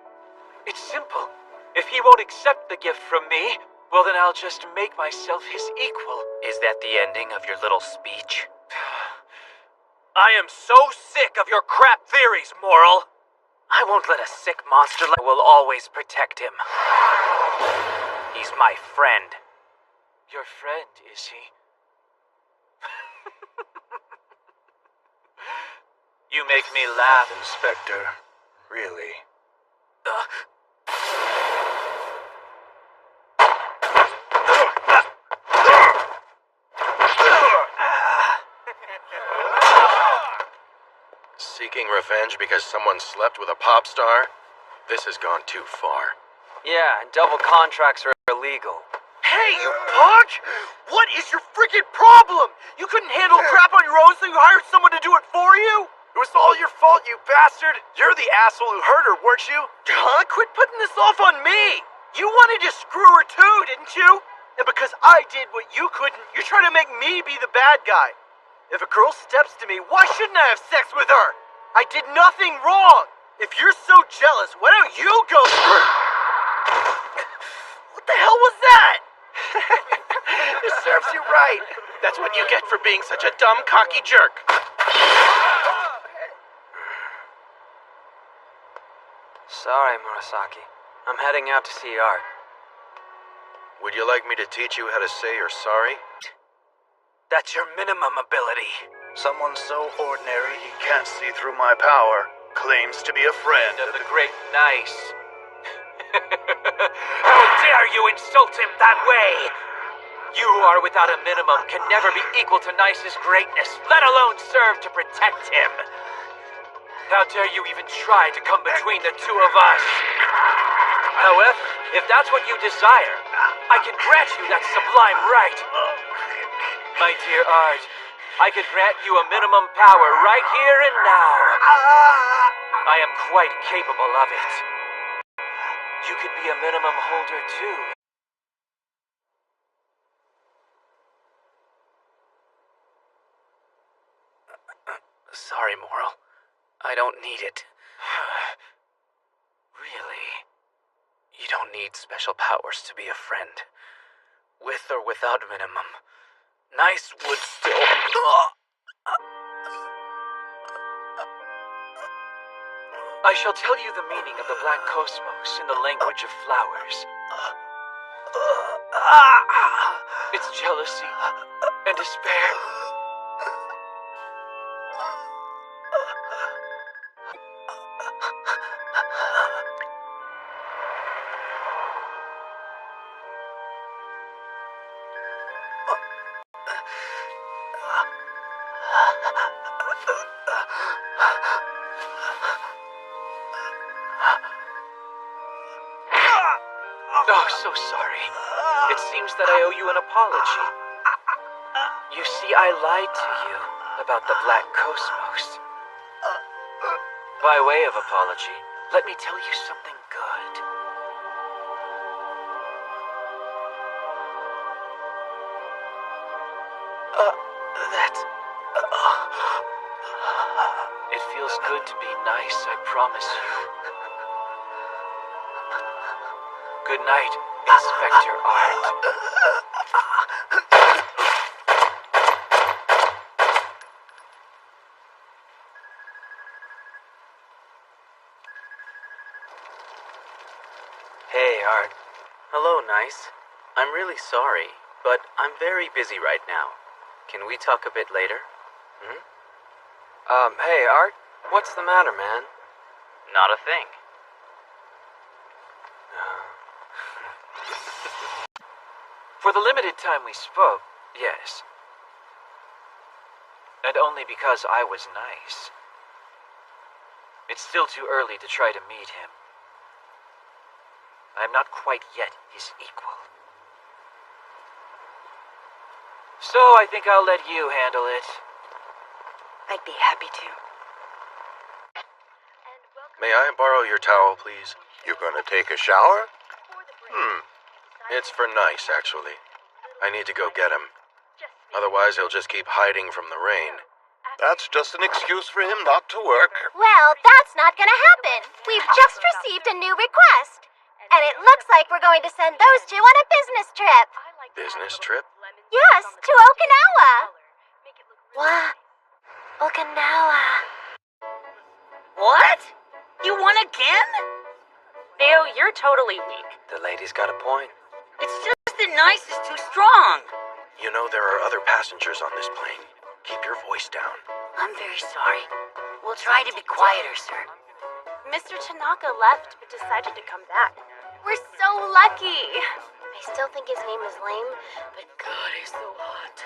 It's simple. If he won't accept the gift from me, well then I'll just make myself his equal. Is that the ending of your little speech? I am so sick of your crap theories, Moral. I won't let a sick monster like will always protect him. He's my friend. Your friend, is he? You make me laugh, Inspector. Really? Seeking revenge because someone slept with a pop star? This has gone too far. Yeah, and double contracts are illegal. Hey, you punk! What is your freaking problem? You couldn't handle crap on your own, so you hired someone to do it for you? It was all your fault, you bastard! You're the asshole who hurt her, weren't you? Huh? Quit putting this off on me! You wanted to screw her too, didn't you? And because I did what you couldn't, you're trying to make me be the bad guy. If a girl steps to me, why shouldn't I have sex with her? I did nothing wrong! If you're so jealous, why don't you go through? What the hell was that? This serves you right. That's what you get for being such a dumb, cocky jerk. Sorry, Murasaki. I'm heading out to see Art. Would you like me to teach you how to say you're sorry? That's your minimum ability. Someone so ordinary he can't see through my power claims to be a friend of the great Nice. How dare you insult him that way? You who are without a minimum can never be equal to Nice's greatness, let alone serve to protect him. How dare you even try to come between the two of us? However, if that's what you desire, I can grant you that sublime right. My dear Art, I could grant you a minimum power right here and now. I am quite capable of it. You could be a minimum holder too. Sorry, Moral. I don't need it. Really? You don't need special powers to be a friend. With or without minimum, Nice wood still. I shall tell you the meaning of the black cosmos in the language of flowers. It's jealousy and despair. Oh, so sorry. It seems that I owe you an apology. You see, I lied to you about the black cosmos. By way of apology, let me tell you something good. It feels good to be nice, I promise you. Good night, Inspector Art. Hey, Art. Hello, Nice. I'm really sorry, but I'm very busy right now. Can we talk a bit later? Hey, Art. What's the matter, man? Not a thing. For the limited time we spoke, yes. And only because I was nice. It's still too early to try to meet him. I am not quite yet his equal. So I think I'll let you handle it. I'd be happy to. May I borrow your towel, please? You gonna take a shower? It's for Nice, actually. I need to go get him. Otherwise, he'll just keep hiding from the rain. That's just an excuse for him not to work. Well, that's not gonna happen. We've just received a new request. And it looks like we're going to send those two on a business trip. Business trip? Yes, to Okinawa. What? Okinawa. What? You won again? Theo, you're totally weak. The lady's got a point. It's just that Nice is too strong. You know there are other passengers on this plane. Keep your voice down. I'm very sorry. We'll try to be quieter, sir. Mr. Tanaka left but decided to come back. We're so lucky. I still think his name is lame, but God, he's so hot.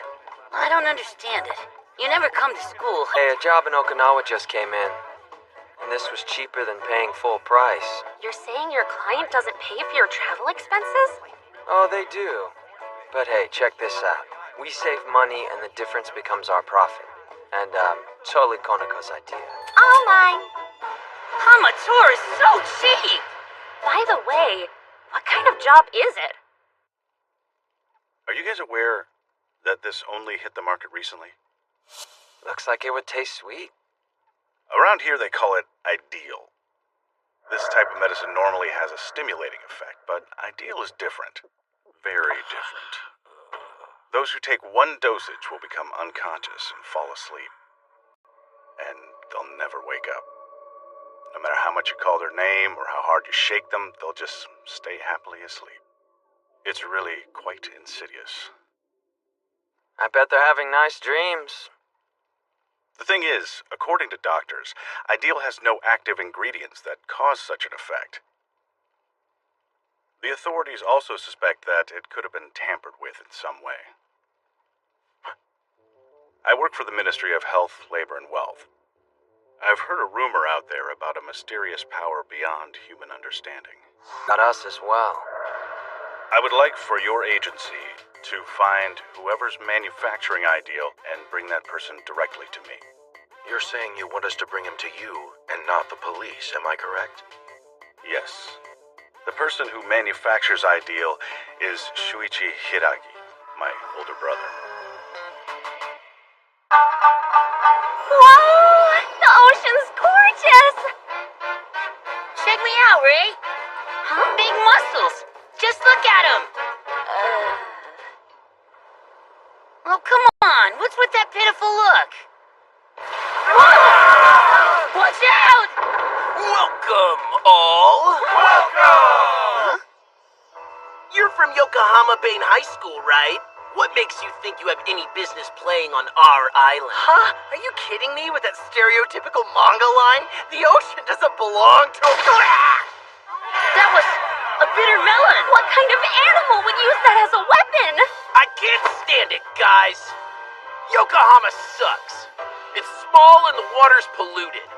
I don't understand it. You never come to school. Hey, a job in Okinawa just came in. And this was cheaper than paying full price. You're saying your client doesn't pay for your travel expenses? Oh, they do. But hey, check this out. We save money and the difference becomes our profit. And, totally Konako's idea. All mine. Hamator is so cheap! By the way, what kind of job is it? Are you guys aware that this only hit the market recently? Looks like it would taste sweet. Around here, they call it Ideal. This type of medicine normally has a stimulating effect, but Ideal is different. Very different. Those who take one dosage will become unconscious and fall asleep. And they'll never wake up. No matter how much you call their name or how hard you shake them, they'll just stay happily asleep. It's really quite insidious. I bet they're having nice dreams. The thing is, according to doctors, Ideal has no active ingredients that cause such an effect. The authorities also suspect that it could have been tampered with in some way. I work for the Ministry of Health, Labor, and Wealth. I've heard a rumor out there about a mysterious power beyond human understanding. Got us as well. I would like for your agency to find whoever's manufacturing Ideal and bring that person directly to me. You're saying you want us to bring him to you and not the police, am I correct? Yes. The person who manufactures Ideal is Shuichi Hiragi, my older brother. Whoa! The ocean's gorgeous! Check me out, Ray. Huh? Big muscles. Just look at him. Oh, come on! What's with that pitiful look? Watch out! Welcome, all! Welcome! You're from Yokohama Bain High School, right? What makes you think you have any business playing on our island? Huh? Are you kidding me with that stereotypical manga line? The ocean doesn't belong to a... That was a bitter melon! What kind of animal would use that as a weapon? I can't stand it, guys. Yokohama sucks. It's small and the water's polluted.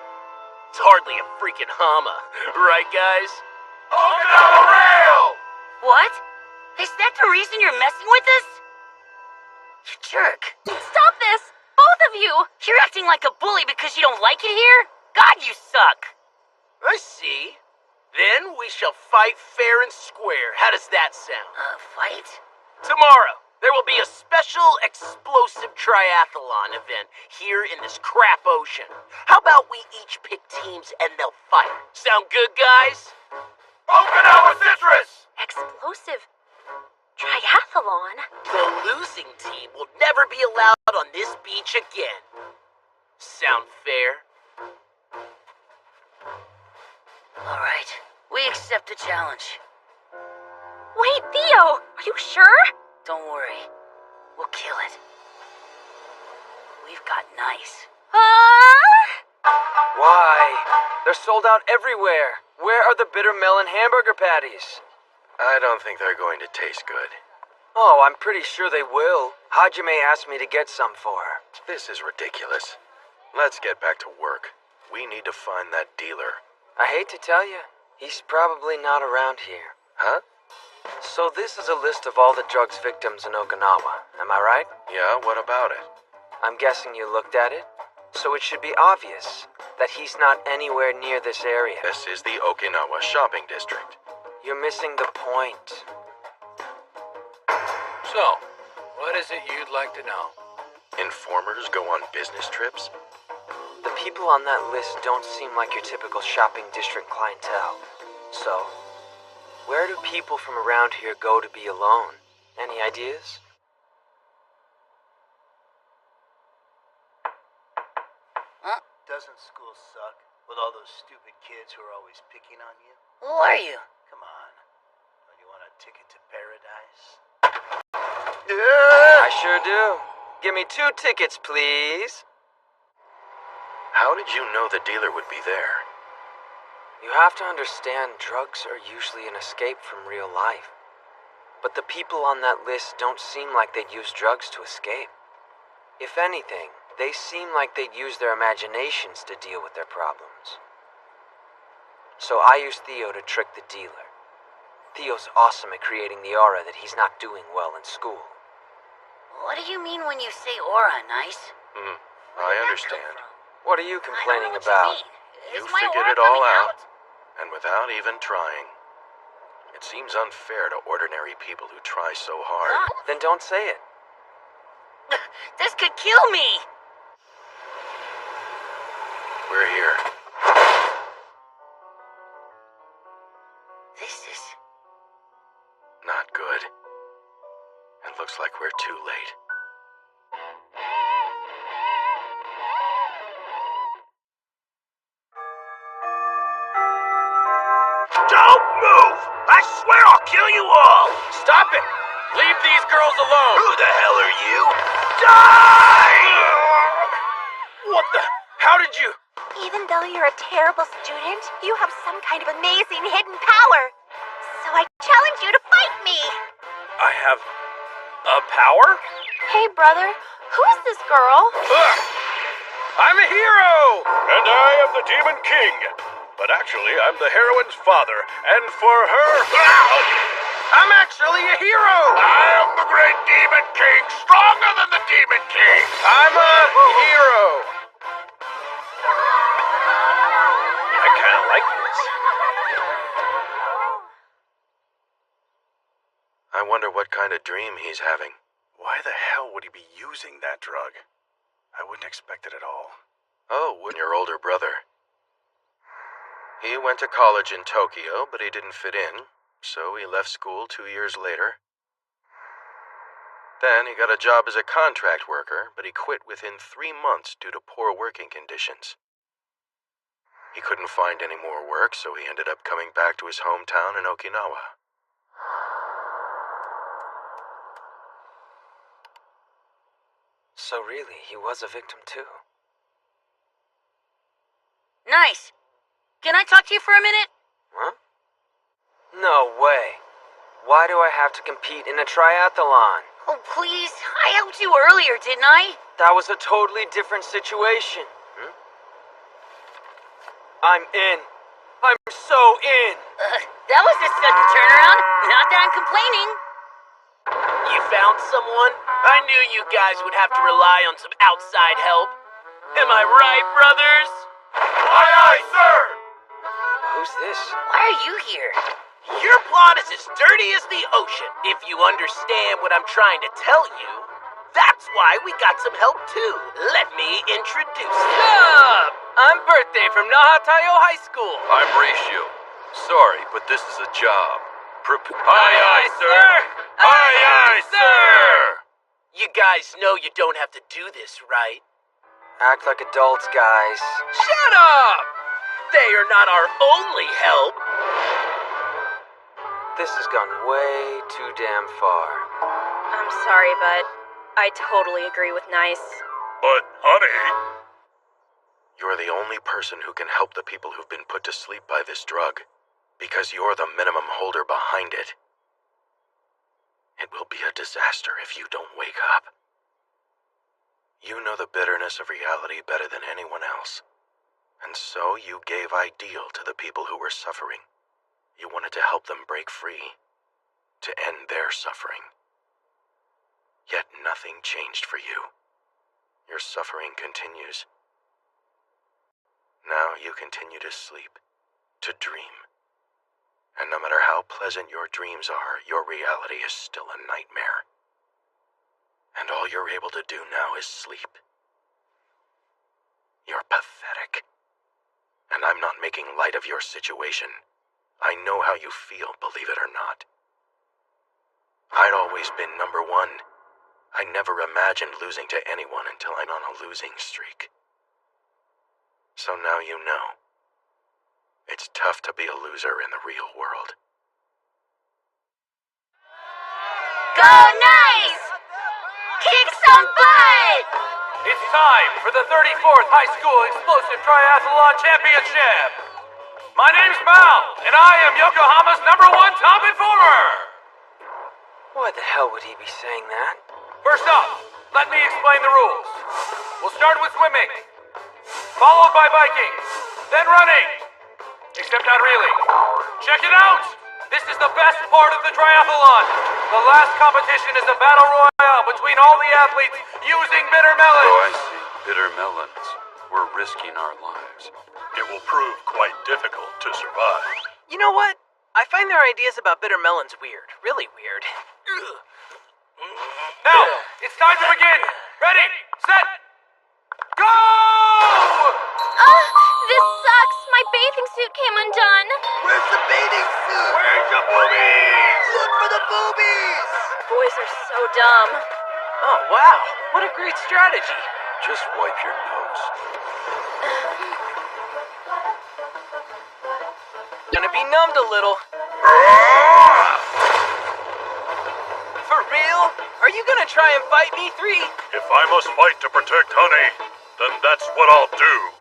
It's hardly a freaking Hama, right, guys? Okinawa Rail! What? Is that the reason you're messing with us? You jerk. Stop this! Both of you! You're acting like a bully because you don't like it here? God, you suck! I see. Then we shall fight fair and square. How does that sound? Fight? Tomorrow, there will be a special explosive triathlon event here in this crap ocean. How about we each pick teams and they'll fight? Sound good, guys? Okinawa Citrus! Explosive triathlon? The losing team will never be allowed on this beach again. Sound fair? All right, we accept the challenge. Wait, Theo! Are you sure? Don't worry, we'll kill it. We've got nice. Why? They're sold out everywhere. Where are the bitter melon hamburger patties? I don't think they're going to taste good. Oh, I'm pretty sure they will. Hajime asked me to get some for her. This is ridiculous. Let's get back to work. We need to find that dealer. I hate to tell you, he's probably not around here. Huh? So this is a list of all the drugs victims in Okinawa, am I right? Yeah, what about it? I'm guessing you looked at it? So it should be obvious that he's not anywhere near this area. This is the Okinawa shopping district. You're missing the point. So, what is it you'd like to know? Informers go on business trips? The people on that list don't seem like your typical shopping district clientele. So, where do people from around here go to be alone? Any ideas? Huh? Doesn't school suck with all those stupid kids who are always picking on you? Who are you? Come on. Don't you want a ticket to paradise? I sure do. Give me 2 tickets, please. How did you know the dealer would be there? You have to understand, drugs are usually an escape from real life. But the people on that list don't seem like they'd use drugs to escape. If anything, they seem like they'd use their imaginations to deal with their problems. So I used Theo to trick the dealer. Theo's awesome at creating the aura that he's not doing well in school. What do you mean when you say aura, Nice? I understand. What are you complaining about? You figured it all out, and without even trying. It seems unfair to ordinary people who try so hard. Then don't say it. This could kill me! We're here. This is... not good. It looks like we're too late. Don't move! I swear I'll kill you all! Stop it! Leave these girls alone! Who the hell are you? Die! What the? How did you... Even though you're a terrible student, you have some kind of amazing hidden power. So I challenge you to fight me. I have... a power? Hey, brother, who's this girl? Ugh. I'm a hero! And I am the Demon King. But actually, I'm the heroine's father. And for her... I'm actually a hero! I am the great Demon King, stronger than the Demon King! I'm a hero! I kinda like this. I wonder what kind of dream he's having. Why the hell would he be using that drug? I wouldn't expect it at all. Oh, wouldn't your older brother? He went to college in Tokyo, but he didn't fit in, so he left school 2 years later. Then he got a job as a contract worker, but he quit within 3 months due to poor working conditions. He couldn't find any more work, so he ended up coming back to his hometown in Okinawa. So really, he was a victim too. Nice. Can I talk to you for a minute? Huh? No way. Why do I have to compete in a triathlon? Oh, please. I helped you earlier, didn't I? That was a totally different situation. I'm in. I'm so in. That was a sudden turnaround. Not that I'm complaining. You found someone? I knew you guys would have to rely on some outside help. Am I right, brothers? Aye, aye, sir! Who's this? Why are you here? Your plot is as dirty as the ocean, if you understand what I'm trying to tell you. That's why we got some help, too. Let me introduce you. Sup? I'm Birthday from Nahatayo High School. I'm Ratio. Sorry, but this is a job. Aye, aye, sir! Aye, aye, sir! You guys know you don't have to do this, right? Act like adults, guys. Shut up! They are not our only help. This has gone way too damn far. I'm sorry, but I totally agree with Nice. But, honey... You're the only person who can help the people who've been put to sleep by this drug, because you're the minimum holder behind it. It will be a disaster if you don't wake up. You know the bitterness of reality better than anyone else, and so you gave ideal to the people who were suffering. You wanted to help them break free, to end their suffering. Yet nothing changed for you. Your suffering continues. Now you continue to sleep, to dream. And no matter how pleasant your dreams are, your reality is still a nightmare. And all you're able to do now is sleep. You're pathetic. And I'm not making light of your situation. I know how you feel, believe it or not. I'd always been number one. I never imagined losing to anyone until I'm on a losing streak. So now you know. It's tough to be a loser in the real world. Go Nice! Kick some butt! It's time for the 34th High School Explosive Triathlon Championship. My name's Mal, and I am Yokohama's #1 top informer. Why the hell would he be saying that? First up, let me explain the rules. We'll start with swimming, followed by biking, then running. Except not really. Check it out! This is the best part of the triathlon. The last competition is a battle royale between all the athletes using bitter melons. Oh, I see. Bitter melons. We're risking our lives. It will prove quite difficult to survive. You know what? I find their ideas about bitter melons weird. Really weird. Now, it's time to begin. Ready, set, go! This sucks. My bathing suit came undone. Where's the bathing suit? Where's the boobies? Look for the boobies! Boys are so dumb. Oh, wow. What a great strategy. Just wipe your nose. Gonna be numbed a little. For real? Are you gonna try and fight me, 3? If I must fight to protect Honey, then that's what I'll do.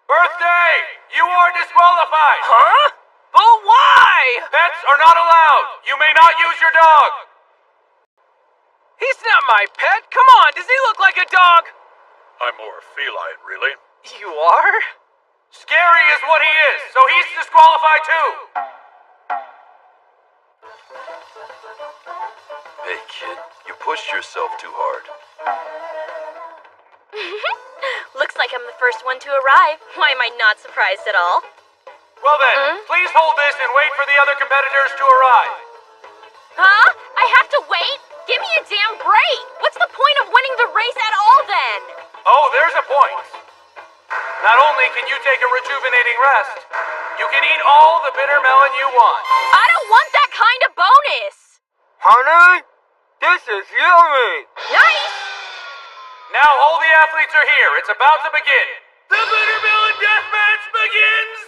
Birthday, you are disqualified. Huh? But why? Pets are not allowed. You may not use your dog. He's not my pet. Come on, does he look like a dog? I'm more feline, really. You are? Scary is what he is, so he's disqualified too. Hey, kid, you pushed yourself too hard. Looks like I'm the first one to arrive. Why am I not surprised at all? Well then, please hold this and wait for the other competitors to arrive. Huh? I have to wait? Give me a damn break! What's the point of winning the race at all then? Oh, there's a point. Not only can you take a rejuvenating rest, you can eat all the bitter melon you want. I don't want that kind of bonus! Honey? This is yummy! Nice! Now all the athletes are here. It's about to begin. The Bittermelon Deathmatch begins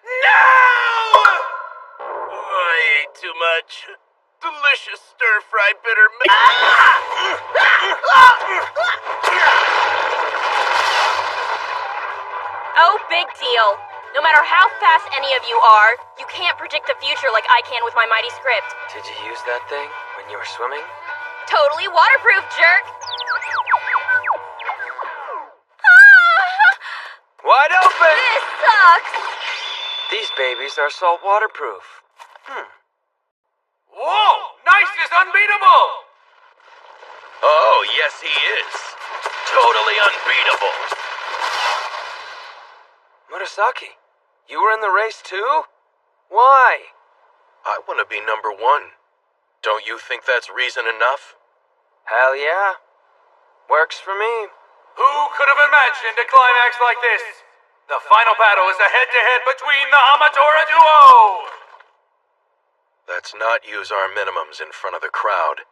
now! I ate too much. Delicious stir-fried bitter Oh, big deal. No matter how fast any of you are, you can't predict the future like I can with my mighty script. Did you use that thing when you were swimming? Totally waterproof, jerk! Wide open! This sucks! These babies are salt waterproof. Whoa! Nice is unbeatable! Oh, yes, he is. Totally unbeatable. Murasaki, you were in the race too? Why? I want to be number 1. Don't you think that's reason enough? Hell yeah. Works for me. Who could have imagined a climax like this? The final battle is a head-to-head between the Hamatora duo! Let's not use our minimums in front of the crowd.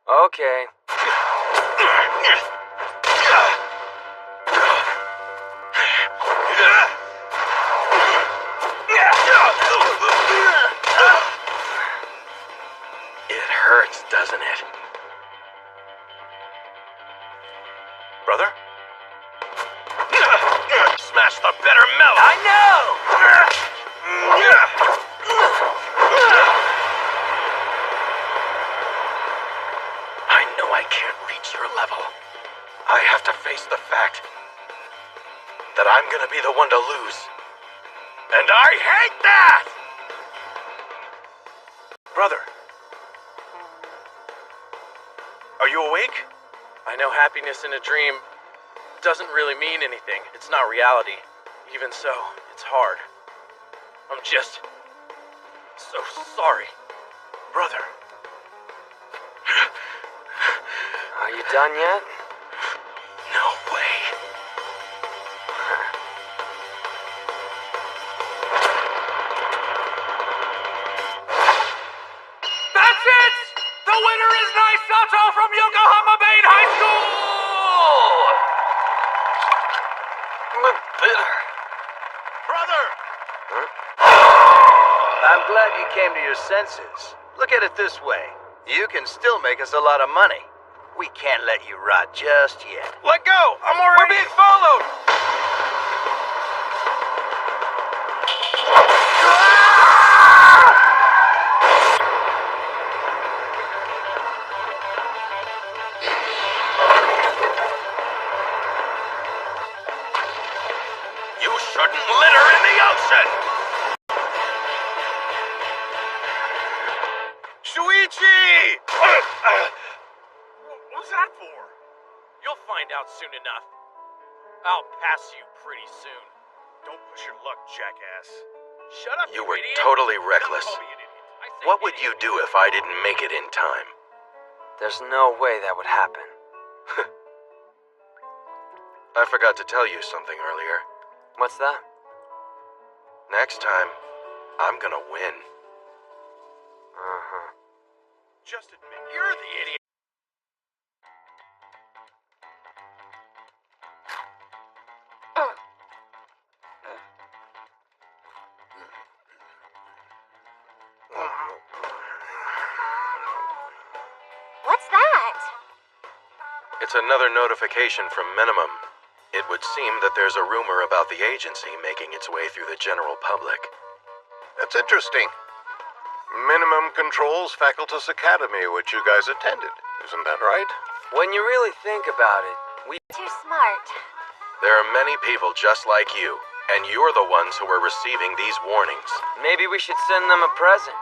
Okay. It hurts, doesn't it? Brother? Smash the bitter melon! I know! I know I can't reach your level. I have to face the fact that I'm gonna be the one to lose. And I hate that! Brother. Are you awake? I know happiness in a dream doesn't really mean anything. It's not reality. Even so, it's hard. I'm just so sorry. Brother. Are you done yet? No way. That's it! The winner is Nice Sato from Yokohama Bain High School! I'm bitter. Brother! I'm glad you came to your senses. Look at it this way. You can still make us a lot of money. We can't let you rot just yet. Let go! I'm already... We're being followed! You shouldn't litter in the ocean! Shuichi! What was that for? You'll find out soon enough. I'll pass you pretty soon. Don't push your luck, jackass. Shut up, You were idiot. totally Don't reckless. call me an idiot. I say What would idiot. you do if I didn't make it in time? There's no way that would happen. I forgot to tell you something earlier. What's that? Next time, I'm gonna win. Uh-huh. Just admit you're the idiot. What's that? It's another notification from Minimum. It would seem that there's a rumor about the agency making its way through the general public. That's interesting. Minimum controls Facultas Academy, which you guys attended. Isn't that right? When you really think about it, we... Too smart. There are many people just like you, and you're the ones who are receiving these warnings. Maybe we should send them a present.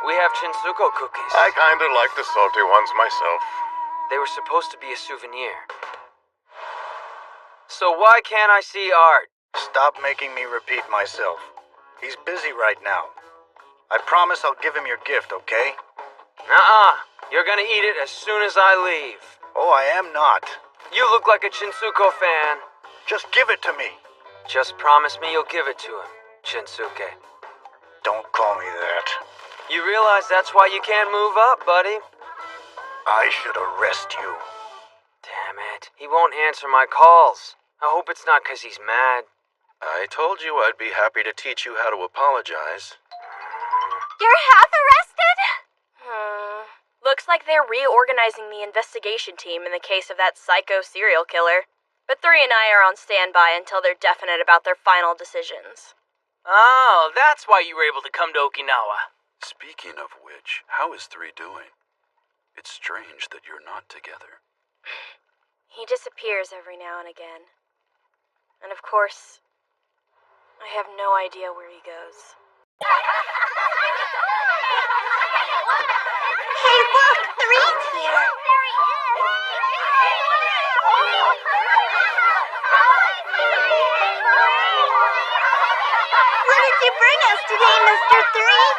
We have Chinsuko cookies. I kinda like the salty ones myself. They were supposed to be a souvenir. So why can't I see Art? Stop making me repeat myself. He's busy right now. I promise I'll give him your gift, okay? Nuh-uh. You're gonna eat it as soon as I leave. Oh, I am not. You look like a Chinsuko fan. Just give it to me. Just promise me you'll give it to him, Shinsuke. Don't call me that. You realize that's why you can't move up, buddy? I should arrest you. Damn it. He won't answer my calls. I hope it's not 'cause he's mad. I told you I'd be happy to teach you how to apologize. You're half arrested? Looks like they're reorganizing the investigation team in the case of that psycho serial killer. But 3 and I are on standby until they're definite about their final decisions. Oh, that's why you were able to come to Okinawa. Speaking of which, how is 3 doing? It's strange that you're not together. He disappears every now and again. And of course, I have no idea where he goes. Hey, look! 3's here! What did you bring us today, Mr. 3?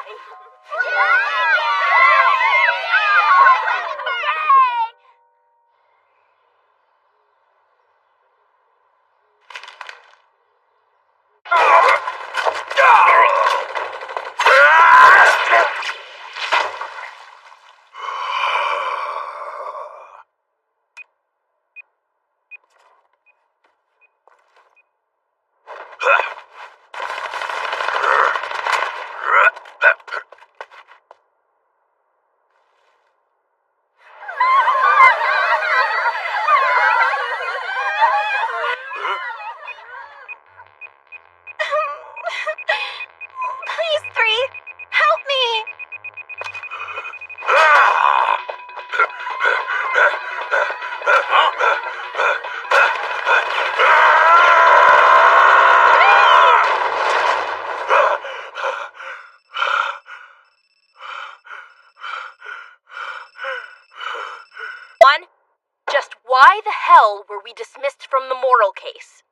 Please, 3, help me! Just why the hell were we dismissed from the moral case?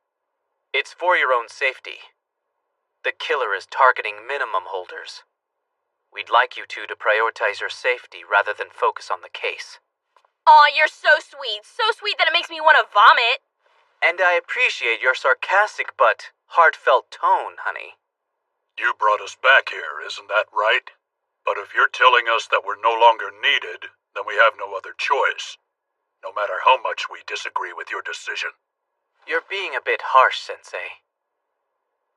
It's for your own safety. The killer is targeting minimum holders. We'd like you two to prioritize your safety rather than focus on the case. Aw, you're so sweet. So sweet that it makes me want to vomit. And I appreciate your sarcastic but heartfelt tone, honey. You brought us back here, isn't that right? But if you're telling us that we're no longer needed, then we have no other choice. No matter how much we disagree with your decision. You're being a bit harsh, Sensei.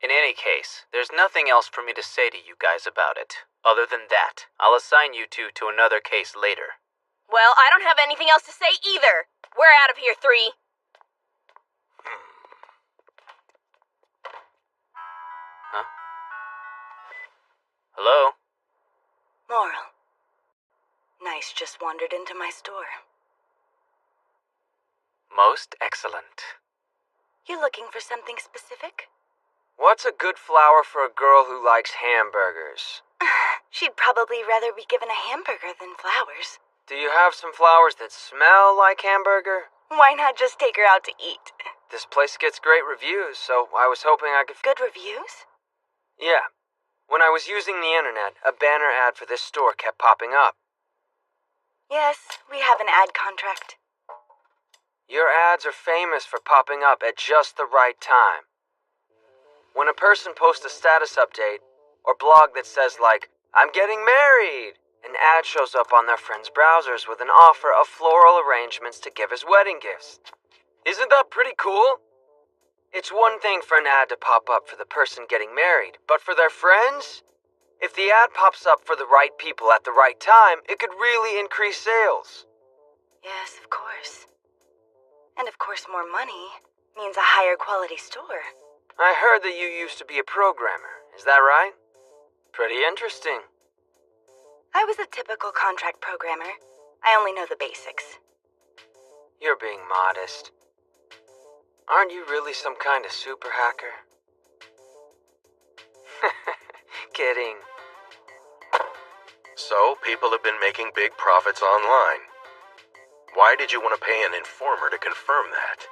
In any case, there's nothing else for me to say to you guys about it. Other than that, I'll assign you two to another case later. Well, I don't have anything else to say either. We're out of here, 3. Huh? Hello? Moral. Nice just wandered into my store. Most excellent. You looking for something specific? What's a good flower for a girl who likes hamburgers? She'd probably rather be given a hamburger than flowers. Do you have some flowers that smell like hamburger? Why not just take her out to eat? This place gets great reviews, so I was hoping I could... Good reviews? Yeah. When I was using the internet, a banner ad for this store kept popping up. Yes, we have an ad contract. Your ads are famous for popping up at just the right time. When a person posts a status update or blog that says like, "I'm getting married," an ad shows up on their friends' browsers with an offer of floral arrangements to give as wedding gifts. Isn't that pretty cool? It's one thing for an ad to pop up for the person getting married, but for their friends? If the ad pops up for the right people at the right time, it could really increase sales. Yes, of course. And of course more money means a higher quality store. I heard that you used to be a programmer, is that right? Pretty interesting. I was a typical contract programmer. I only know the basics. You're being modest. Aren't you really some kind of super hacker? Kidding. So, people have been making big profits online. Why did you want to pay an informer to confirm that?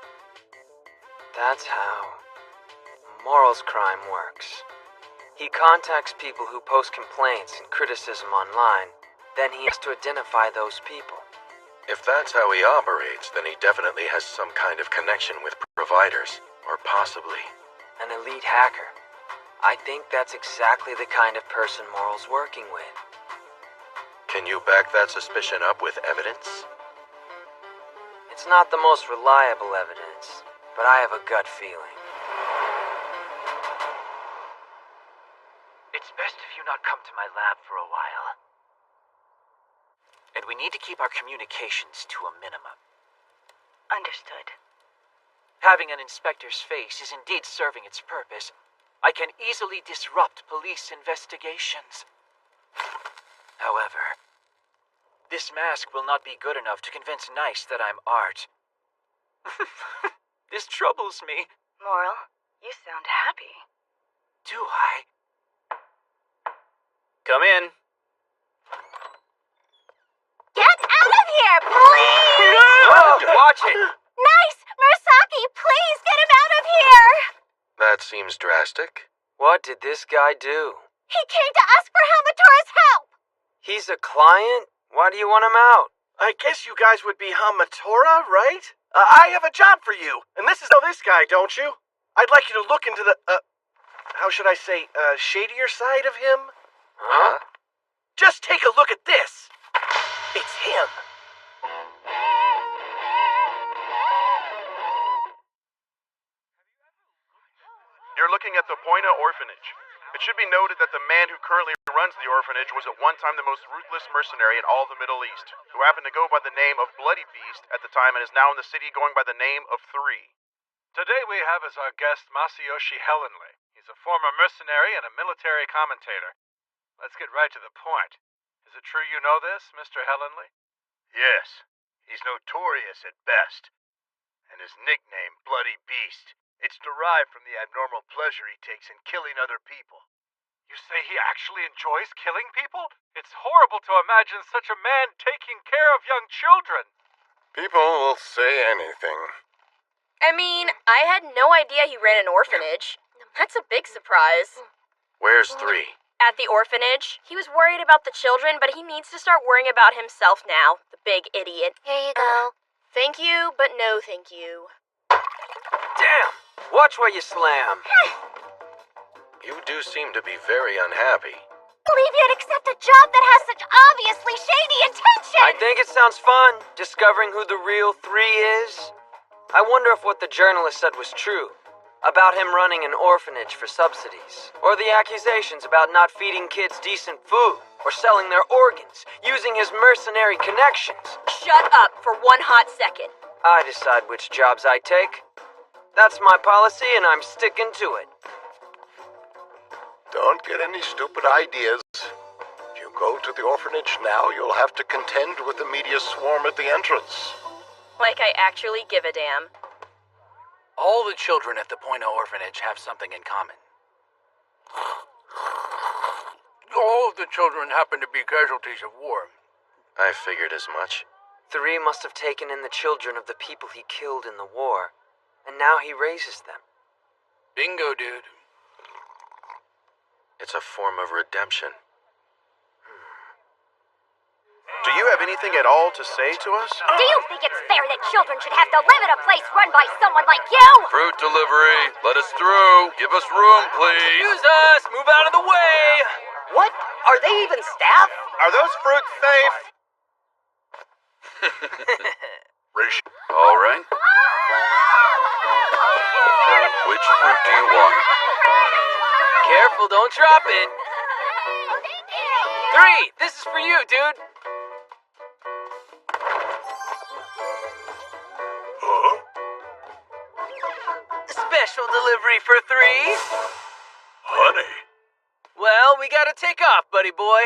That's how Moral's crime works. He contacts people who post complaints and criticism online, then he has to identify those people. If that's how he operates, then he definitely has some kind of connection with providers, or possibly an elite hacker. I think that's exactly the kind of person Moral's working with. Can you back that suspicion up with evidence? It's not the most reliable evidence, but I have a gut feeling. It's best if you not come to my lab for a while. And we need to keep our communications to a minimum. Understood. Having an inspector's face is indeed serving its purpose. I can easily disrupt police investigations. However, this mask will not be good enough to convince Nice that I'm Art. This troubles me. Moral, you sound happy. Do I? Come in. Get out of here, please! Watch it! Nice! Murasaki, please get him out of here! That seems drastic. What did this guy do? He came to ask for Hamatora's help! He's a client? Why do you want him out? I guess you guys would be Hamatora, right? I have a job for you, and this is this guy, don't you? I'd like you to look into the, how should I say, shadier side of him? Huh? Just take a look at this. It's him. You're looking at the Poina Orphanage. It should be noted that the man who currently runs the orphanage was at one time the most ruthless mercenary in all the Middle East, who happened to go by the name of Bloody Beast at the time and is now in the city going by the name of Three. Today we have as our guest Masayoshi Helenly. He's a former mercenary and a military commentator. Let's get right to the point. Is it true you know this, Mr. Helenly? Yes. He's notorious at best. And his nickname, Bloody Beast, it's derived from the abnormal pleasure he takes in killing other people. You say he actually enjoys killing people? It's horrible to imagine such a man taking care of young children. People will say anything. I mean, I had no idea he ran an orphanage. That's a big surprise. Where's Three? At the orphanage. He was worried about the children, but he needs to start worrying about himself now. The big idiot. Here you go. Thank you, but no thank you. Damn! Watch where you slam. You do seem to be very unhappy. Believe you'd accept a job that has such obviously shady intentions! I think it sounds fun, discovering who the real Three is. I wonder if what the journalist said was true. About him running an orphanage for subsidies. Or the accusations about not feeding kids decent food. Or selling their organs, using his mercenary connections. Shut up for 1 hot second. I decide which jobs I take. That's my policy and I'm sticking to it. Don't get any stupid ideas. If you go to the orphanage now, you'll have to contend with the media swarm at the entrance. Like I actually give a damn. All the children at the Poina orphanage have something in common. All of the children happen to be casualties of war. I figured as much. Three must have taken in the children of the people he killed in the war, and now he raises them. Bingo, dude. It's a form of redemption. Do you have anything at all to say to us? Do you think it's fair that children should have to live in a place run by someone like you? Fruit delivery. Let us through. Give us room, please. Excuse us! Move out of the way! What? Are they even staff? Are those fruits safe? All right. Which fruit do you want? Careful, don't drop it. Three, this is for you, dude. Special delivery for Three. Honey. Well, we gotta take off, buddy boy.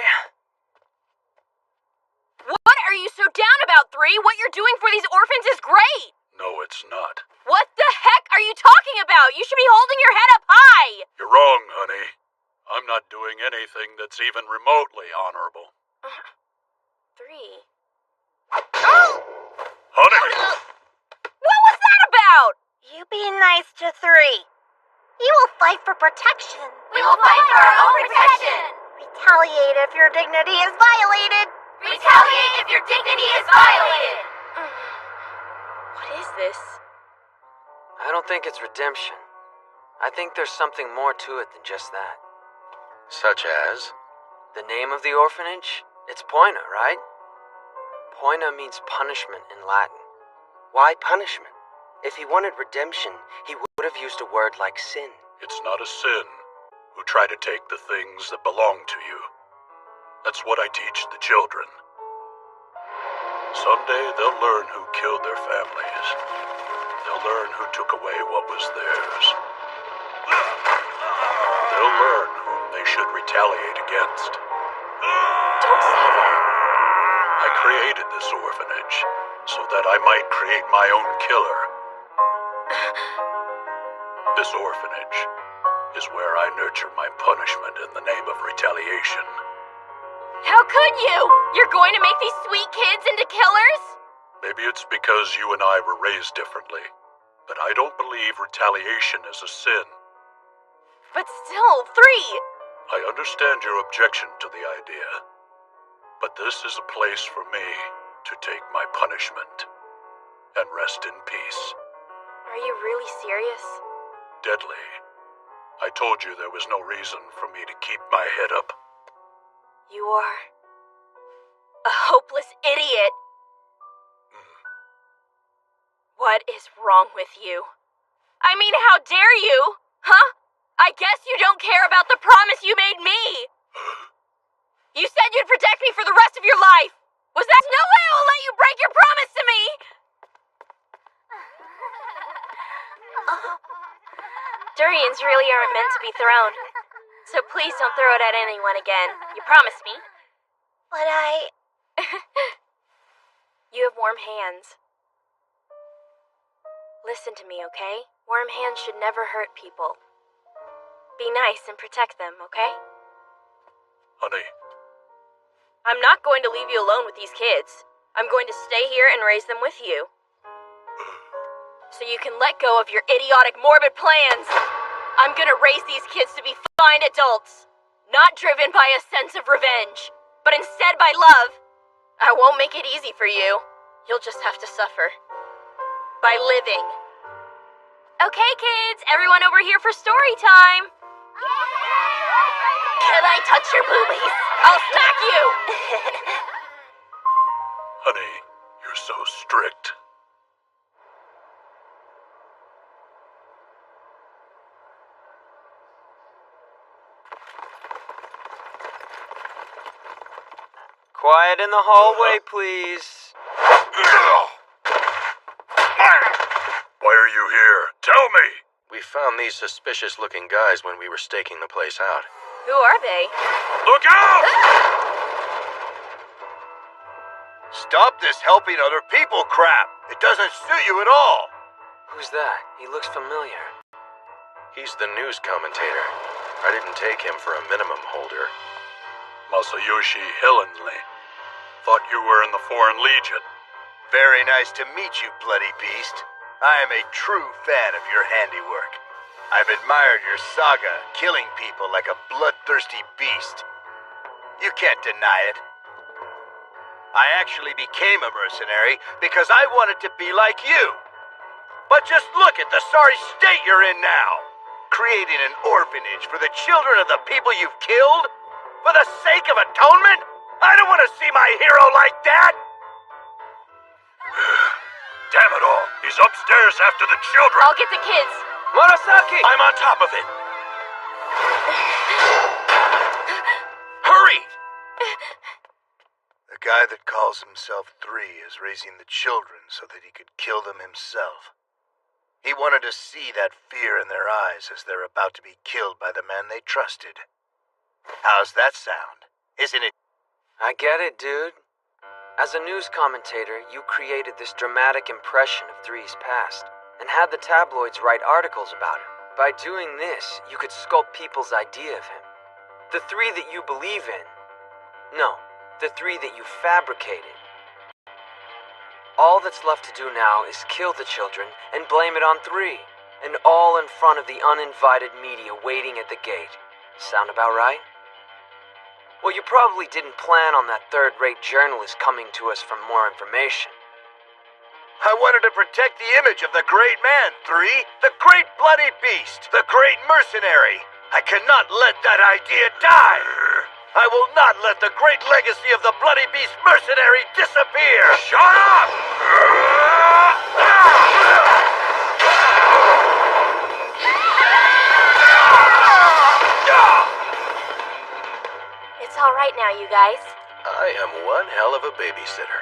What are you so down about, Three? What you're doing for these orphans is great! No, it's not. What the heck are you talking about? You should be holding your head up high! You're wrong, honey. I'm not doing anything that's even remotely honorable. Three. Honey! What was that about? You be nice to Three. You will fight for protection. We will fight for our own protection! Retaliate if your dignity is violated. Retaliate if your dignity is violated! What is this? I don't think it's redemption. I think there's something more to it than just that. Such as? The name of the orphanage? It's Poina, right? Poina means punishment in Latin. Why punishment? If he wanted redemption, he would have used a word like sin. It's not a sin who try to take the things that belong to you. That's what I teach the children. Someday they'll learn who killed their families. They'll learn who took away what was theirs. They'll learn whom they should retaliate against. Don't say that. I created this orphanage so that I might create my own killer. This orphanage is where I nurture my punishment in the name of retaliation. How could you? You're going to make these sweet kids into killers? Maybe it's because you and I were raised differently, but I don't believe retaliation is a sin. But still, 3! I understand your objection to the idea, but this is a place for me to take my punishment and rest in peace. Are you really serious? Deadly. I told you there was no reason for me to keep my head up. You are a hopeless idiot. What is wrong with you? I mean, how dare you? Huh? I guess you don't care about the promise you made me. You said you'd protect me for the rest of your life. Was that no way I will let you break your promise to me? Durians really aren't meant to be thrown. So please don't throw it at anyone again. You promised me. But You have warm hands. Listen to me, okay? Warm hands should never hurt people. Be nice and protect them, okay? Honey. I'm not going to leave you alone with these kids. I'm going to stay here and raise them with you. So you can let go of your idiotic, morbid plans. I'm gonna raise these kids to be fine adults. Not driven by a sense of revenge, but instead by love. I won't make it easy for you. You'll just have to suffer. By living. Okay, kids, everyone over here for story time. Can I touch your boobies? I'll smack you! Honey, you're so strict. Quiet in the hallway, please. Why are you here? Tell me! We found these suspicious-looking guys when we were staking the place out. Who are they? Look out! Stop this helping other people crap. It doesn't suit you at all. Who's that? He looks familiar. He's the news commentator. I didn't take him for a minimum holder. Masayoshi Hillenly. Thought you were in the Foreign Legion. Very nice to meet you, bloody beast. I am a true fan of your handiwork. I've admired your saga, killing people like a bloodthirsty beast. You can't deny it. I actually became a mercenary because I wanted to be like you. But just look at the sorry state you're in now. Creating an orphanage for the children of the people you've killed? For the sake of atonement? I don't want to see my hero like that! Damn it all! He's upstairs after the children! I'll get the kids. Murasaki! I'm on top of it! Hurry! The guy that calls himself 3 is raising the children so that he could kill them himself. He wanted to see that fear in their eyes as they're about to be killed by the man they trusted. How's that sound? Isn't it? I get it, dude. As a news commentator, you created this dramatic impression of 3's past, and had the tabloids write articles about him. By doing this, you could sculpt people's idea of him. The 3 that you believe in. No, the 3 that you fabricated. All that's left to do now is kill the children and blame it on 3. And all in front of the uninvited media waiting at the gate. Sound about right? Well, you probably didn't plan on that third-rate journalist coming to us for more information. I wanted to protect the image of the great man, 3. The great bloody beast. The great mercenary. I cannot let that idea die. I will not let the great legacy of the bloody beast mercenary disappear. Shut up! It's all right now, you guys. I am one hell of a babysitter.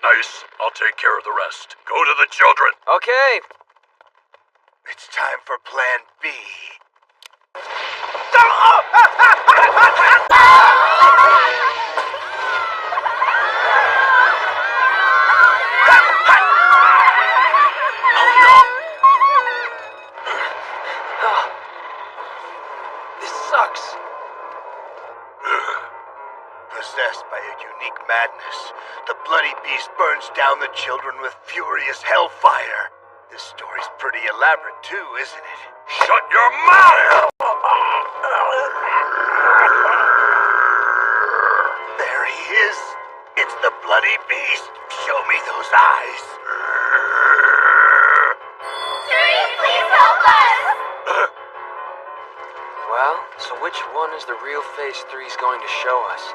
Nice. I'll take care of the rest. Go to the children. Okay. It's time for Plan B. This sucks. Possessed by a unique madness, the bloody beast burns down the children with furious hellfire. This story's pretty elaborate too, isn't it? Shut your mouth! There he is. It's the bloody beast. Show me those eyes. Three, please help us! Well, so which one is the real face 3's going to show us?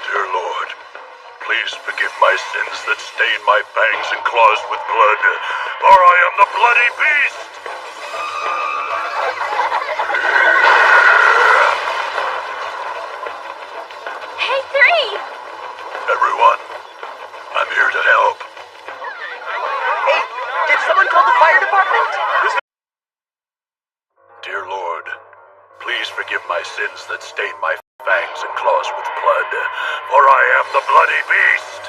Dear Lord, please forgive my sins that stain my fangs and claws with blood, for I am the bloody beast! Hey, 3! Everyone, I'm here to help. Hey, did someone call the fire department? Dear Lord, please forgive my sins that stain my fangs and claws with blood, for I am the bloody beast!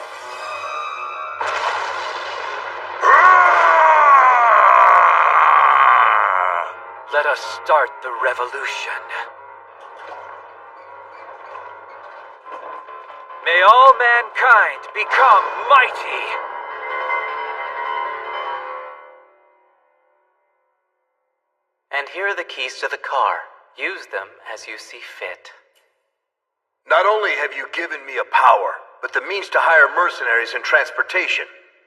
Let us start the revolution. May all mankind become mighty! And here are the keys to the car. Use them as you see fit. Not only have you given me a power, but the means to hire mercenaries and transportation.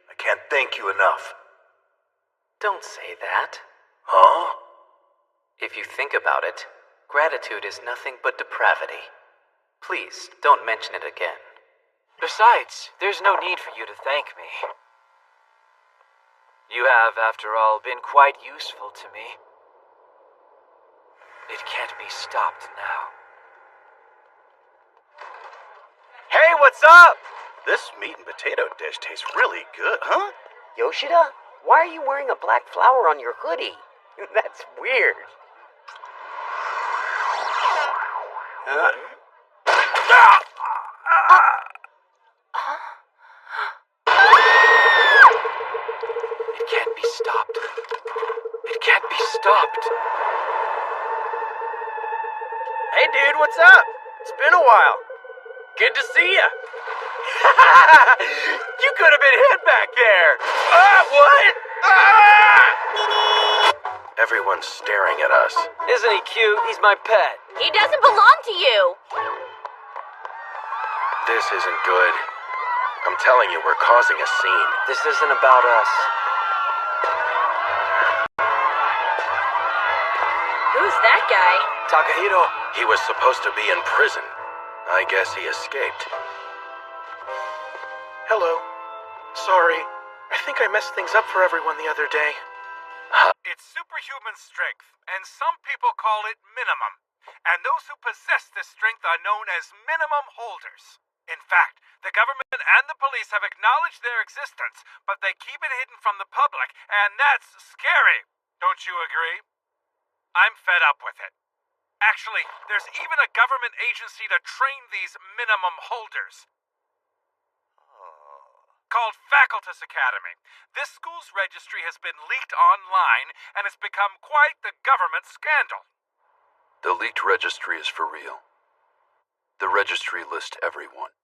I can't thank you enough. Don't say that. Huh? If you think about it, gratitude is nothing but depravity. Please, don't mention it again. Besides, there's no need for you to thank me. You have, after all, been quite useful to me. It can't be stopped now. Hey, what's up? This meat and potato dish tastes really good. Huh? Yoshida, why are you wearing a black flower on your hoodie? That's weird. It can't be stopped. It can't be stopped. Hey, dude, what's up? It's been a while. Good to see ya. You could have been hit back there. What? Everyone's staring at us. Isn't he cute? He's my pet. He doesn't belong to you! This isn't good. I'm telling you, we're causing a scene. This isn't about us. Who's that guy? Takahiro. He was supposed to be in prison. I guess he escaped. Hello. Sorry. I think I messed things up for everyone the other day. It's superhuman strength, and some people call it minimum. And those who possess this strength are known as minimum holders. In fact, the government and the police have acknowledged their existence, but they keep it hidden from the public, and that's scary. Don't you agree? I'm fed up with it. Actually, there's even a government agency to train these minimum holders. called Facultas Academy. This school's registry has been leaked online and has become quite the government scandal. The leaked registry is for real. The registry lists everyone,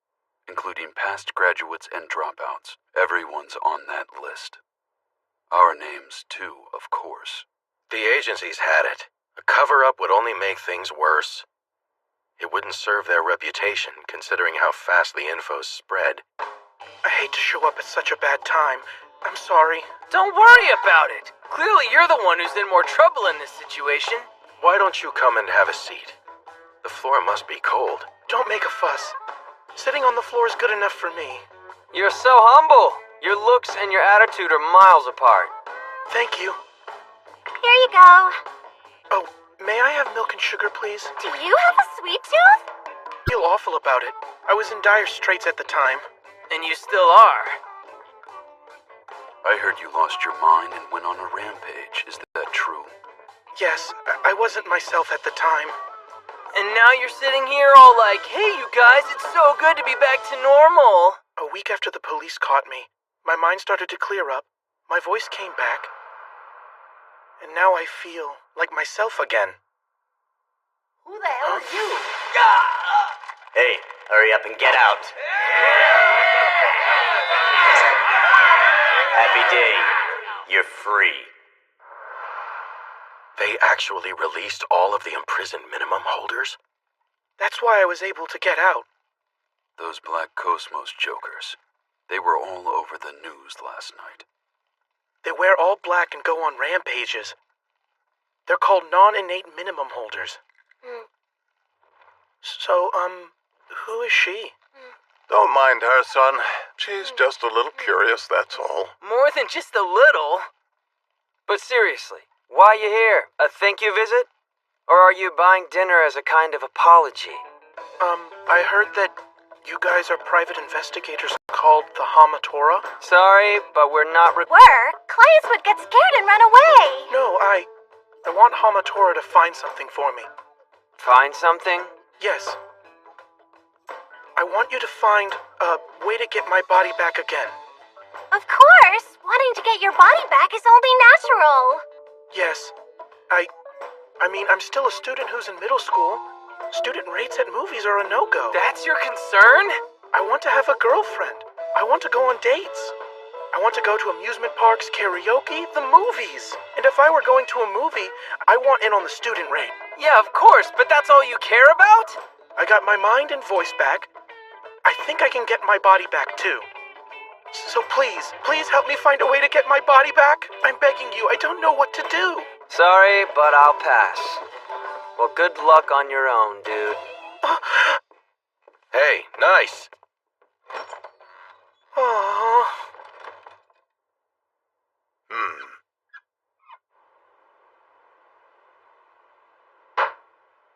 including past graduates and dropouts. Everyone's on that list. Our names, too, of course. The agencies had it. A cover-up would only make things worse. It wouldn't serve their reputation, considering how fast the info's spread. I hate to show up at such a bad time. I'm sorry. Don't worry about it. Clearly you're the one who's in more trouble in this situation. Why don't you come and have a seat? The floor must be cold. Don't make a fuss. Sitting on the floor is good enough for me. You're so humble. Your looks and your attitude are miles apart. Thank you. Here you go. Oh, may I have milk and sugar, please? Do you have a sweet tooth? I feel awful about it. I was in dire straits at the time. And you still are. I heard you lost your mind and went on a rampage. Is that true? Yes, I wasn't myself at the time. And now you're sitting here all like, hey, you guys, it's so good to be back to normal. A week after the police caught me, my mind started to clear up. My voice came back. And now I feel like myself again. Who the hell are you? Hey, hurry up and get out. Happy day. You're free. They actually released all of the imprisoned minimum holders? That's why I was able to get out. Those Black Cosmos jokers. They were all over the news last night. They wear all black and go on rampages. They're called non-innate minimum holders. So, who is she? Don't mind her, son. She's just a little curious, that's all. More than just a little. But seriously, why are you here? A thank you visit? Or are you buying dinner as a kind of apology? I heard that you guys are private investigators called the Hamatora? Sorry, but we're not Were? Clients would get scared and run away. No, I want Hamatora to find something for me. Find something? Yes. I want you to find a way to get my body back again. Of course. Wanting to get your body back is only natural. Yes. I mean, I'm still a student who's in middle school. Student rates at movies are a no-go. That's your concern? I want to have a girlfriend. I want to go on dates. I want to go to amusement parks, karaoke, the movies. And if I were going to a movie, I want in on the student rate. Yeah, of course, but that's all you care about? I got my mind and voice back. I think I can get my body back, too. So please help me find a way to get my body back. I'm begging you, I don't know what to do. Sorry, but I'll pass. Well, good luck on your own, dude. Hey, nice. Aww.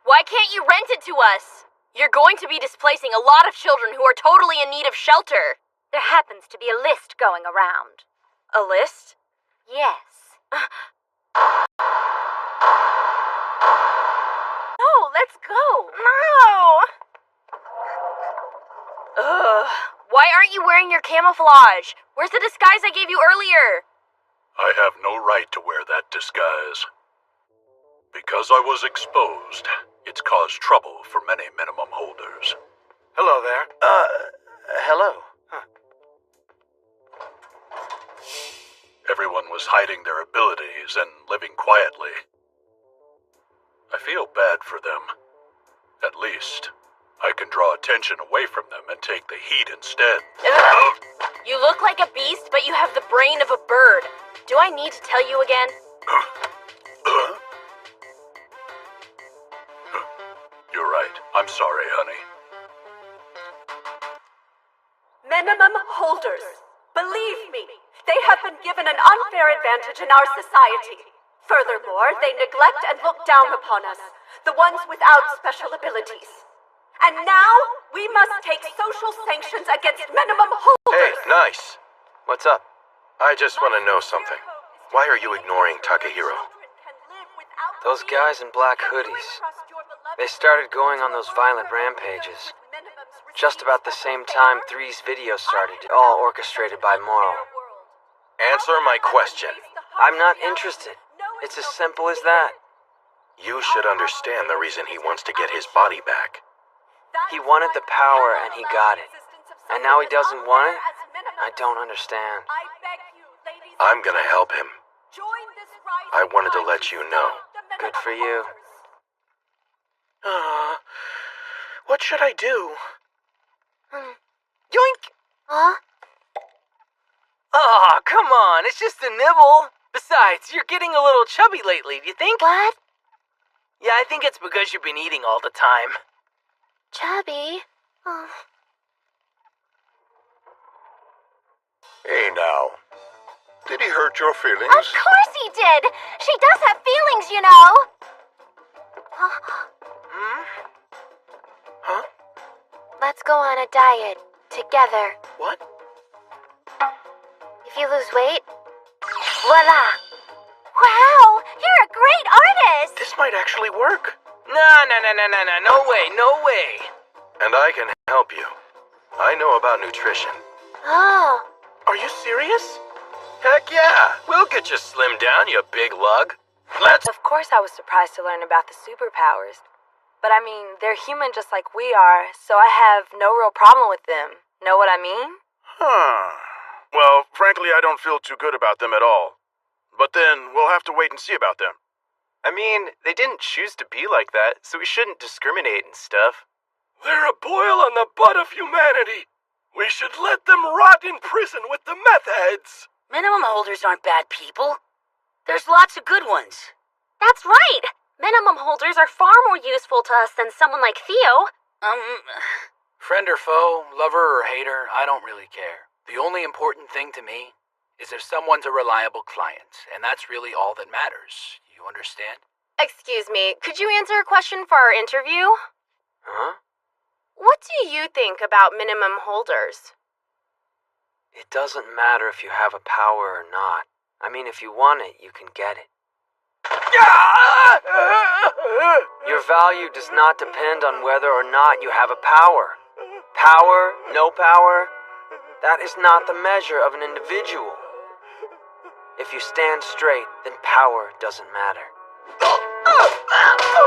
Why can't you rent it to us? You're going to be displacing a lot of children who are totally in need of shelter. There happens to be a list going around. A list? Yes. No, let's go. No! Ugh. Why aren't you wearing your camouflage? Where's the disguise I gave you earlier? I have no right to wear that disguise. Because I was exposed, it's caused trouble for many minimum holders. Hello there. Hello. Everyone was hiding their abilities and living quietly. I feel bad for them. At least, I can draw attention away from them and take the heat instead. You look like a beast, but you have the brain of a bird. Do I need to tell you again? You're right. I'm sorry, honey. Minimum holders. Believe me, they have been given an unfair advantage in our society. Furthermore, they neglect and look down upon us, the ones without special abilities. And now, we must take social sanctions against minimum holders. Hey, nice. What's up? I just want to know something. Why are you ignoring Takahiro? Those guys in black hoodies. They started going on those violent rampages. Just about the same time 3's video started, all orchestrated by Moral. Answer my question. I'm not interested. It's as simple as that. You should understand the reason he wants to get his body back. He wanted the power and he got it. And now he doesn't want it? I don't understand. I'm gonna help him. I wanted to let you know. Good for you. What should I do? Yoink! Huh? Oh, come on, it's just a nibble. Besides, you're getting a little chubby lately, do you think? What? Yeah, I think it's because you've been eating all the time. Chubby? Oh. Hey now. Did he hurt your feelings? Of course he did! She does have feelings, you know! Huh? Let's go on a diet. Together. What? If you lose weight, voila! Wow! You're a great artist! This might actually work. No way, no way. And I can help you. I know about nutrition. Oh. Are you serious? Heck yeah! We'll get you slimmed down, you big lug. Let's... Of course I was surprised to learn about the superpowers. But I mean, they're human just like we are, so I have no real problem with them. Know what I mean? Huh. Well, frankly, I don't feel too good about them at all. But then, we'll have to wait and see about them. I mean, they didn't choose to be like that, so we shouldn't discriminate and stuff. They're a boil on the butt of humanity. We should let them rot in prison with the meth heads. Minimum holders aren't bad people. There's lots of good ones. That's right! Minimum holders are far more useful to us than someone like Theo. Friend or foe, lover or hater, I don't really care. The only important thing to me is if someone's a reliable client, and that's really all that matters. You understand? Excuse me, could you answer a question for our interview? Huh? What do you think about minimum holders? It doesn't matter if you have a power or not. I mean, if you want it, you can get it. Your value does not depend on whether or not you have a power. Power, no power, that is not the measure of an individual. If you stand straight, then power doesn't matter.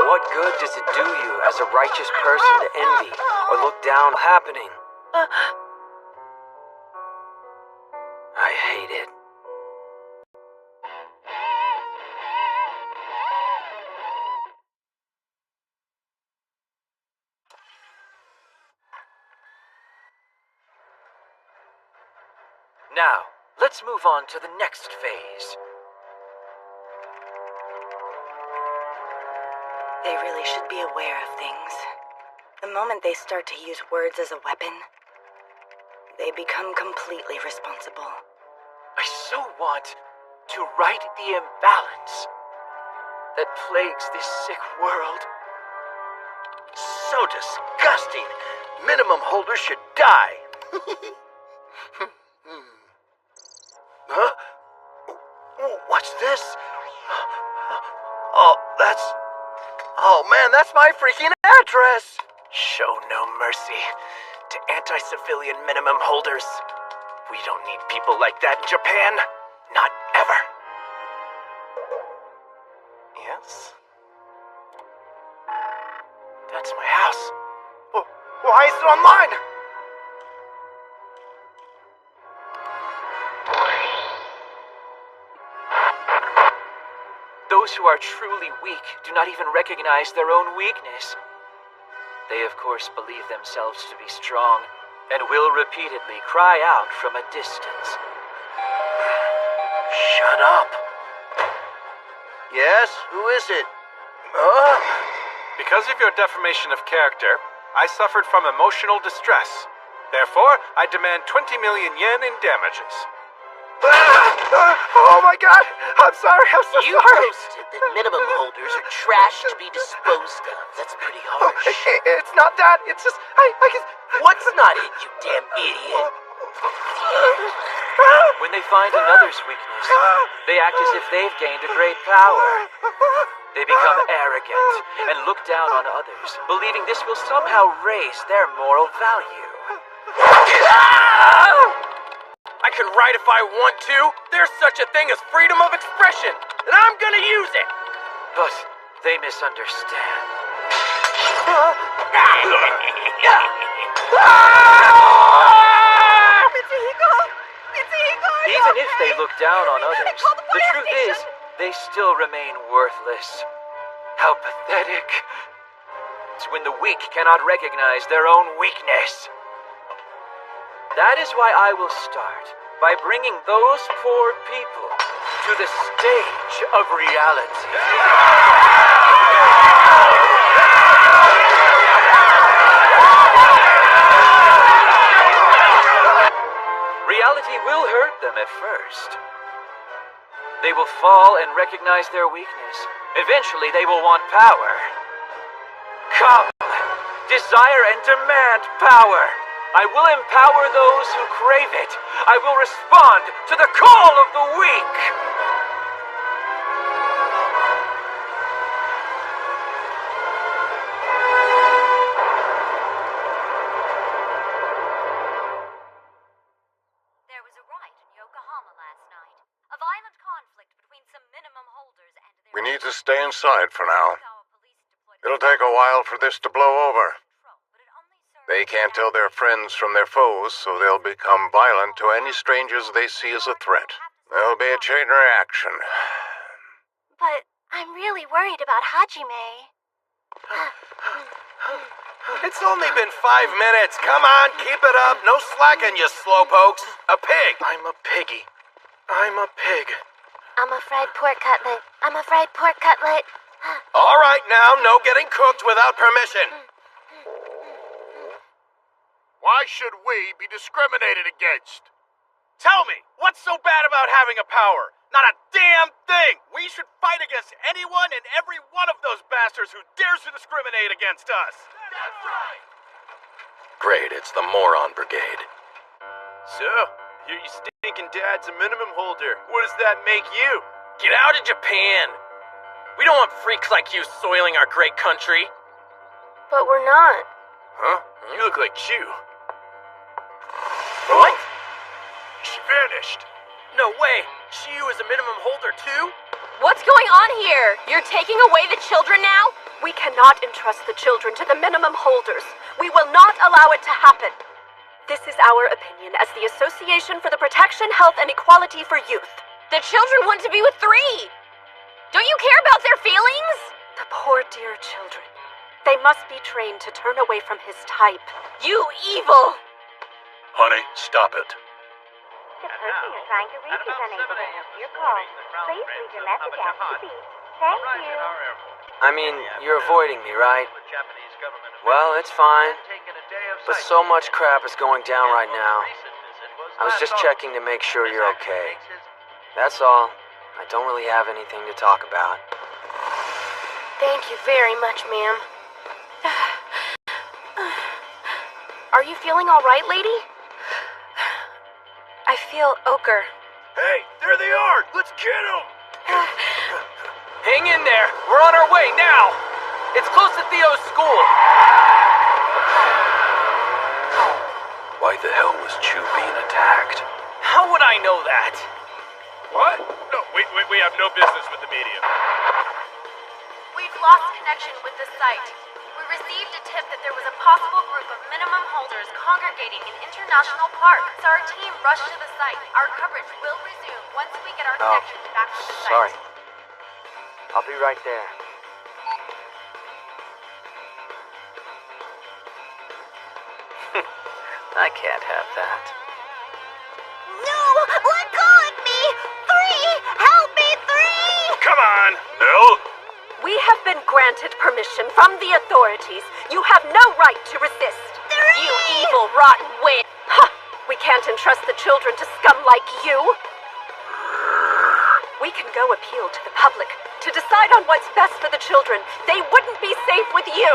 What good does it do you as a righteous person to envy or look down on happening? I hate it. Now, let's move on to the next phase. They really should be aware of things. The moment they start to use words as a weapon, they become completely responsible. I so want to right the imbalance that plagues this sick world. So disgusting. Minimum holders should die. Huh? What's this? Oh man, that's my freaking address! Show no mercy to anti-civilian minimum holders. We don't need people like that in Japan. Not ever. Yes? That's my house. Why is it online? Those who are truly weak do not even recognize their own weakness. They, of course, believe themselves to be strong and will repeatedly cry out from a distance. Shut up. Yes, who is it? Because of your defamation of character, I suffered from emotional distress. Therefore, I demand 20 million yen in damages. Oh my god! I'm sorry, I'm so You sorry! posted that minimum holders are trash to be disposed of. That's pretty harsh. It's not that, it's just, I guess... What's not it, you damn idiot? When they find another's weakness, they act as if they've gained a great power. They become arrogant and look down on others, believing this will somehow raise their moral value. I can write if I want to. There's such a thing as freedom of expression, and I'm gonna use it. But they misunderstand. Even if they look down on others, the truth is, they still remain worthless. How pathetic. It's when the weak cannot recognize their own weakness. That is why I will start by bringing those poor people to the stage of reality. Reality will hurt them at first. They will fall and recognize their weakness. Eventually, they will want power. Come, desire and demand power. I will empower those who crave it. I will respond to the call of the weak. There was a riot in Yokohama last night. A violent conflict between some minimum holders and their... We need to stay inside for now. It'll take a while for this to blow over. They can't tell their friends from their foes, so they'll become violent to any strangers they see as a threat. There'll be a chain reaction. But I'm really worried about Hajime. It's only been 5 minutes. Come on, keep it up. No slacking, you slowpokes. A pig. I'm a piggy. I'm a pig. I'm a fried pork cutlet. I'm a fried pork cutlet. All right now, no getting cooked without permission. Why should we be discriminated against? Tell me, what's so bad about having a power? Not a damn thing! We should fight against anyone and every one of those bastards who dares to discriminate against us! That's right! Great, it's the Moron Brigade. So, you're your stinking dad's a minimum holder. What does that make you? Get out of Japan! We don't want freaks like you soiling our great country. But we're not. Huh? You look like Chew. What? She vanished. No way. Chew is a minimum holder too? What's going on here? You're taking away the children now? We cannot entrust the children to the minimum holders. We will not allow it to happen. This is our opinion as the Association for the Protection, Health, and Equality for Youth. The children want to be with 3. Don't you care about their feelings? The poor dear children. They must be trained to turn away from his type. You evil! Honey, stop it. The person you're trying to reach is unable to answer your call. Please leave your message after the beep. Thank you. I mean, you're avoiding me, right? Well, it's fine. But so much crap is going down right now. I was just checking to make sure you're okay. That's all. I don't really have anything to talk about. Thank you very much, ma'am. Are you feeling all right, lady? I feel ochre. Hey, there they are! Let's get them! Hang in there! We're on our way now! It's close to Theo's school! Why the hell was Chew being attacked? How would I know that? What? No, we have no business with the media. We've lost connection with the site. We received a tip that there was a possible group of minimum holders congregating in International Park, so our team rushed to the site. Our coverage will resume once we get our connection back with the site. Sorry. I'll be right there. I can't have that. No! Let go of me! 3! Help me, 3! Come on, Nell! We have been granted permission from the authorities. You have no right to resist. 3! You evil, rotten witch! Ha! We can't entrust the children to scum like you. We can go appeal to the public to decide on what's best for the children. They wouldn't be safe with you.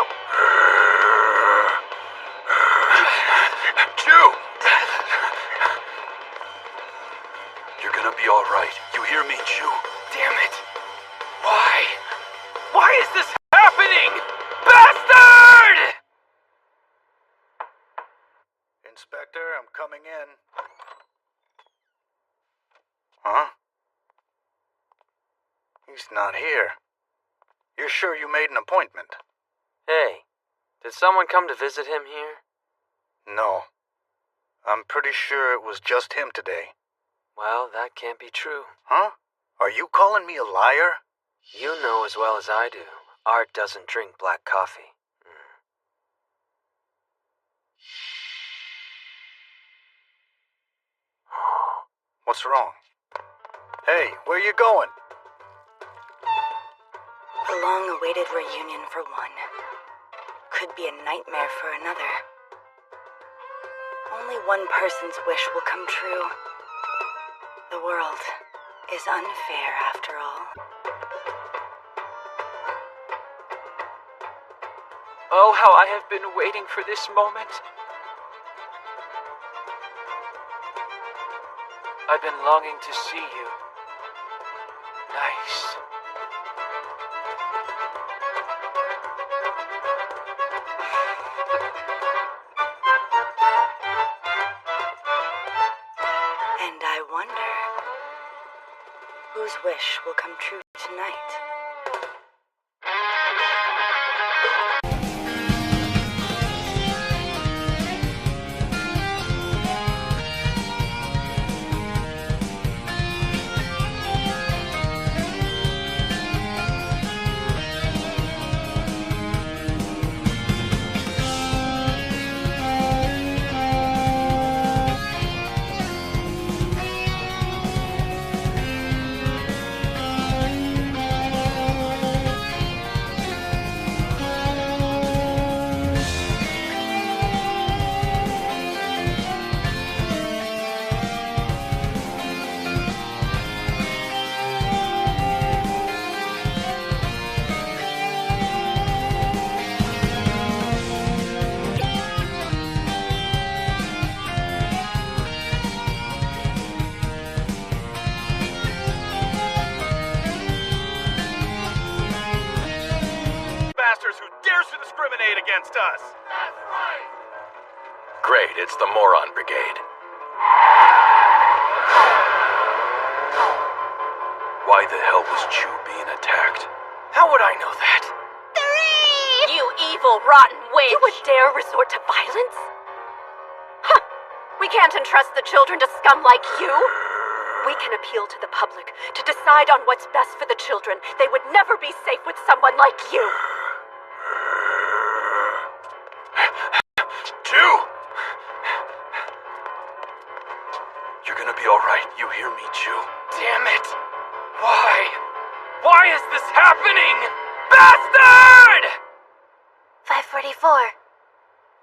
Chew! You're gonna be all right. You hear me, Chew? Damn it! Why? Why is this happening? Bastard! Inspector, I'm coming in. Huh? He's not here. You're sure you made an appointment? Hey, did someone come to visit him here? No. I'm pretty sure it was just him today. Well, that can't be true. Huh? Are you calling me a liar? You know as well as I do, Art doesn't drink black coffee. What's wrong? Hey, where you going? A long-awaited reunion for one. Could be a nightmare for another. Only one person's wish will come true. The world is unfair after all. Oh, how I have been waiting for this moment. I've been longing to see you. Nice. And I wonder, whose wish will come true tonight? Who dares to discriminate against us? Great, it's the Moron Brigade. Why the hell was Chew being attacked? How would I know that? You evil, rotten witch! You would dare resort to violence? Huh! We can't entrust the children to scum like you. We can appeal to the public to decide on what's best for the children. They would never be safe with someone like you. Chew! You're gonna be alright, you hear me, Chew? Damn it! Why? Why is this happening? Bastard! 544.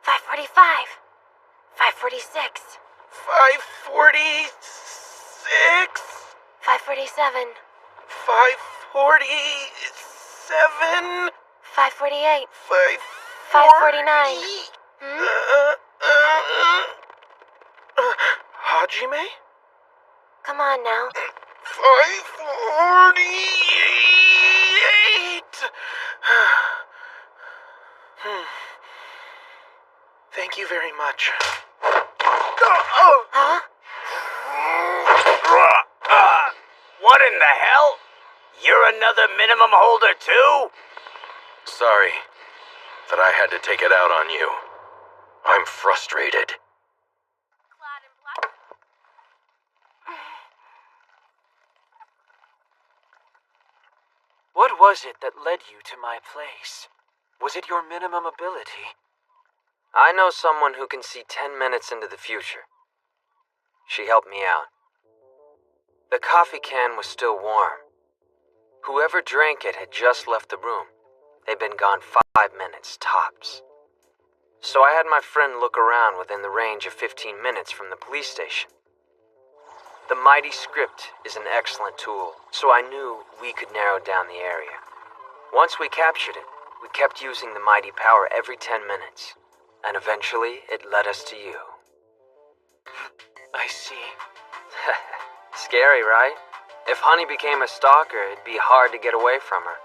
545. 546. 546? 547. 547? 548. 549. 549. Hajime? Come on now. 548. Thank you very much. Huh? What in the hell? You're another minimum holder too? Sorry that I had to take it out on you. I'm frustrated. What was it that led you to my place? Was it your minimum ability? I know someone who can see 10 minutes into the future. She helped me out. The coffee can was still warm. Whoever drank it had just left the room. They'd been gone 5 minutes, tops. So I had my friend look around within the range of 15 minutes from the police station. The Mighty Script is an excellent tool, so I knew we could narrow down the area. Once we captured it, we kept using the Mighty Power every 10 minutes. And eventually, it led us to you. I see. Scary, right? If Honey became a stalker, it'd be hard to get away from her.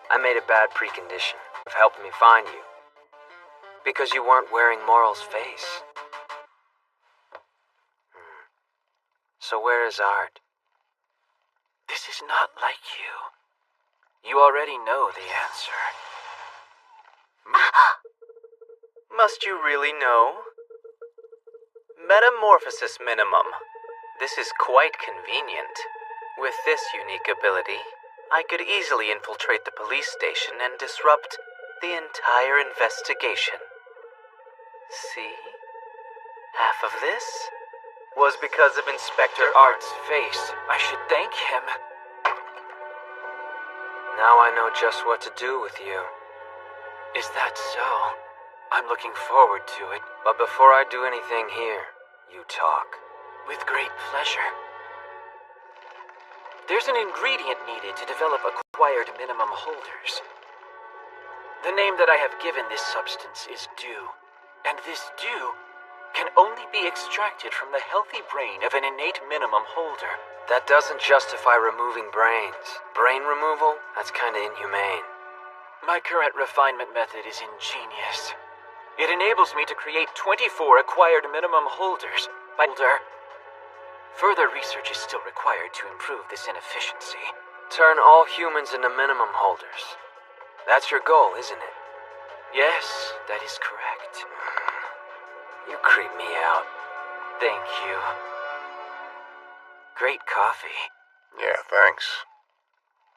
I made a bad precondition of helping me find you. Because you weren't wearing Moral's face. So where is Art? This is not like you. You already know the answer. Must you really know? Metamorphosis minimum. This is quite convenient. With this unique ability, I could easily infiltrate the police station and disrupt the entire investigation. See? Half of this was because of Inspector Art's face. I should thank him. Now I know just what to do with you. Is that so? I'm looking forward to it. But before I do anything here, you talk. With great pleasure. There's an ingredient needed to develop acquired minimum holders. The name that I have given this substance is dew, and this dew can only be extracted from the healthy brain of an innate minimum holder. That doesn't justify removing brains. Brain removal? That's kinda inhumane. My current refinement method is ingenious. It enables me to create 24 acquired minimum holders by holder. Further research is still required to improve this inefficiency. Turn all humans into minimum holders. That's your goal, isn't it? Yes, that is correct. You creep me out. Thank you. Great coffee. Yeah, thanks.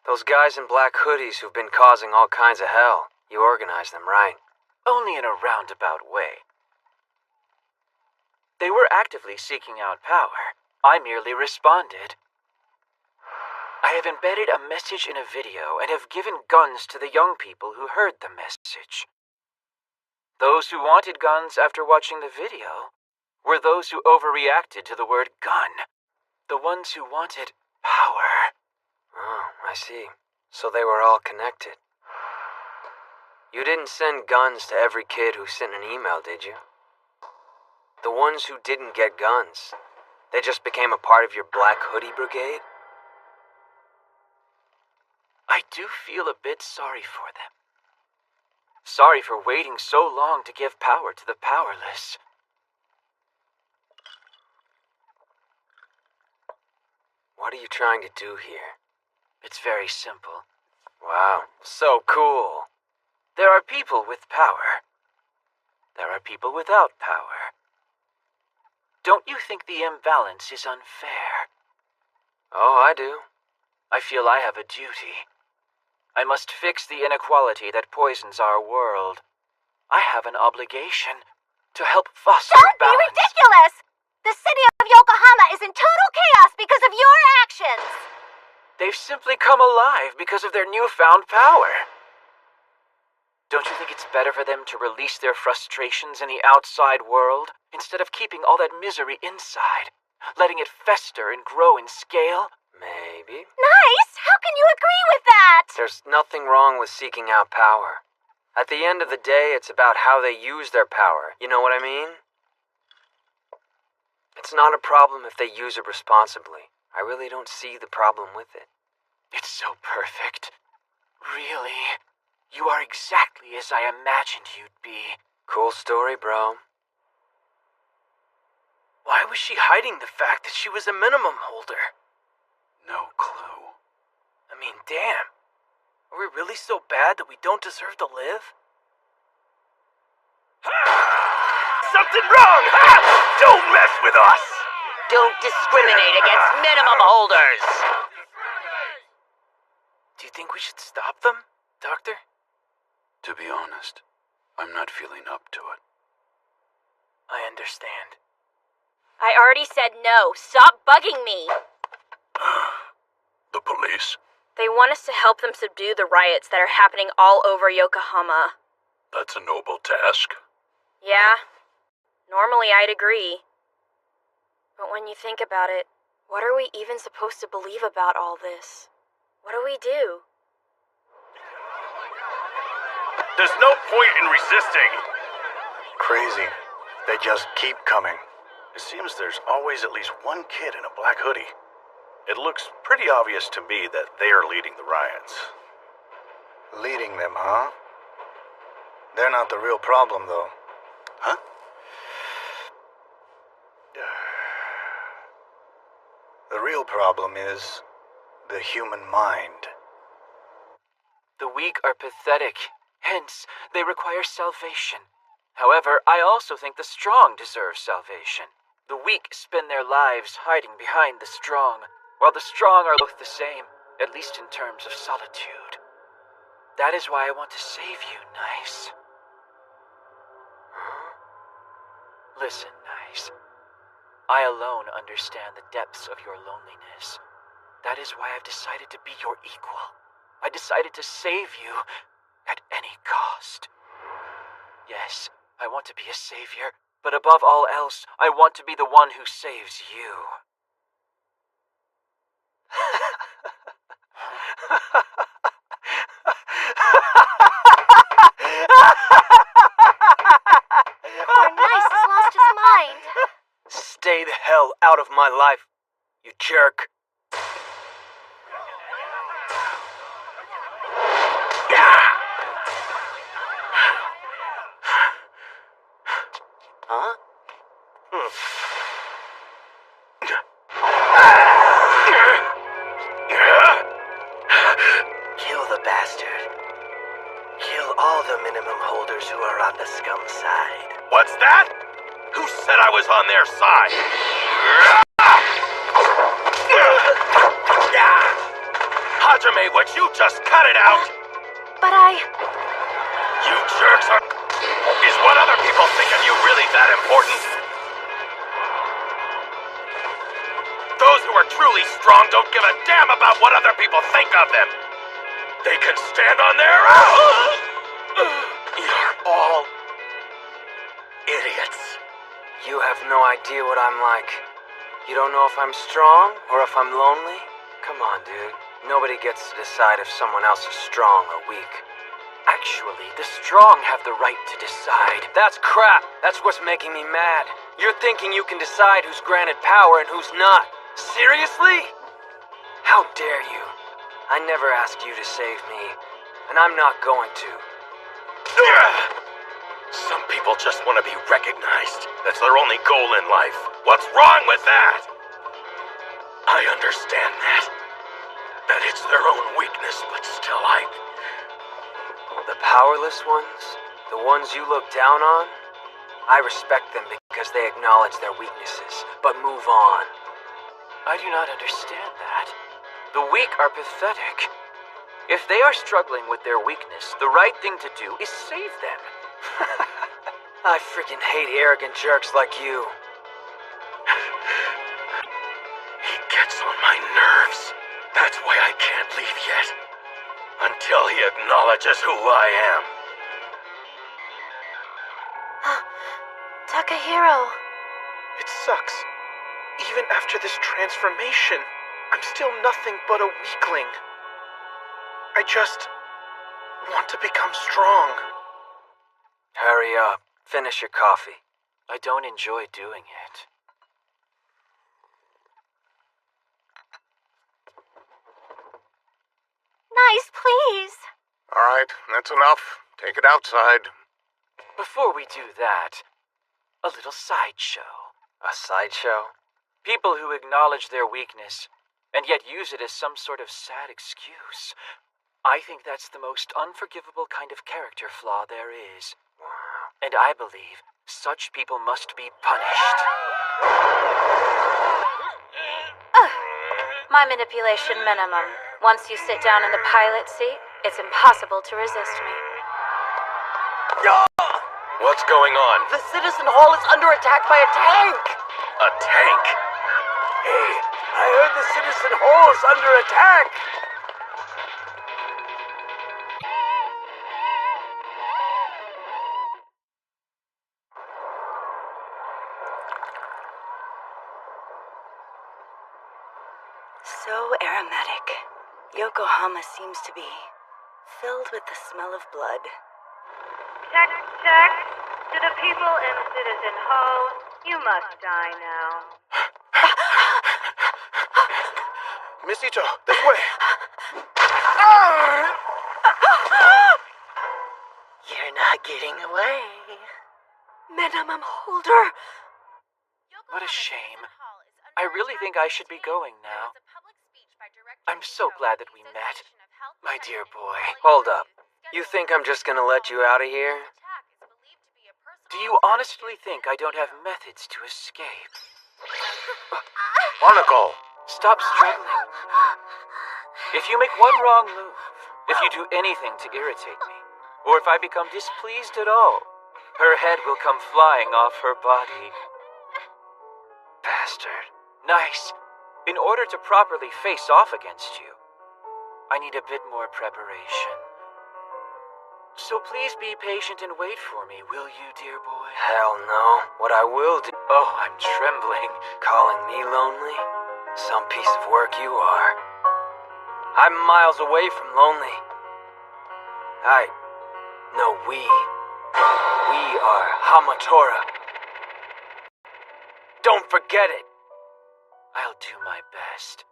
Those guys in black hoodies who've been causing all kinds of hell, you organized them, right? Only in a roundabout way. They were actively seeking out power. I merely responded. I have embedded a message in a video and have given guns to the young people who heard the message. Those who wanted guns after watching the video were those who overreacted to the word gun. The ones who wanted power. Oh, I see. So they were all connected. You didn't send guns to every kid who sent an email, did you? The ones who didn't get guns, they just became a part of your black hoodie brigade? I do feel a bit sorry for them. Sorry for waiting so long to give power to the powerless. What are you trying to do here? It's very simple. Wow, so cool. There are people with power. There are people without power. Don't you think the imbalance is unfair? Oh, I do. I feel I have a duty. I must fix the inequality that poisons our world. I have an obligation to help foster balance. Don't be ridiculous! The city of Yokohama is in total chaos because of your actions! They've simply come alive because of their newfound power. Don't you think it's better for them to release their frustrations in the outside world instead of keeping all that misery inside, letting it fester and grow in scale? Maybe. Nice! How can you agree with that? There's nothing wrong with seeking out power. At the end of the day, it's about how they use their power. You know what I mean? It's not a problem if they use it responsibly. I really don't see the problem with it. It's so perfect. Really. You are exactly as I imagined you'd be. Cool story, bro. Why was she hiding the fact that she was a minimum holder? No clue. I mean, damn. Are we really so bad that we don't deserve to live? Something wrong! Ha! Don't mess with us! Don't discriminate against minimum holders! Do you think we should stop them, Doctor? To be honest, I'm not feeling up to it. I understand. I already said no. Stop bugging me. The police? They want us to help them subdue the riots that are happening all over Yokohama. That's a noble task. Yeah. Normally I'd agree. But when you think about it, what are we even supposed to believe about all this? What do we do? There's no point in resisting. Crazy. They just keep coming. It seems there's always at least one kid in a black hoodie. It looks pretty obvious to me that they are leading the riots. Leading them, huh? They're not the real problem, though. Huh? The real problem is the human mind. The weak are pathetic. Hence, they require salvation. However, I also think the strong deserve salvation. The weak spend their lives hiding behind the strong, while the strong are both the same, at least in terms of solitude. That is why I want to save you, Nice. Huh? Listen, Nice. I alone understand the depths of your loneliness. That is why I've decided to be your equal. I decided to save you at any cost. Yes, I want to be a savior, but above all else, I want to be the one who saves you. Poor Nice has lost his mind. Stay the hell out of my life, you jerk. Huh? Kill the bastard. Kill all the minimum holders who are on the scum side. What's that? Who said I was on their side? Hajime, would you just cut it out? But You jerks are... Is what other people think of you really that important? Those who are truly strong don't give a damn about what other people think of them. They can stand on their own. You're all idiots. You have no idea what I'm like. You don't know if I'm strong or if I'm lonely? Come on, dude. Nobody gets to decide if someone else is strong or weak. Actually, the strong have the right to decide. That's crap. That's what's making me mad. You're thinking you can decide who's granted power and who's not. Seriously? How dare you? I never asked you to save me, and I'm not going to. Some people just want to be recognized. That's their only goal in life. What's wrong with that? I understand that. That it's their own weakness, but still The powerless ones, the ones you look down on, I respect them because they acknowledge their weaknesses, but move on. I do not understand that. The weak are pathetic. If they are struggling with their weakness, the right thing to do is save them. I freaking hate arrogant jerks like you. He gets on my nerves. That's why I can't leave yet. Until he acknowledges who I am. Takahiro. It sucks. Even after this transformation, I'm still nothing but a weakling. I just want to become strong. Hurry up. Finish your coffee. I don't enjoy doing it. Nice, please. All right, that's enough. Take it outside. Before we do that, a little sideshow. A sideshow? People who acknowledge their weakness, and yet use it as some sort of sad excuse. I think that's the most unforgivable kind of character flaw there is. And I believe such people must be punished. My manipulation minimum. Once you sit down in the pilot seat, it's impossible to resist me. What's going on? The Citizen Hall is under attack by a tank! A tank? Hey, I heard the Citizen Hall is under attack! So aromatic. Yokohama seems to be filled with the smell of blood. Check, check. To the people in Citizen Hall, you must die now. Miss Ito, this way. You're not getting away. Minimum holder. What a shame. I really think I should be going now. I'm so glad that we met, my dear boy. Hold up. You think I'm just gonna let you out of here? Do you honestly think I don't have methods to escape? Monaco! Stop struggling. If you make one wrong move, if you do anything to irritate me, or if I become displeased at all, her head will come flying off her body. Bastard. Nice. In order to properly face off against you, I need a bit more preparation. So please be patient and wait for me, will you, dear boy? Hell no. What I will do... Oh, I'm trembling. Calling me lonely? Some piece of work you are. I'm miles away from lonely. We are Hamatora. Don't forget it. I'll do my best.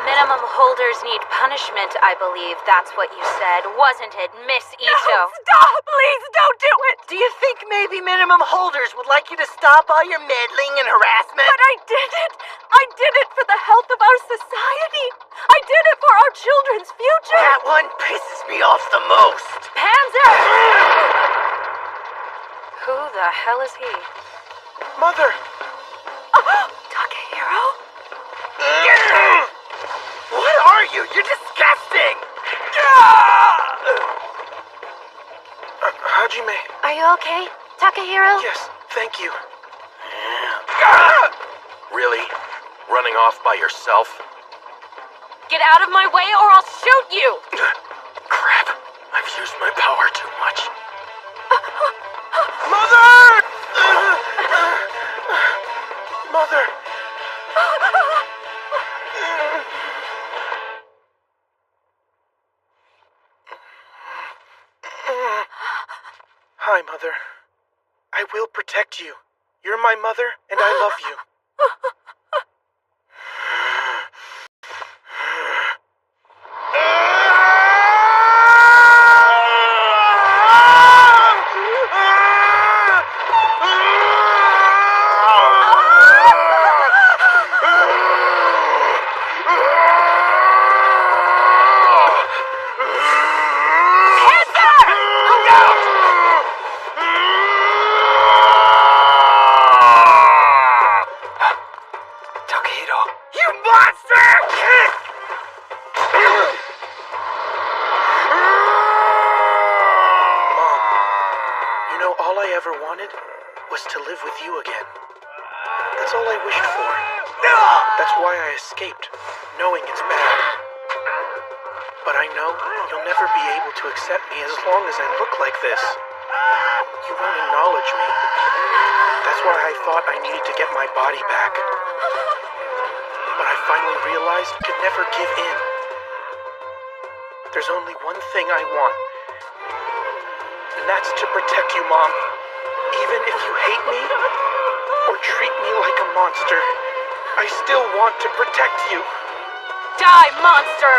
Minimum holders need punishment, I believe that's what you said, wasn't it, Miss Ito? No, stop! Please don't do it! Do you think maybe minimum holders would like you to stop all your meddling and harassment? But I did it! I did it for the health of our society! I did it for our children's future! That one pisses me off the most! Panzer! Who the hell is he? Mother! Takehiro? What are you? You're disgusting! Hajime. Are you okay, Takehiro? Yes, thank you. Really? Running off by yourself? Get out of my way or I'll shoot you! Crap. I've used my power too much. Mother! Mother! Hi, Mother. I will protect you. You're my mother, and I love you. There's only one thing I want, and that's to protect you, Mom. Even if you hate me or treat me like a monster, I still want to protect you. Die, monster!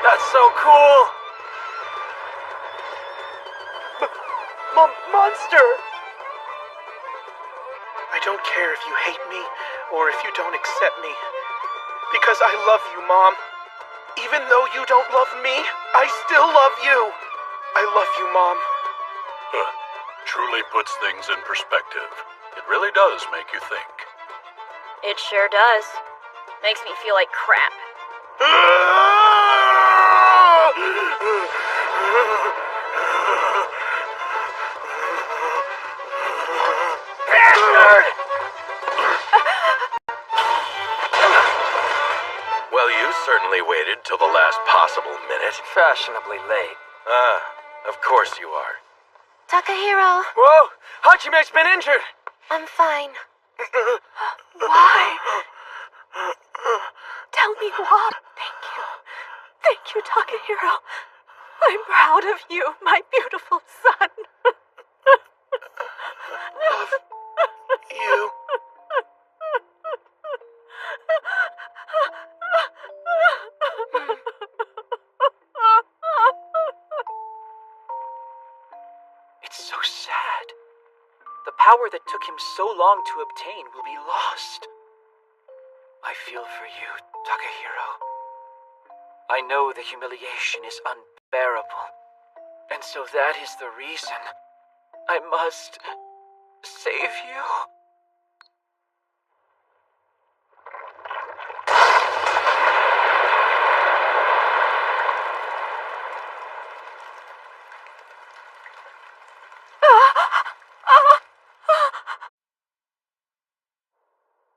That's so cool! Monster! I don't care if you hate me or if you don't accept me, because I love you, Mom. Even though you don't love me, I still love you. I love you, Mom. Truly puts things in perspective. It really does make you think. It sure does. Makes me feel like crap. Well, you certainly waited till the last possible minute. Fashionably late. Of course you are. Takehiro, Whoa! Hachime's been injured! I'm fine. Why? Tell me why. Thank you. Thank you, Takehiro. I'm proud of you, my beautiful son. Love you. It's so sad. The power that took him so long to obtain will be lost. I feel for you, Takahiro. I know the humiliation is unbearable, and so that is the reason I must save you.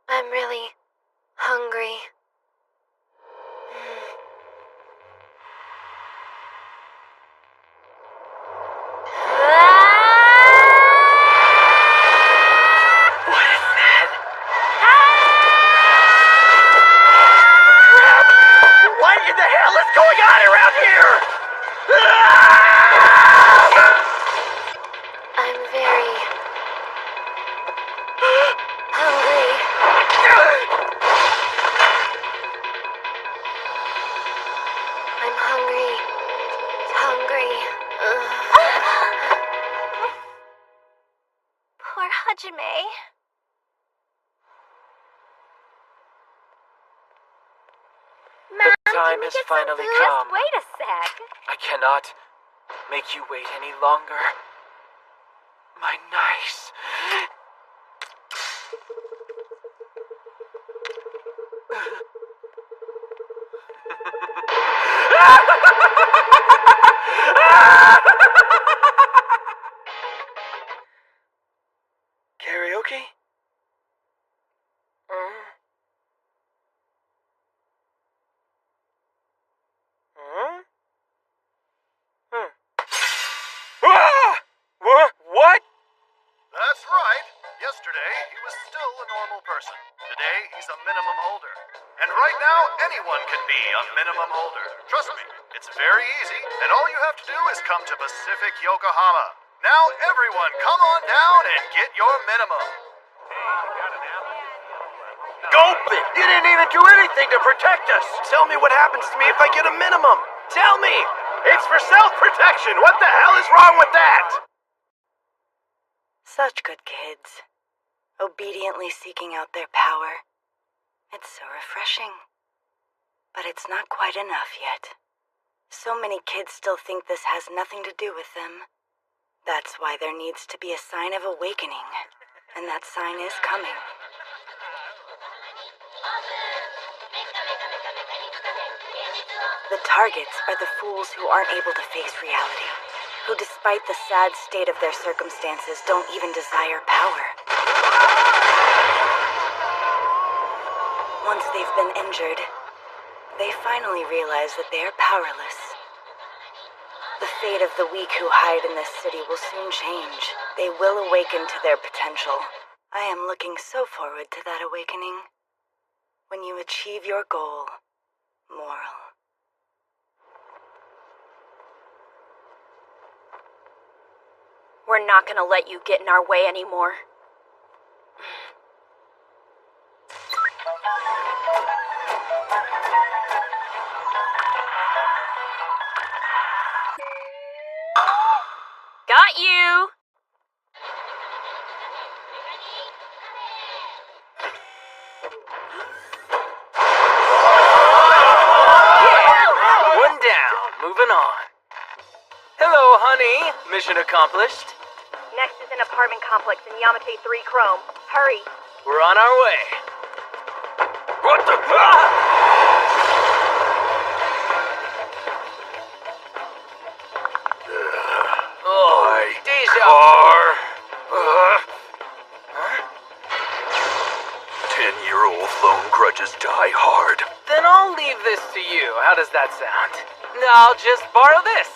I'm really hungry. What in the hell is going on around here? I'm very hungry. I'm hungry. Hungry. Poor Hajime. The time has finally come. Wait a sec. I cannot make you wait any longer. My nice. Karaoke? What? That's right. Yesterday, he was still a normal person. Today, he's a minimum holder. And right now, anyone can be a minimum holder. Trust me, it's very easy, and all you have to do is come to Pacific Yokohama. Now, everyone, come on down and get your minimum. Gulp it! You didn't even do anything to protect us! Tell me what happens to me if I get a minimum! Tell me! It's for self-protection! What the hell is wrong with that? Such good kids. Obediently seeking out their power. It's so refreshing. But it's not quite enough yet. So many kids still think this has nothing to do with them. That's why there needs to be a sign of awakening. And that sign is coming. The targets are the fools who aren't able to face reality, who despite the sad state of their circumstances don't even desire power. Once they've been injured, they finally realize that they are powerless. The fate of the weak who hide in this city will soon change. They will awaken to their potential. I am looking so forward to that awakening. When you achieve your goal, Moral. We're not gonna let you get in our way anymore. Got you! One down, moving on. Hello, honey. Mission accomplished. Next is an apartment complex in Yamate 3 Chrome. Hurry. We're on our way. What the? Oh, deja car. Huh? 10-year-old lone grudges die hard. Then I'll leave this to you. How does that sound? I'll just borrow this.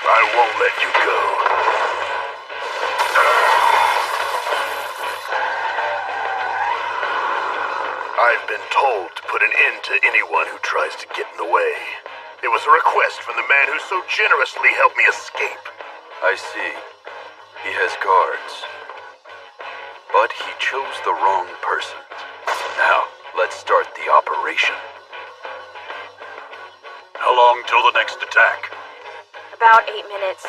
I won't let you go. I've been told to put an end to anyone who tries to get in the way. It was a request from the man who so generously helped me escape. I see. He has guards. But he chose the wrong person. Now, let's start the operation. How long till the next attack? About 8 minutes.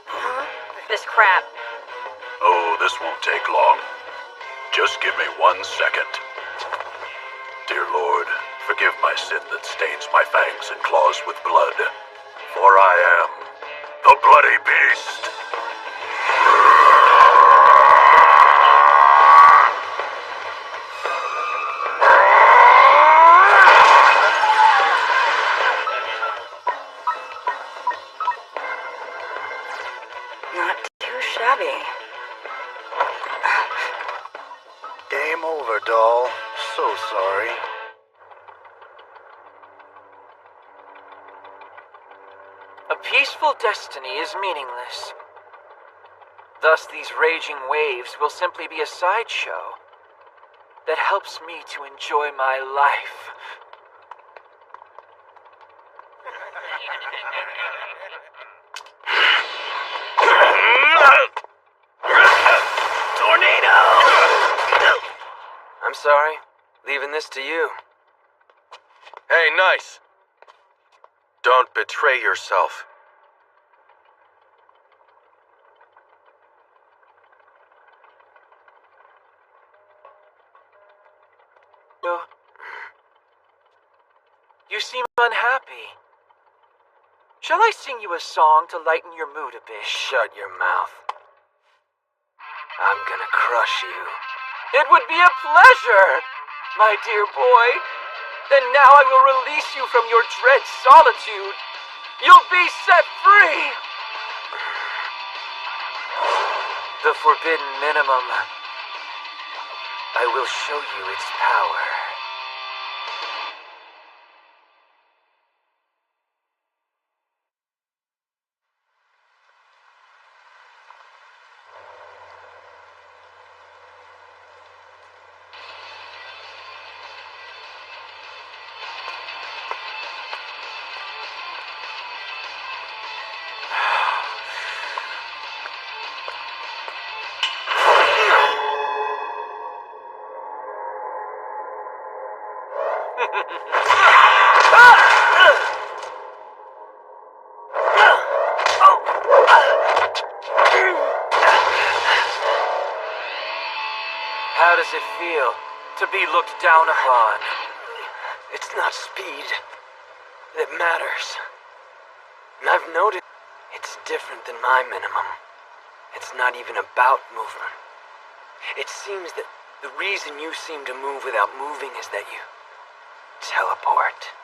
Huh? This crap. Oh, this won't take long. Just give me 1 second. Dear Lord, forgive my sin that stains my fangs and claws with blood. For I am the Bloody Beast. Not too shabby. Game over, doll. So sorry. A peaceful destiny is meaningless. Thus, these raging waves will simply be a sideshow that helps me to enjoy my life. Tornado! I'm sorry. Leaving this to you. Hey, nice. Don't betray yourself. You seem unhappy. Shall I sing you a song to lighten your mood a bit? Shut your mouth. I'm gonna crush you. It would be a pleasure, my dear boy. And now I will release you from your dread solitude. You'll be set free. The forbidden minimum. I will show you its power. How does it feel to be looked down upon? It's not speed that matters. And I've noticed it's different than my minimum. It's not even about movement. It seems that the reason you seem to move without moving is that you teleport.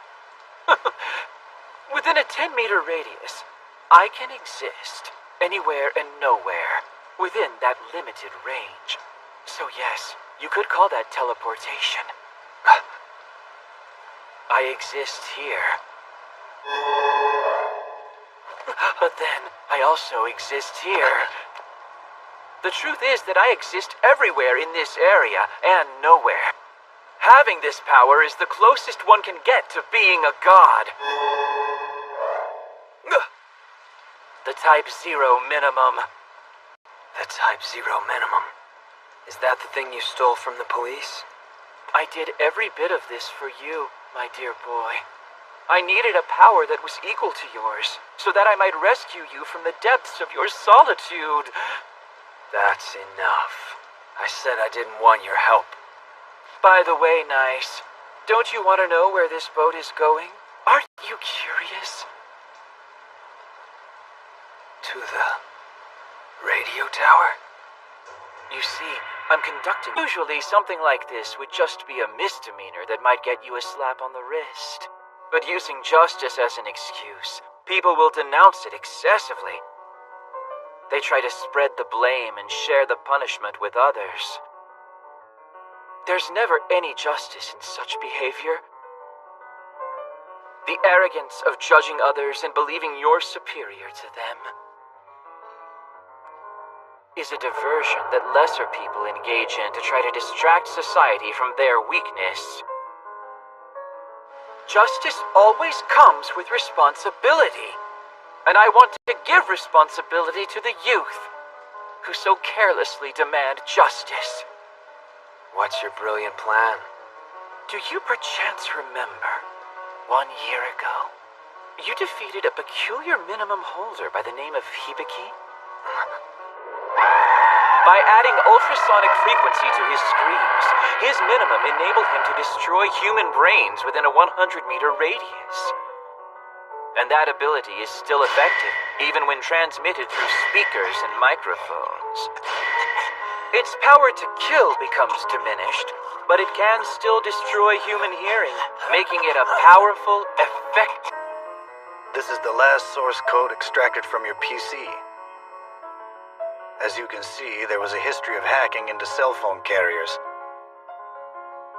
Within a 10-meter radius, I can exist anywhere and nowhere within that limited range. So yes, you could call that teleportation. I exist here. But then, I also exist here. The truth is that I exist everywhere in this area and nowhere. Having this power is the closest one can get to being a god. The Type 0 minimum. The Type 0 minimum. Is that the thing you stole from the police? I did every bit of this for you, my dear boy. I needed a power that was equal to yours, so that I might rescue you from the depths of your solitude. That's enough. I said I didn't want your help. By the way, Nice, don't you want to know where this boat is going? Aren't you curious? To the radio tower? You see, I'm conducting. Usually something like this would just be a misdemeanor that might get you a slap on the wrist. But using justice as an excuse, people will denounce it excessively. They try to spread the blame and share the punishment with others. There's never any justice in such behavior. The arrogance of judging others and believing you're superior to them. is a diversion that lesser people engage in to try to distract society from their weakness. Justice always comes with responsibility, and I want to give responsibility to the youth who so carelessly demand justice. What's your brilliant plan? Do you perchance remember, 1 year ago, you defeated a peculiar minimum holder by the name of Hibiki? By adding ultrasonic frequency to his screams, his minimum enabled him to destroy human brains within a 100-meter radius. And that ability is still effective, even when transmitted through speakers and microphones. Its power to kill becomes diminished, but it can still destroy human hearing, making it a powerful, effective... This is the last source code extracted from your PC. As you can see, there was a history of hacking into cell phone carriers.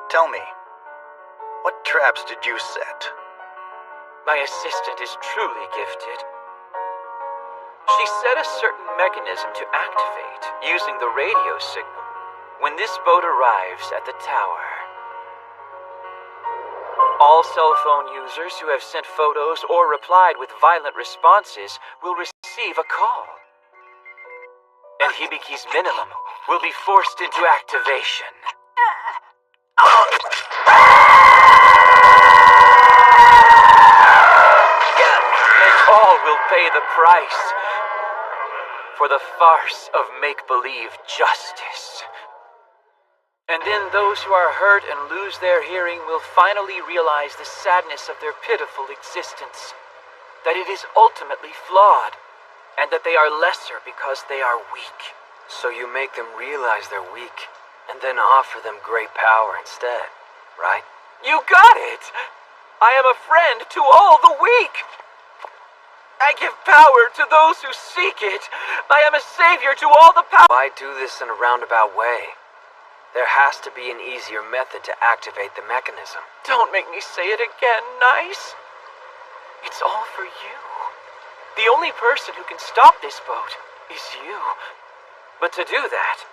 Tell me, what traps did you set? My assistant is truly gifted. She set a certain mechanism to activate using the radio signal when this boat arrives at the tower. All cell phone users who have sent photos or replied with violent responses will receive a call. And Hibiki's minimum will be forced into activation. And all will pay the price for the farce of make-believe justice. And then those who are hurt and lose their hearing will finally realize the sadness of their pitiful existence, that it is ultimately flawed, and that they are lesser because they are weak. So you make them realize they're weak, and then offer them great power instead, right? You got it! I am a friend to all the weak! I give power to those who seek it! I am a savior to all the power— Why do this in a roundabout way? There has to be an easier method to activate the mechanism. Don't make me say it again, Nice. It's all for you. The only person who can stop this boat is you. But to do that,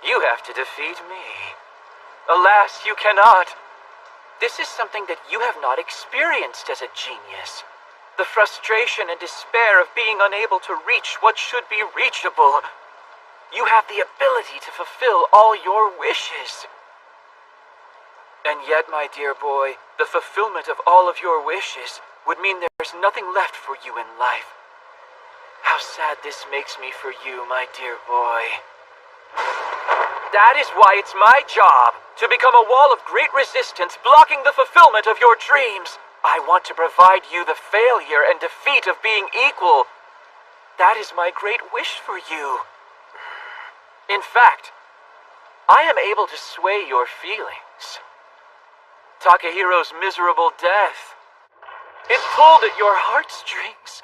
you have to defeat me. Alas, you cannot. This is something that you have not experienced as a genius. The frustration and despair of being unable to reach what should be reachable. You have the ability to fulfill all your wishes. And yet, my dear boy, the fulfillment of all of your wishes would mean there's nothing left for you in life. How sad this makes me for you, my dear boy. That is why it's my job to become a wall of great resistance blocking the fulfillment of your dreams. I want to provide you the failure and defeat of being equal. That is my great wish for you. In fact, I am able to sway your feelings. Takehiro's miserable death. It pulled at your heartstrings.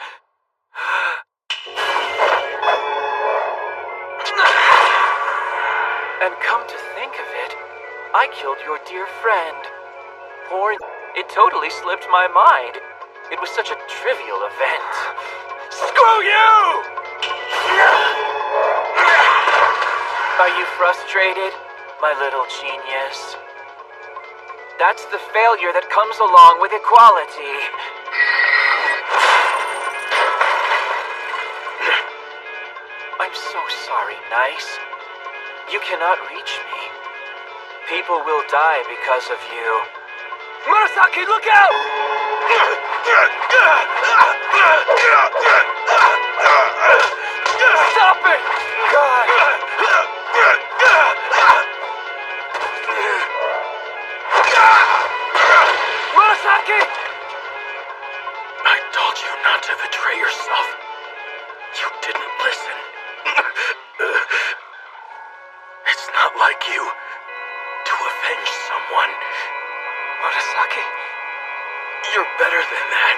And come to think of it, I killed your dear friend. Poor... It totally slipped my mind. It was such a trivial event. Screw you! Are you frustrated, my little genius? That's the failure that comes along with equality. I'm so sorry, Nice. You cannot reach me. People will die because of you. Murasaki, look out! Stop it! God! Murasaki! I told you not to betray yourself. You didn't listen. It's not like you to avenge someone. Murasaki, you're better than that.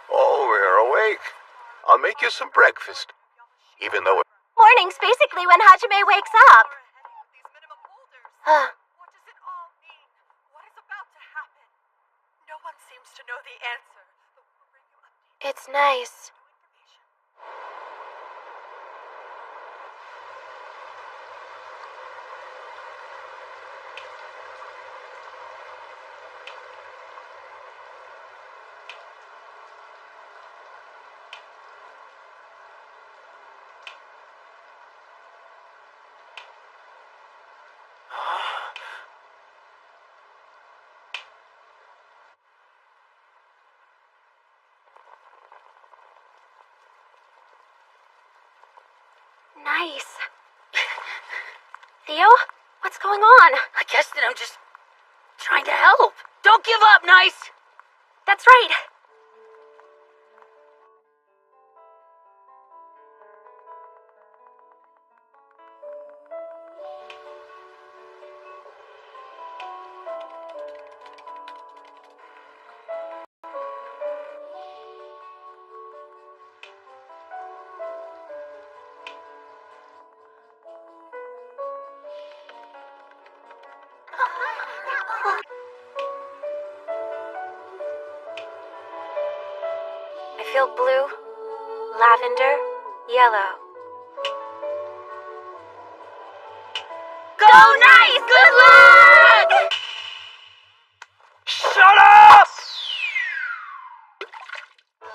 Oh, we're awake. I'll make you some breakfast. Even though Morning's basically when Hajime wakes up. What does it all mean? What is about to happen? No one seems to know the answer, but we'll bring you updates. It's nice. Nice. Theo, what's going on? I guess that I'm just trying to help. Don't give up, Nice! That's right. I feel blue, lavender, yellow. Go Nice! Good luck! Shut up!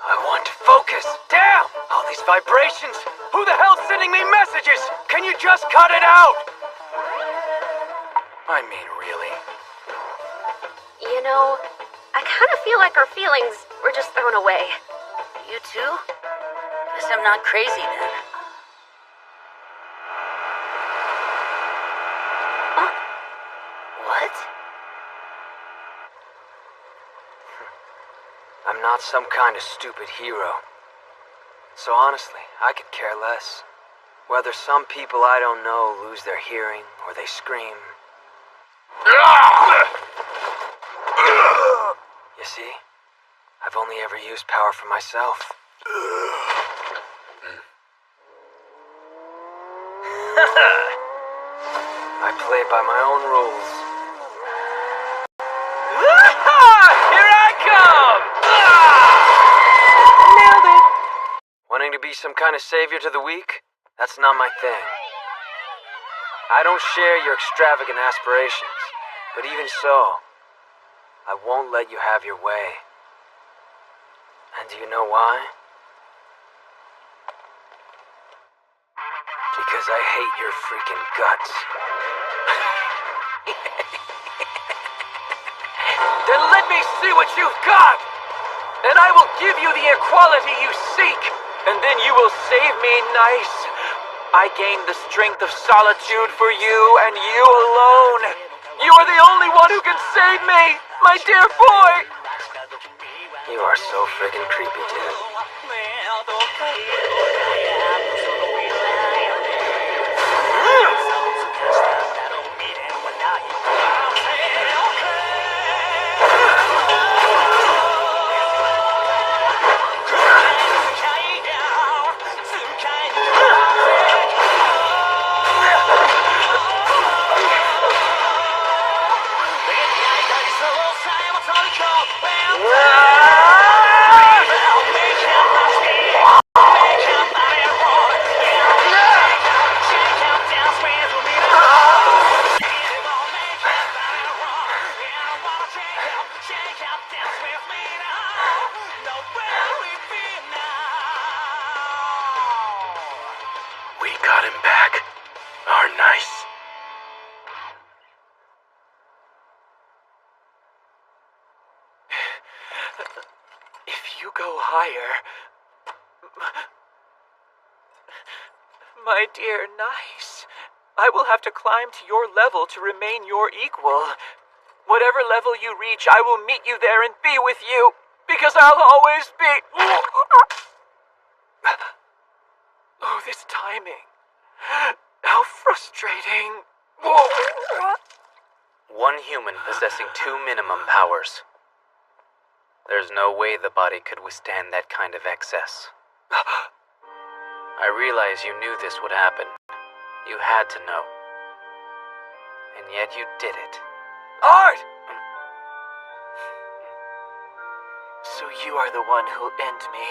I want to focus. Damn! All these vibrations. Who the hell's sending me messages? Can you just cut it out? I mean, really. You know, I kind of feel like our feelings were just thrown away. You too? Guess I'm not crazy then. Huh? What? I'm not some kind of stupid hero. So honestly, I could care less. Whether some people I don't know lose their hearing or they scream. You see? I've only ever used power for myself. I play by my own rules. Here I come! Nailed it! Wanting to be some kind of savior to the weak? That's not my thing. I don't share your extravagant aspirations, but even so, I won't let you have your way. And do you know why? Because I hate your freaking guts. Then let me see what you've got! And I will give you the equality you seek, and then you will save me Nice. I gained the strength of solitude for you and you alone. You are the only one who can save me, my dear boy! You are so friggin' creepy, dude. We got him back. Our Nice. If you go higher... My dear Nice, I will have to climb to your level to remain your equal. Whatever level you reach, I will meet you there and be with you, because I'll always be... Oh, this timing. How frustrating. One human possessing 2 minimum powers. There's no way the body could withstand that kind of excess. I realize you knew this would happen. You had to know. And yet you did it. Art! So you are the one who'll end me.